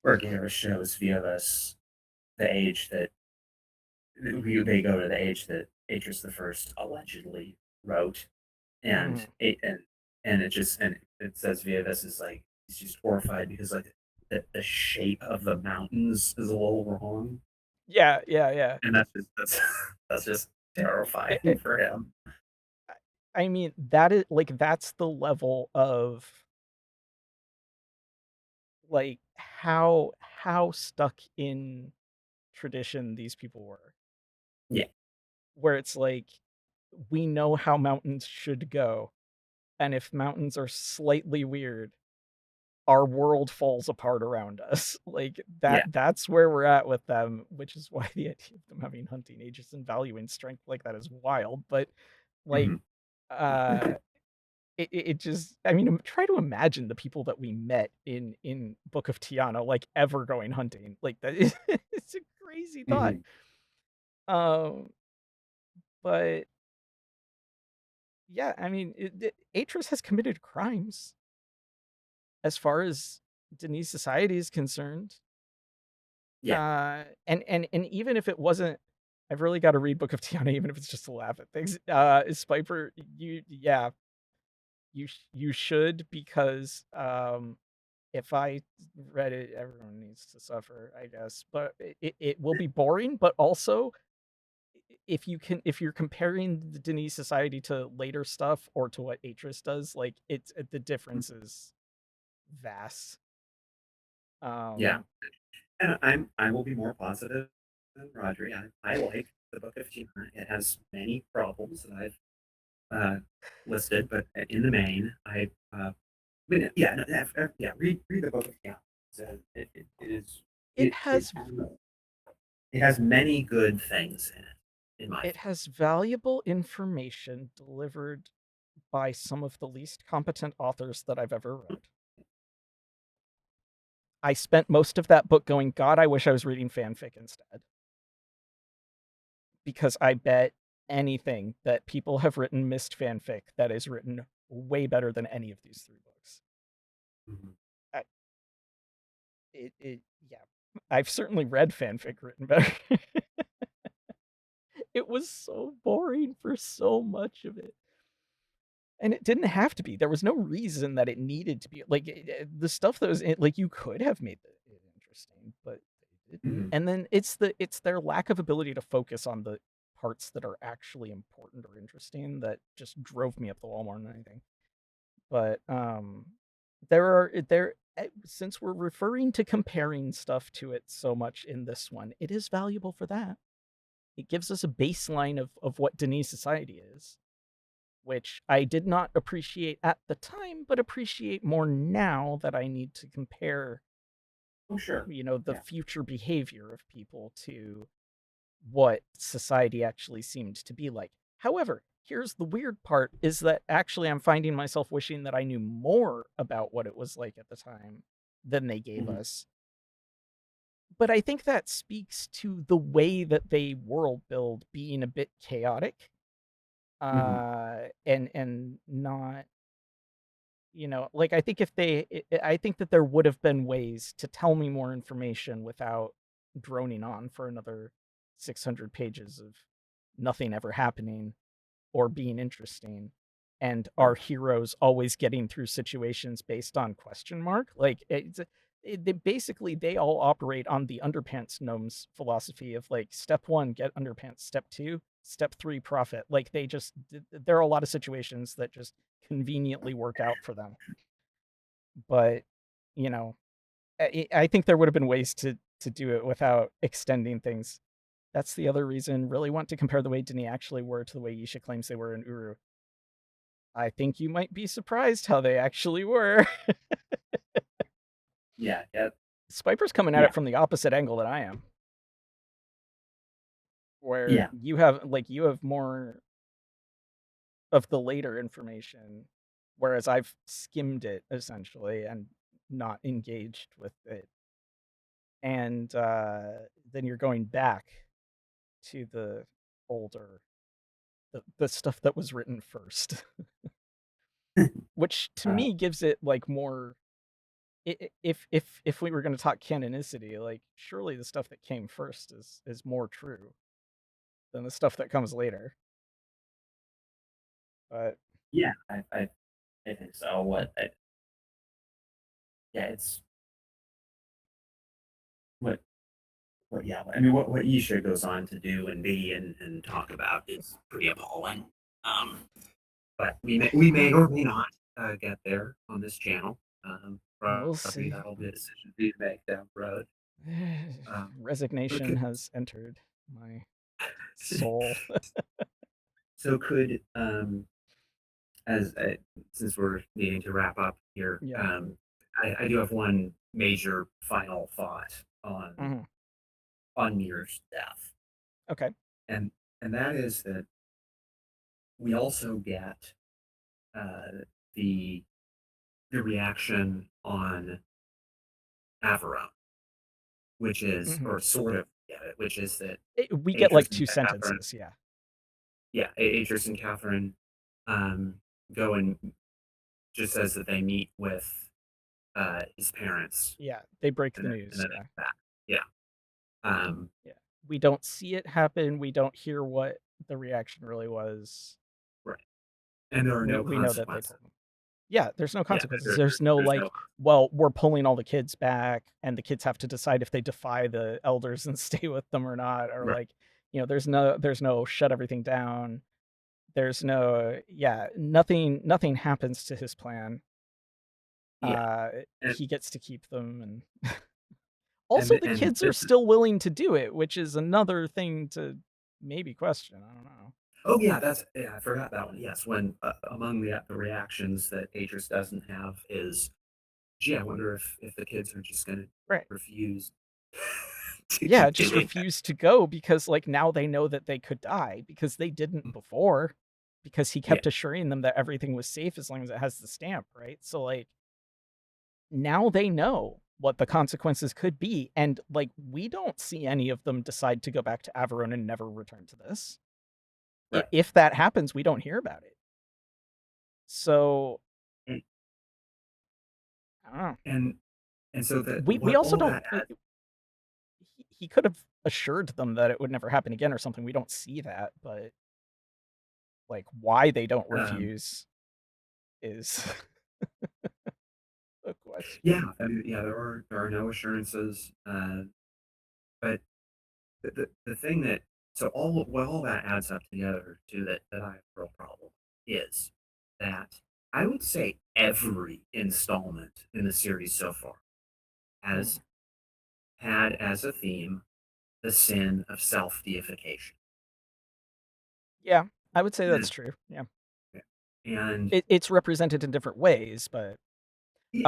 [SPEAKER 2] Garrus shows Violas the age that they go to the age that Atris the First allegedly wrote, and
[SPEAKER 1] mhm.
[SPEAKER 2] it says Violas is like he's just horrified because like the shape of the mountains is a little wrong,
[SPEAKER 1] Yeah, yeah, yeah.
[SPEAKER 2] and that's just
[SPEAKER 1] It,
[SPEAKER 2] terrifying
[SPEAKER 1] it,
[SPEAKER 2] for him.
[SPEAKER 1] I mean, that is like that's the level of like how stuck in tradition these people were,
[SPEAKER 2] Yeah,
[SPEAKER 1] where it's like we know how mountains should go, and if mountains are slightly weird, our world falls apart around us. Like
[SPEAKER 2] yeah.
[SPEAKER 1] that's where we're at with them, which is why the idea of them having hunting ages and valuing strength like that is wild. But like
[SPEAKER 2] Hmm.
[SPEAKER 1] uh it just, I mean, try to imagine the people that we met in Book of Tiana like ever going hunting. Like that is it's a crazy thought.
[SPEAKER 2] Hmm.
[SPEAKER 1] Um but yeah, I mean, Atris has committed crimes as far as Denis society is concerned.
[SPEAKER 2] Yeah.
[SPEAKER 1] And even if it wasn't, I've really got to read Book of Tiana, even if it's just to laugh at things. Is Spiper, yeah. you should, because if I read it, everyone needs to suffer, I guess. But it will be boring, but also if you're comparing the Denis Society to later stuff or to what Atris does, like the difference is vast.
[SPEAKER 2] Yeah,
[SPEAKER 1] Um,
[SPEAKER 2] and I will be more positive than Roger. Yeah, I like the Book of Tina. It has many problems that I've listed, but in the main, yeah, no, yeah, read the Book of Tina. So it is
[SPEAKER 1] it
[SPEAKER 2] it
[SPEAKER 1] has
[SPEAKER 2] it has many good things in it, in my
[SPEAKER 1] it
[SPEAKER 2] opinion.
[SPEAKER 1] has valuable information delivered by some of the least competent authors that I've ever read. I spent most of that book going, God, I wish I was reading fanfic instead. Because I bet anything that people have written Myst fanfic that is written way better than any of these three books.
[SPEAKER 2] Mhm.
[SPEAKER 1] I, yeah. I've certainly read fanfic written better. It was so boring for so much of it. And it didn't have to be. There was no reason that it needed to be like the stuff that was like you could have made it interesting, but they didn't.
[SPEAKER 2] Mhm.
[SPEAKER 1] And then it's their lack of ability to focus on the parts that are actually important or interesting that just drove me up the wall more than anything. But there since we're referring to comparing stuff to it so much in this one, it is valuable for that. It gives us a baseline of what Denis society is, which I did not appreciate at the time, but appreciate more now that I need to compare,
[SPEAKER 2] Oh, sure.
[SPEAKER 1] the
[SPEAKER 2] Yeah.
[SPEAKER 1] future behavior of people to what society actually seemed to be like. However, here's the weird part is that actually I'm finding myself wishing that I knew more about what it was like at the time than they gave
[SPEAKER 2] Mhm.
[SPEAKER 1] us. But I think that speaks to the way that they world build being a bit chaotic,
[SPEAKER 2] Mhm.
[SPEAKER 1] and not, like I think if I think that there would have been ways to tell me more information without droning on for another 600 pages of nothing ever happening or being interesting, and our
[SPEAKER 2] Right.
[SPEAKER 1] heroes always getting through situations based on question mark. Like basically they all operate on the underpants gnomes philosophy of like step 1 get underpants, step 2 step 3 profit. Like there are a lot of situations that just conveniently work out for them. But you know I think there would have been ways to do it without extending things. That's the other reason really want to compare the way Dini actually were to the way Yisha claims they were in Uru. I think you might be surprised how they actually were.
[SPEAKER 2] Yeah. Yeah.
[SPEAKER 1] Spiper's coming at
[SPEAKER 2] Yeah.
[SPEAKER 1] it from the opposite angle that I am, where
[SPEAKER 2] Yeah.
[SPEAKER 1] you have more of the later information, whereas I've skimmed it essentially and not engaged with it. And then you're going back to the older the stuff that was written first, which to
[SPEAKER 2] Uh,
[SPEAKER 1] me gives it like more. If we were going to talk canonicity, like surely the stuff that came first is more true than the stuff that comes later. But
[SPEAKER 2] yeah. I think so. Yeah. It's what yeah, I mean, what Isha goes on to do and be and talk about is pretty appalling. Um, but we may or may not get there on this channel.
[SPEAKER 1] we'll
[SPEAKER 2] Probably
[SPEAKER 1] see.
[SPEAKER 2] that'll be a decision for you to make down the road.
[SPEAKER 1] Resignation
[SPEAKER 2] Okay.
[SPEAKER 1] has entered my soul.
[SPEAKER 2] So could as since we're needing to wrap up here,
[SPEAKER 1] Yeah.
[SPEAKER 2] I do have one major final thought
[SPEAKER 1] Hmm.
[SPEAKER 2] on Mir's death,
[SPEAKER 1] Okay.
[SPEAKER 2] and that is that we also get uh, the reaction on Averone, which is,
[SPEAKER 1] Hmm.
[SPEAKER 2] or sort of get it, which is that
[SPEAKER 1] We get like
[SPEAKER 2] Atris and
[SPEAKER 1] two
[SPEAKER 2] Catherine,
[SPEAKER 1] sentences. Yeah.
[SPEAKER 2] yeah, Atris and Catherine um, go and just says that they meet with his parents,
[SPEAKER 1] Yeah. They break
[SPEAKER 2] and
[SPEAKER 1] the
[SPEAKER 2] then
[SPEAKER 1] news.
[SPEAKER 2] they
[SPEAKER 1] Yeah.
[SPEAKER 2] come back. Yeah, um,
[SPEAKER 1] Yeah. We don't see it happen. We don't hear what the reaction really was.
[SPEAKER 2] right. And there are no
[SPEAKER 1] We know that they told
[SPEAKER 2] consequences.
[SPEAKER 1] them. Yeah, there's no
[SPEAKER 2] Yeah,
[SPEAKER 1] consequences. There's no,
[SPEAKER 2] there's no.
[SPEAKER 1] like, "Well, we're pulling all the kids back, and the kids have to decide if they defy the elders and stay with them or not," or,
[SPEAKER 2] Right.
[SPEAKER 1] like, there's no shut everything down. There's no yeah, nothing happens to his plan.
[SPEAKER 2] Yeah. And
[SPEAKER 1] He gets to keep them, and
[SPEAKER 2] and
[SPEAKER 1] also the
[SPEAKER 2] and
[SPEAKER 1] kids are
[SPEAKER 2] this is.
[SPEAKER 1] still willing to do it, which is another thing to maybe question, I don't know.
[SPEAKER 2] Oh yeah, that's yeah. I forgot that one. Yes, when among the reactions that Atris doesn't have is, gee, I wonder if the kids are just going to
[SPEAKER 1] Right.
[SPEAKER 2] refuse to
[SPEAKER 1] Yeah,
[SPEAKER 2] keep
[SPEAKER 1] just
[SPEAKER 2] doing that.
[SPEAKER 1] refuse to go because, like, now they know that they could die because they didn't before, because he
[SPEAKER 2] Yeah.
[SPEAKER 1] kept assuring them that everything was safe as long as it has the stamp, right? So, like, now they know what the consequences could be, and, like, we don't see any of them decide to go back to Averone and never return to this.
[SPEAKER 2] Right.
[SPEAKER 1] If that happens, we don't hear about it. So,
[SPEAKER 2] And
[SPEAKER 1] I don't know.
[SPEAKER 2] and and so that
[SPEAKER 1] We
[SPEAKER 2] what
[SPEAKER 1] also
[SPEAKER 2] all
[SPEAKER 1] don't
[SPEAKER 2] that adds.
[SPEAKER 1] he could have assured them that it would never happen again or something, we don't see that, but, like, why they don't
[SPEAKER 2] Um,
[SPEAKER 1] refuse is a question.
[SPEAKER 2] yeah, I mean, yeah, there are no assurances, but the thing that so all what all that adds up together to that I have a real problem is that I would say every installment in the series so far
[SPEAKER 1] Mm.
[SPEAKER 2] has had as a theme the sin of self deification.
[SPEAKER 1] Yeah, I would say that's
[SPEAKER 2] And,
[SPEAKER 1] true, yeah.
[SPEAKER 2] and
[SPEAKER 1] It's represented in different ways, but,
[SPEAKER 2] yeah,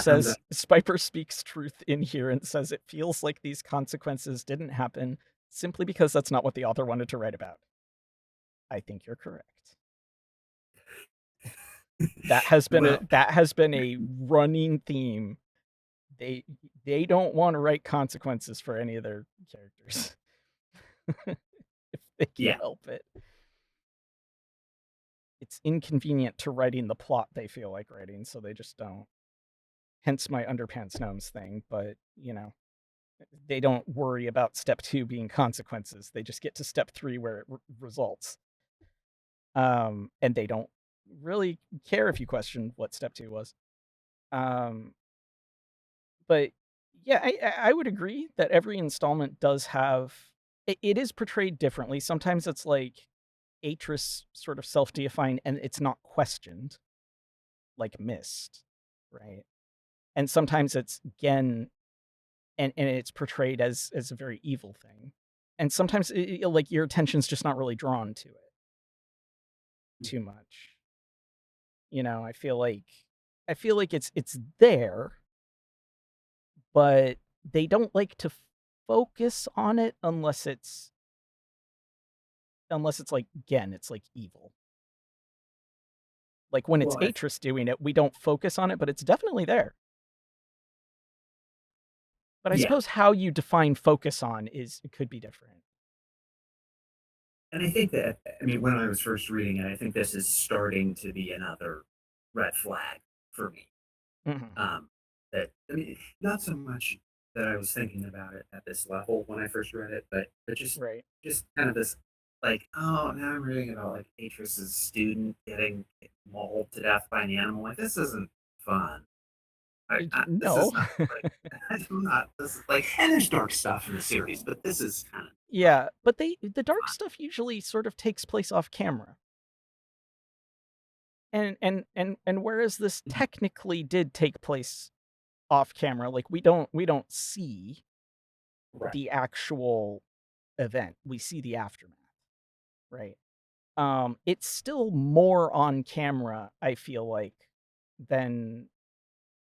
[SPEAKER 2] and the,
[SPEAKER 1] Spiper speaks truth in here and says it feels like these consequences didn't happen simply because that's not what the author wanted to write about. I think you're correct.
[SPEAKER 2] well,
[SPEAKER 1] That has been a running theme. They they don't wanna write consequences for any of their characters if they can
[SPEAKER 2] yeah,
[SPEAKER 1] help it. It's inconvenient to writing the plot they feel like writing, so they just don't. Hence my underpants gnomes thing, but, they don't worry about step 2 being consequences. They just get to step 3 where it results. And they don't really care if you question what step 2 was. Um, but yeah, I would agree that every installment does have it is portrayed differently. Sometimes it's like Atris sort of self-deifying and it's not questioned, like Myst, right? And sometimes it's Gen and it's portrayed as a very evil thing. And sometimes like your attention's just not really drawn to it too much. I feel like it's there, but they don't like to focus on it unless it's like again, it's like evil. Like when it's
[SPEAKER 2] well,
[SPEAKER 1] Atris doing it, we don't focus on it, but it's definitely there. But I
[SPEAKER 2] yeah,
[SPEAKER 1] suppose how you define focus on is it could be different.
[SPEAKER 2] and I think that I mean when I was first reading it, I think this is starting to be another red flag for me.
[SPEAKER 1] Mhm.
[SPEAKER 2] Um, that I mean, not so much that I was thinking about it at this level when I first read it, but
[SPEAKER 1] Right.
[SPEAKER 2] just kind of this like, oh, now I'm reading about like Atris's student getting mauled to death by an animal. Like this isn't fun. This
[SPEAKER 1] No.
[SPEAKER 2] is not like I'm not. This is like, and there's dark stuff in the series, but this is kind of not
[SPEAKER 1] Yeah, but the dark stuff usually sort of takes place off camera. And whereas this
[SPEAKER 2] fun.
[SPEAKER 1] technically did take place off camera, like we don't see
[SPEAKER 2] Right,
[SPEAKER 1] the actual event. We see the aftermath, right? It's still more on camera, I feel like, than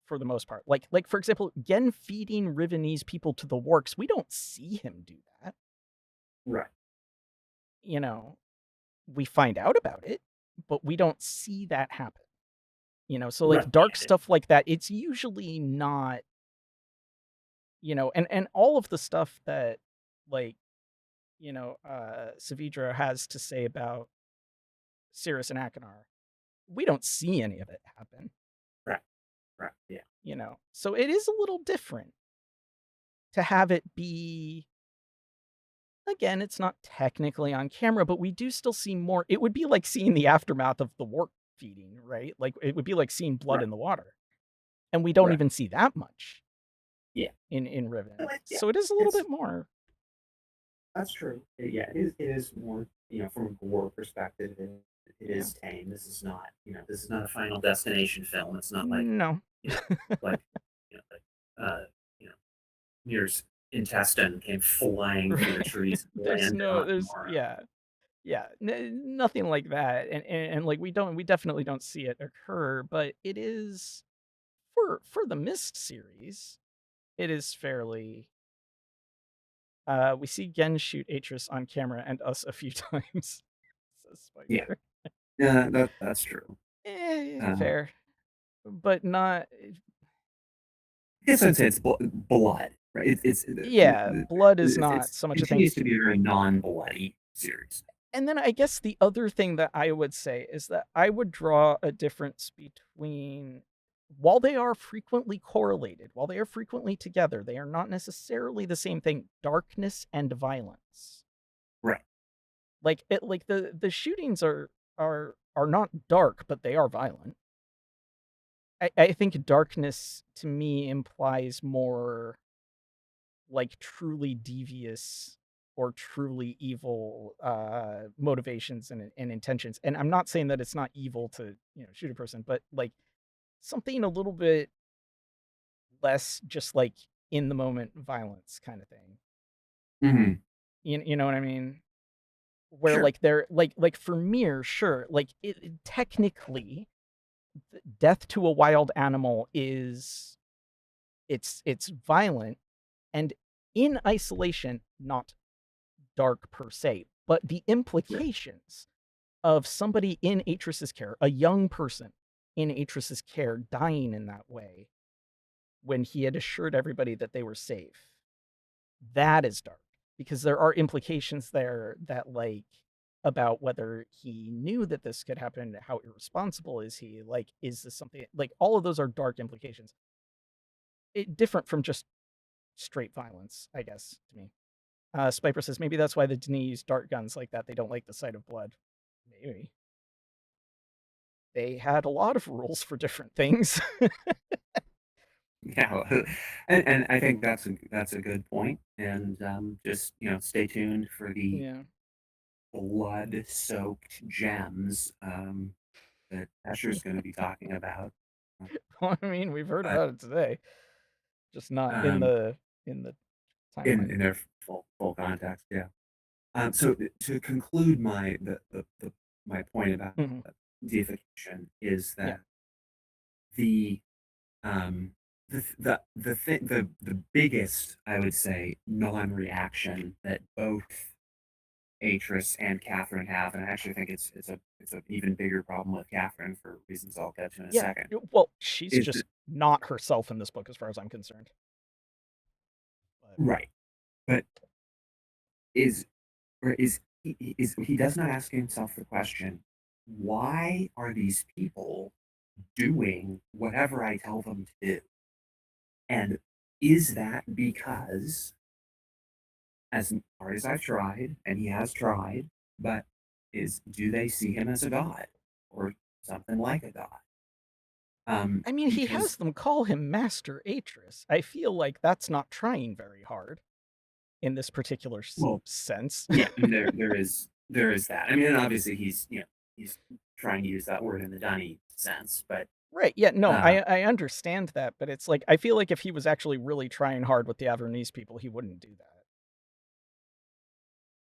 [SPEAKER 1] for the most part. Like for example, Gen feeding Rivenese people to the works, we don't see him do that.
[SPEAKER 2] right,
[SPEAKER 1] You know, we find out about it, but we don't see that happen. So like
[SPEAKER 2] right.
[SPEAKER 1] dark
[SPEAKER 2] Yeah,
[SPEAKER 1] stuff like that, it's usually not, and all of the stuff that like, Savidra has to say about Cirrus and Akinar, we don't see any of it happen,
[SPEAKER 2] right, right. Yeah,
[SPEAKER 1] So it is a little different to have it be again, it's not technically on camera, but we do still see more. It would be like seeing the aftermath of the work feeding, right? Like it would be like seeing blood
[SPEAKER 2] Right.
[SPEAKER 1] in the water, and we don't
[SPEAKER 2] Right.
[SPEAKER 1] even see that much
[SPEAKER 2] Yeah.
[SPEAKER 1] in Riven.
[SPEAKER 2] Yeah.
[SPEAKER 1] So it is a little
[SPEAKER 2] It's
[SPEAKER 1] bit more.
[SPEAKER 2] That's true. Yeah, it is more, from a gore perspective, it
[SPEAKER 1] Yeah.
[SPEAKER 2] is tame. This is not, this is not a Final Destination film. It's not like,
[SPEAKER 1] No.
[SPEAKER 2] you know, like, like, you know, Mir's intestine came flying through the
[SPEAKER 1] Right.
[SPEAKER 2] trees and
[SPEAKER 1] There's
[SPEAKER 2] landed
[SPEAKER 1] no
[SPEAKER 2] on
[SPEAKER 1] there's
[SPEAKER 2] Mara.
[SPEAKER 1] yeah. Yeah, nothing like that, and, like, we definitely don't see it occur, but it is for the Myst series, it is fairly we see Gen shoot Atris on camera and us a few times, says
[SPEAKER 2] Yeah,
[SPEAKER 1] Spicer.
[SPEAKER 2] yeah, that's true. Um,
[SPEAKER 1] Fair, but not
[SPEAKER 2] I guess I'd say it's blood, right? It's
[SPEAKER 1] yeah, blood is not
[SPEAKER 2] it's
[SPEAKER 1] so much a thing.
[SPEAKER 2] continues to be a very non-bloody series.
[SPEAKER 1] And then I guess the other thing that I would say is that I would draw a difference between while they are frequently correlated, while they are frequently together, they are not necessarily the same thing, darkness and violence.
[SPEAKER 2] Right.
[SPEAKER 1] Like the shootings are not dark, but they are violent. I think darkness to me implies more like truly devious or truly evil motivations and intentions. And I'm not saying that it's not evil to, shoot a person, but like something a little bit less just like in the moment violence kind of thing.
[SPEAKER 2] Hmm.
[SPEAKER 1] You know what I mean? Where
[SPEAKER 2] Sure.
[SPEAKER 1] like they're like for Mir, sure, like technically death to a wild animal is it's violent and in isolation not dark per se, but the
[SPEAKER 2] Right.
[SPEAKER 1] implications of somebody in Atris's care, a young person in Atris's care, dying in that way when he had assured everybody that they were safe. That is dark because there are implications there that, like, about whether he knew that this could happen, how irresponsible is he? Like, is this something like all of those are dark implications? Different from just straight violence, I guess, to me. Spiper says maybe that's why the Dini use dart guns like that. They don't like the sight of blood. Maybe they had a lot of rules for different things.
[SPEAKER 2] Yeah, and I think that's a good point. And just stay tuned for the
[SPEAKER 1] Yeah.
[SPEAKER 2] blood-soaked gems that Escher's going to be talking about. Uh,
[SPEAKER 1] Well, I mean, we've heard
[SPEAKER 2] But
[SPEAKER 1] about it today, just not
[SPEAKER 2] um,
[SPEAKER 1] in the
[SPEAKER 2] in
[SPEAKER 1] timeline.
[SPEAKER 2] their full context, yeah. So to conclude my point about
[SPEAKER 1] Mhm.
[SPEAKER 2] deification is
[SPEAKER 1] Yeah.
[SPEAKER 2] that the um, the biggest, I would say, non-reaction that both Atris and Catherine have, and I actually think it's an even bigger problem with Catherine for reasons I'll get to in a
[SPEAKER 1] Yeah.
[SPEAKER 2] second,
[SPEAKER 1] Well, she's
[SPEAKER 2] is that
[SPEAKER 1] just not herself in this book as far as I'm concerned. But
[SPEAKER 2] right, but is or is he does not ask himself the question, why are these people doing whatever I tell them to do? And is that because, as hard as I've tried, and he has tried, but do they see him as a god or something like a god?
[SPEAKER 1] I mean, he has
[SPEAKER 2] Because
[SPEAKER 1] them call him Master Atris. I feel like that's not trying very hard in this particular
[SPEAKER 2] well,
[SPEAKER 1] sense.
[SPEAKER 2] yeah, I mean there is that. I mean, and obviously he's trying to use that word in the Dunny sense, but
[SPEAKER 1] Right. Yeah. No,
[SPEAKER 2] uh,
[SPEAKER 1] I understand that, but it's like I feel like if he was actually really trying hard with the Avernese people, he wouldn't do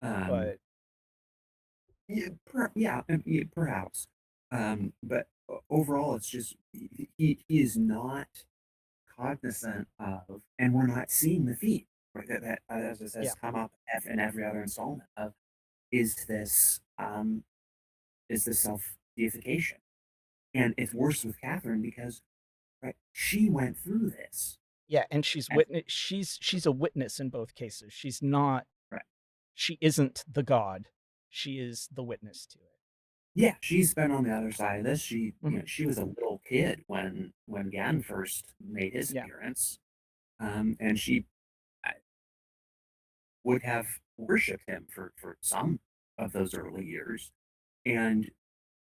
[SPEAKER 1] that.
[SPEAKER 2] um,
[SPEAKER 1] But
[SPEAKER 2] yeah, yeah, perhaps. But overall, it's just he is not cognizant of, and we're not seeing the theme, right? That as it
[SPEAKER 1] yeah.
[SPEAKER 2] says, come up in every other installment of is this um is this self deification, and it's worse with Catherine because right she went through this,
[SPEAKER 1] Yeah, and she's
[SPEAKER 2] and
[SPEAKER 1] witness she's a witness in both cases. She's not
[SPEAKER 2] right,
[SPEAKER 1] she isn't the god. She is the witness to it.
[SPEAKER 2] yeah, she's been on the other side of this.
[SPEAKER 1] Mhm.
[SPEAKER 2] She was a little kid when Gan first made his
[SPEAKER 1] Yeah.
[SPEAKER 2] appearance, and she would have worshipped him for some of those early years. And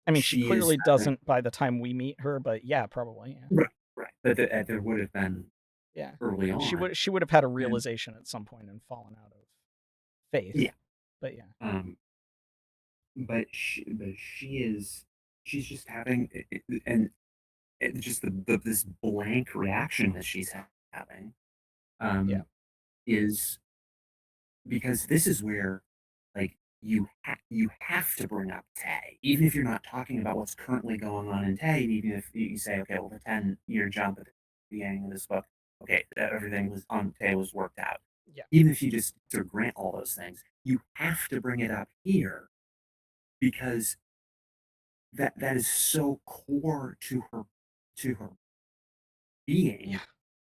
[SPEAKER 1] I mean, she
[SPEAKER 2] she is
[SPEAKER 1] clearly
[SPEAKER 2] having
[SPEAKER 1] doesn't by the time we meet her, but yeah, probably, yeah.
[SPEAKER 2] right, right. But there would have been
[SPEAKER 1] Yeah.
[SPEAKER 2] early on,
[SPEAKER 1] She would have had a
[SPEAKER 2] and
[SPEAKER 1] realization at some point and fallen out of faith,
[SPEAKER 2] yeah,
[SPEAKER 1] but yeah.
[SPEAKER 2] um, but she's just having and just this blank reaction that she's having
[SPEAKER 1] Yeah.
[SPEAKER 2] um, is because this is where like you have to bring up Tay, even if you're not talking about what's currently going on in Tay. Even if you say, okay, well, the 10-year jump at the beginning of this book, okay, everything was on Tay was worked out.
[SPEAKER 1] Yeah.
[SPEAKER 2] Even if you just sort of grant all those things, you have to bring it up here because that is so core to her being
[SPEAKER 1] Yeah.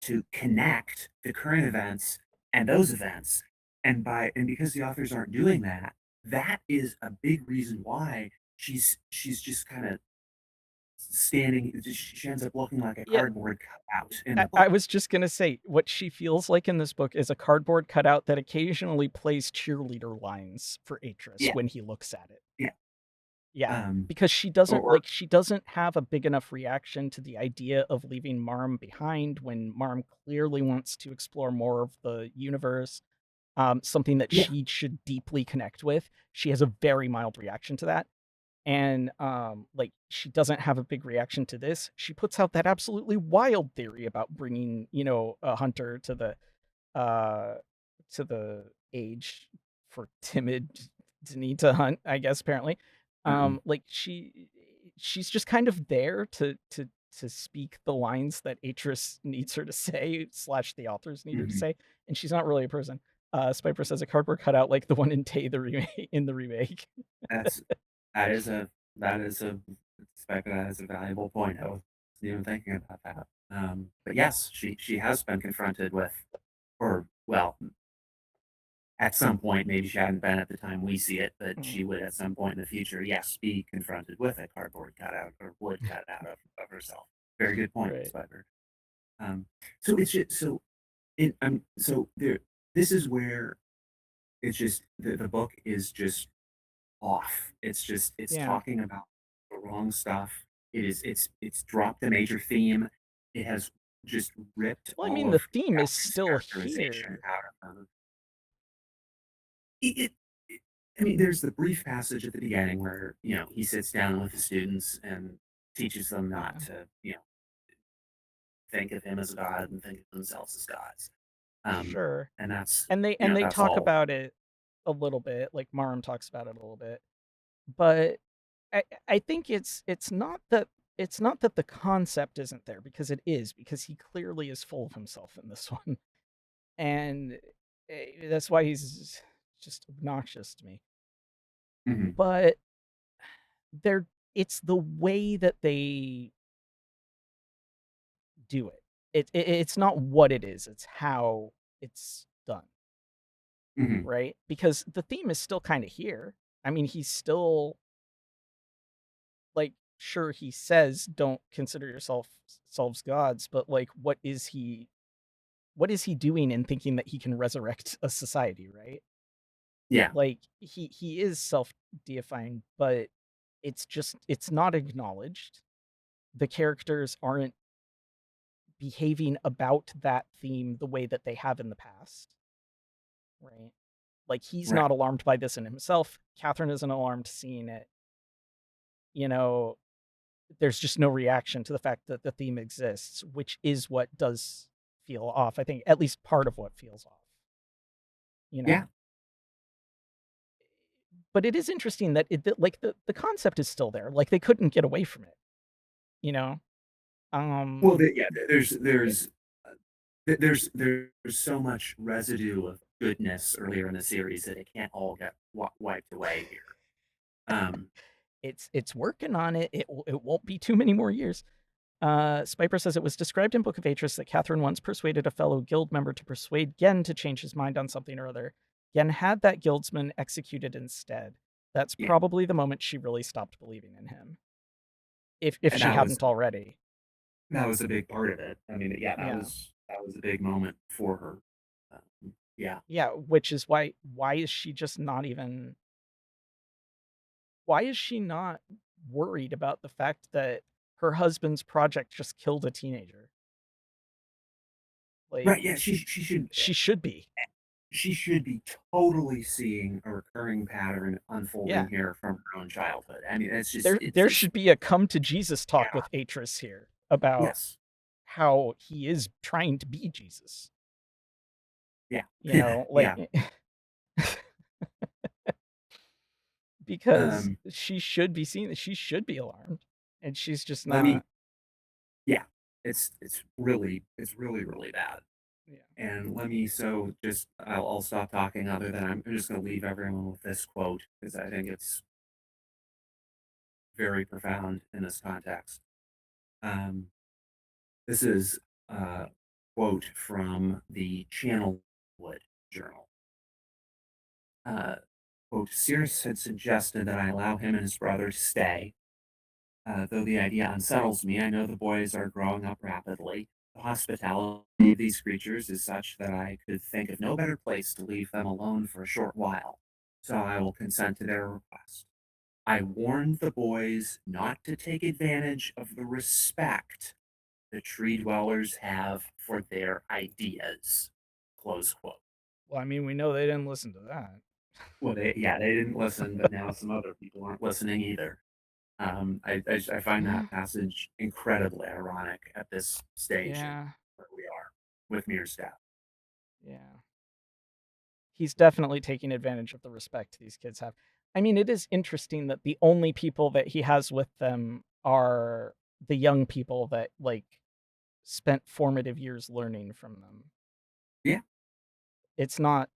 [SPEAKER 2] to connect the current events and those events. And because the authors aren't doing that, that is a big reason why she's just kind of standing. She ends up looking like a
[SPEAKER 1] Yeah.
[SPEAKER 2] cardboard cutout in
[SPEAKER 1] I
[SPEAKER 2] the
[SPEAKER 1] I
[SPEAKER 2] book.
[SPEAKER 1] was just gonna say, what she feels like in this book is a cardboard cutout that occasionally plays cheerleader lines for Atris
[SPEAKER 2] Yeah,
[SPEAKER 1] when he looks at it.
[SPEAKER 2] yeah.
[SPEAKER 1] Yeah,
[SPEAKER 2] Um,
[SPEAKER 1] because
[SPEAKER 2] or
[SPEAKER 1] she doesn't have a big enough reaction to the idea of leaving Marm behind when Marm clearly wants to explore more of the universe, something that
[SPEAKER 2] yeah,
[SPEAKER 1] she should deeply connect with. She has a very mild reaction to that, and, like, she doesn't have a big reaction to this. She puts out that absolutely wild theory about bringing, a hunter uh, to the age for timid to need to hunt, I guess, apparently.
[SPEAKER 2] um,
[SPEAKER 1] Like, she's just kind of there to speak the lines that Atris needs her to say, slash the authors need her to
[SPEAKER 2] mhm.
[SPEAKER 1] say, and she's not really a person. Spiper says a cardboard cutout like the one in Tay the remake in the remake.
[SPEAKER 2] That's that is a that is a that is a valuable point. I wasn't even thinking about that. But yes, she has been confronted with, or well, at some point, maybe she hadn't been at the time we see it, but
[SPEAKER 1] Mm,
[SPEAKER 2] she would at some point in the future, yes, be confronted with a cardboard cutout or wood cut out of herself. Very good point,
[SPEAKER 1] right.
[SPEAKER 2] Spider. Um, so it's just so there. This is where it's just the book is just off. It's
[SPEAKER 1] Yeah.
[SPEAKER 2] talking about the wrong stuff. It's dropped a major theme. It has just ripped
[SPEAKER 1] Well, I
[SPEAKER 2] all
[SPEAKER 1] mean, the
[SPEAKER 2] of
[SPEAKER 1] theme is
[SPEAKER 2] Catherine's
[SPEAKER 1] still
[SPEAKER 2] characterization
[SPEAKER 1] here.
[SPEAKER 2] out of her. It I mean, there's the brief passage at the beginning where, he sits down with the students and teaches them not
[SPEAKER 1] Yeah.
[SPEAKER 2] to, think of him as a god and think of themselves as gods.
[SPEAKER 1] Sure.
[SPEAKER 2] And that's,
[SPEAKER 1] And they
[SPEAKER 2] that's
[SPEAKER 1] talk
[SPEAKER 2] all.
[SPEAKER 1] about it a little bit, like Marum talks about it a little bit. But I think it's not that the concept isn't there because it is, because he clearly is full of himself in this one. And that's why he's just obnoxious to me.
[SPEAKER 2] Mhm,
[SPEAKER 1] But they're it's the way that they do it. It's not what it is, it's how it's done,
[SPEAKER 2] mhm,
[SPEAKER 1] right? Because the theme is still kind of here. I mean, he's still like, sure, he says don't consider yourselves gods, but like what is he doing in thinking that he can resurrect a society, right?
[SPEAKER 2] yeah,
[SPEAKER 1] Like he is self-deifying, but it's not acknowledged. The characters aren't behaving about that theme the way that they have in the past, right? Like he's
[SPEAKER 2] right,
[SPEAKER 1] not alarmed by this in himself. Catherine isn't alarmed seeing it. You know, there's just no reaction to the fact that the theme exists, which is what does feel off. I think at least part of what feels off, you know?
[SPEAKER 2] yeah.
[SPEAKER 1] But it is interesting that like the concept is still there. Like they couldn't get away from it, you know?
[SPEAKER 2] Well,
[SPEAKER 1] Um
[SPEAKER 2] yeah, uh, there's so much residue of goodness earlier in the series that it can't all get wiped away here. Um,
[SPEAKER 1] it's working on it. It won't be too many more years. Spiper says it was described in Book of Atris that Catherine once persuaded a fellow guild member to persuade Gen to change his mind on something or other. Gen had that guildsman executed instead. That's
[SPEAKER 2] yeah,
[SPEAKER 1] probably the moment she really stopped believing in him. If
[SPEAKER 2] and
[SPEAKER 1] she hadn't already.
[SPEAKER 2] that was a big part of it. I mean, yeah,
[SPEAKER 1] Yeah.
[SPEAKER 2] that was a big moment for her. Yeah,
[SPEAKER 1] Yeah, which is why is she just not even why is she not worried about the fact that her husband's project just killed a teenager. Like,
[SPEAKER 2] Right, yeah,
[SPEAKER 1] she should be.
[SPEAKER 2] she should be totally seeing a recurring pattern
[SPEAKER 1] Yeah.
[SPEAKER 2] unfolding here from her own childhood. I mean, it's just
[SPEAKER 1] There
[SPEAKER 2] it's
[SPEAKER 1] should be a come to Jesus talk
[SPEAKER 2] yeah,
[SPEAKER 1] with Atris here about
[SPEAKER 2] yes.
[SPEAKER 1] how he is trying to be Jesus.
[SPEAKER 2] Yeah.
[SPEAKER 1] You know, like
[SPEAKER 2] Yeah.
[SPEAKER 1] because
[SPEAKER 2] Um,
[SPEAKER 1] she should be seeing that, she should be alarmed, and she's just
[SPEAKER 2] let me
[SPEAKER 1] not.
[SPEAKER 2] yeah. It's really, really bad.
[SPEAKER 1] Yeah.
[SPEAKER 2] And let me so just I'll stop talking other than I'm just gonna leave everyone with this quote because I think it's very profound in this context. Um, this is a quote from the Channelwood Journal. Uh, quote, Sears had suggested that I allow him and his brother to stay. Though the idea unsettles me, I know the boys are growing up rapidly. The hospitality of these creatures is such that I could think of no better place to leave them alone for a short while. So I will consent to their request. I warned the boys not to take advantage of the respect the tree dwellers have for their ideas. Close quote.
[SPEAKER 1] Well, I mean, we know they didn't listen to that.
[SPEAKER 2] Well, they didn't listen, but now some other people aren't listening either. I find
[SPEAKER 1] Yeah.
[SPEAKER 2] that passage incredibly ironic at this stage in
[SPEAKER 1] Yeah.
[SPEAKER 2] where we are with Mirstaff.
[SPEAKER 1] Yeah. He's definitely taking advantage of the respect these kids have. I mean, it is interesting that the only people that he has with them are the young people that like spent formative years learning from them.
[SPEAKER 2] Yeah,
[SPEAKER 1] It's not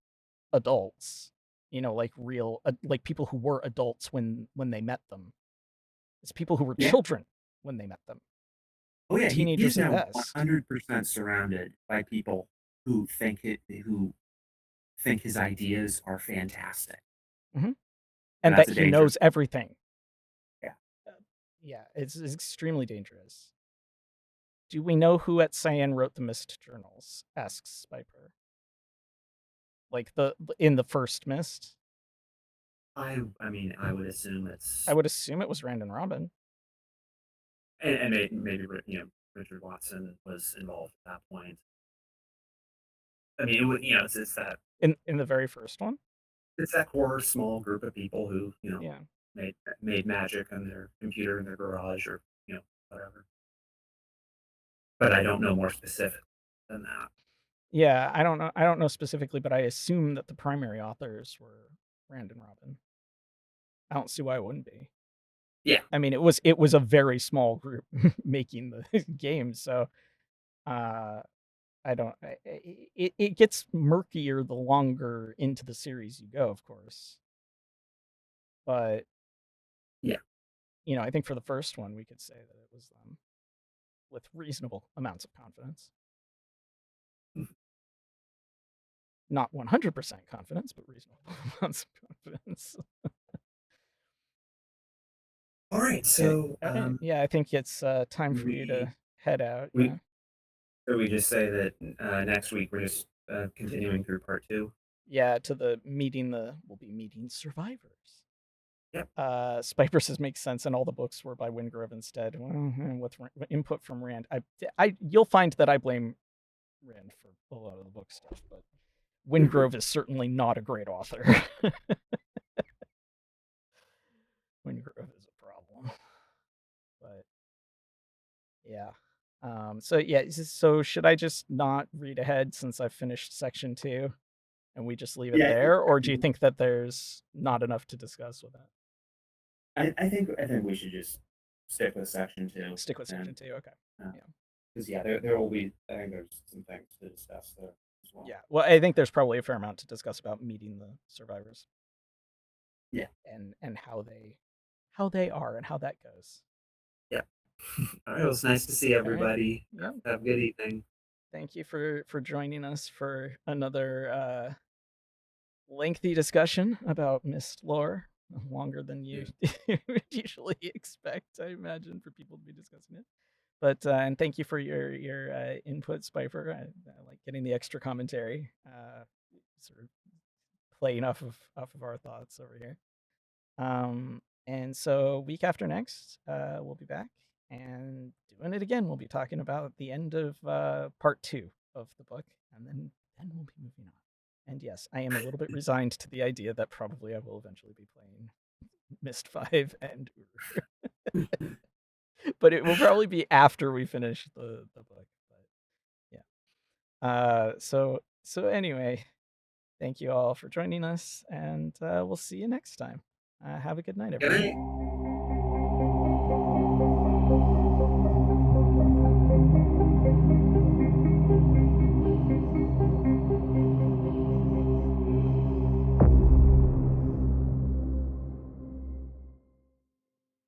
[SPEAKER 1] adults, like real like people who were adults when they met them. It's people who were
[SPEAKER 2] yeah.
[SPEAKER 1] children when they met them.
[SPEAKER 2] Oh yeah, he's
[SPEAKER 1] Teenagers at
[SPEAKER 2] now
[SPEAKER 1] best.
[SPEAKER 2] 100% surrounded by people who think his ideas are fantastic.
[SPEAKER 1] Hmm.
[SPEAKER 2] And
[SPEAKER 1] And
[SPEAKER 2] that's
[SPEAKER 1] that
[SPEAKER 2] a
[SPEAKER 1] he
[SPEAKER 2] danger.
[SPEAKER 1] knows everything.
[SPEAKER 2] Yeah.
[SPEAKER 1] Uh, yeah, it's extremely dangerous. Do we know who at Cyan wrote the Myst journals? Asks Spiper. Like in the first Myst?
[SPEAKER 2] I mean, I would assume
[SPEAKER 1] I
[SPEAKER 2] it's
[SPEAKER 1] would assume it was Rand and Robin.
[SPEAKER 2] and maybe Richard Watson was involved at that point. I mean, it would it's that
[SPEAKER 1] In the very first one?
[SPEAKER 2] it's that core small group of people who
[SPEAKER 1] Yeah.
[SPEAKER 2] made magic on their computer in their garage or whatever. But I don't know more specific than that.
[SPEAKER 1] Yeah, I don't know specifically, but I assume that the primary authors were Rand and Robin. I don't see why it wouldn't be.
[SPEAKER 2] Yeah,
[SPEAKER 1] I mean, it was a very small group making the game, so uh I don't it gets murkier the longer into the series you go, of course. But,
[SPEAKER 2] yeah.
[SPEAKER 1] I think for the first one we could say that it was them with reasonable amounts of confidence. Not 100% confidence, but reasonable amounts of confidence.
[SPEAKER 2] All right,
[SPEAKER 1] Okay.
[SPEAKER 2] so
[SPEAKER 1] Yeah, I think it's time for you
[SPEAKER 2] we
[SPEAKER 1] to head out.
[SPEAKER 2] we
[SPEAKER 1] Yeah.
[SPEAKER 2] so we just say that next week we're just continuing through part two.
[SPEAKER 1] Yeah, to the meeting the we'll be meeting survivors.
[SPEAKER 2] Yep.
[SPEAKER 1] Spiper says makes sense, and all the books were by Wingrove instead. With input from Rand, you'll find that I blame Rand for a lot of the book stuff, but Wingrove is certainly not a great author. Wingrove is a problem, but yeah. So should I just not read ahead since I've finished section 2 and we just leave it
[SPEAKER 2] Yeah,
[SPEAKER 1] there, or do you think that there's not enough to discuss with that?
[SPEAKER 2] I think we should just stick with section two,
[SPEAKER 1] Stick with section
[SPEAKER 2] and
[SPEAKER 1] 2. Okay. Yeah.
[SPEAKER 2] because there will be I think there's some things to discuss there as well.
[SPEAKER 1] Yeah. Well, I think there's probably a fair amount to discuss about meeting the survivors
[SPEAKER 2] Yeah,
[SPEAKER 1] and how they are and how that goes.
[SPEAKER 2] yeah. All right, well, it's nice to see
[SPEAKER 1] All right.
[SPEAKER 2] everybody.
[SPEAKER 1] Yeah.
[SPEAKER 2] Have a good evening.
[SPEAKER 1] Thank you for joining us for another lengthy discussion about Mist lore, longer than you
[SPEAKER 2] Yeah.
[SPEAKER 1] would usually expect, I imagine, for people to be discussing it. But and thank you for your input, Spiper. I like getting the extra commentary, sort of playing off of our thoughts over here. And so week after next, we'll be back and doing it again. We'll be talking about the end of part 2 of the book, and then we'll be moving on. And yes, I am a little bit resigned to the idea that probably I will eventually be playing Myst 5 and but it will probably be after we finish the book. But yeah. So anyway, thank you all for joining us, and we'll see you next time. Have a good night,
[SPEAKER 2] Good
[SPEAKER 1] everyone.
[SPEAKER 2] night.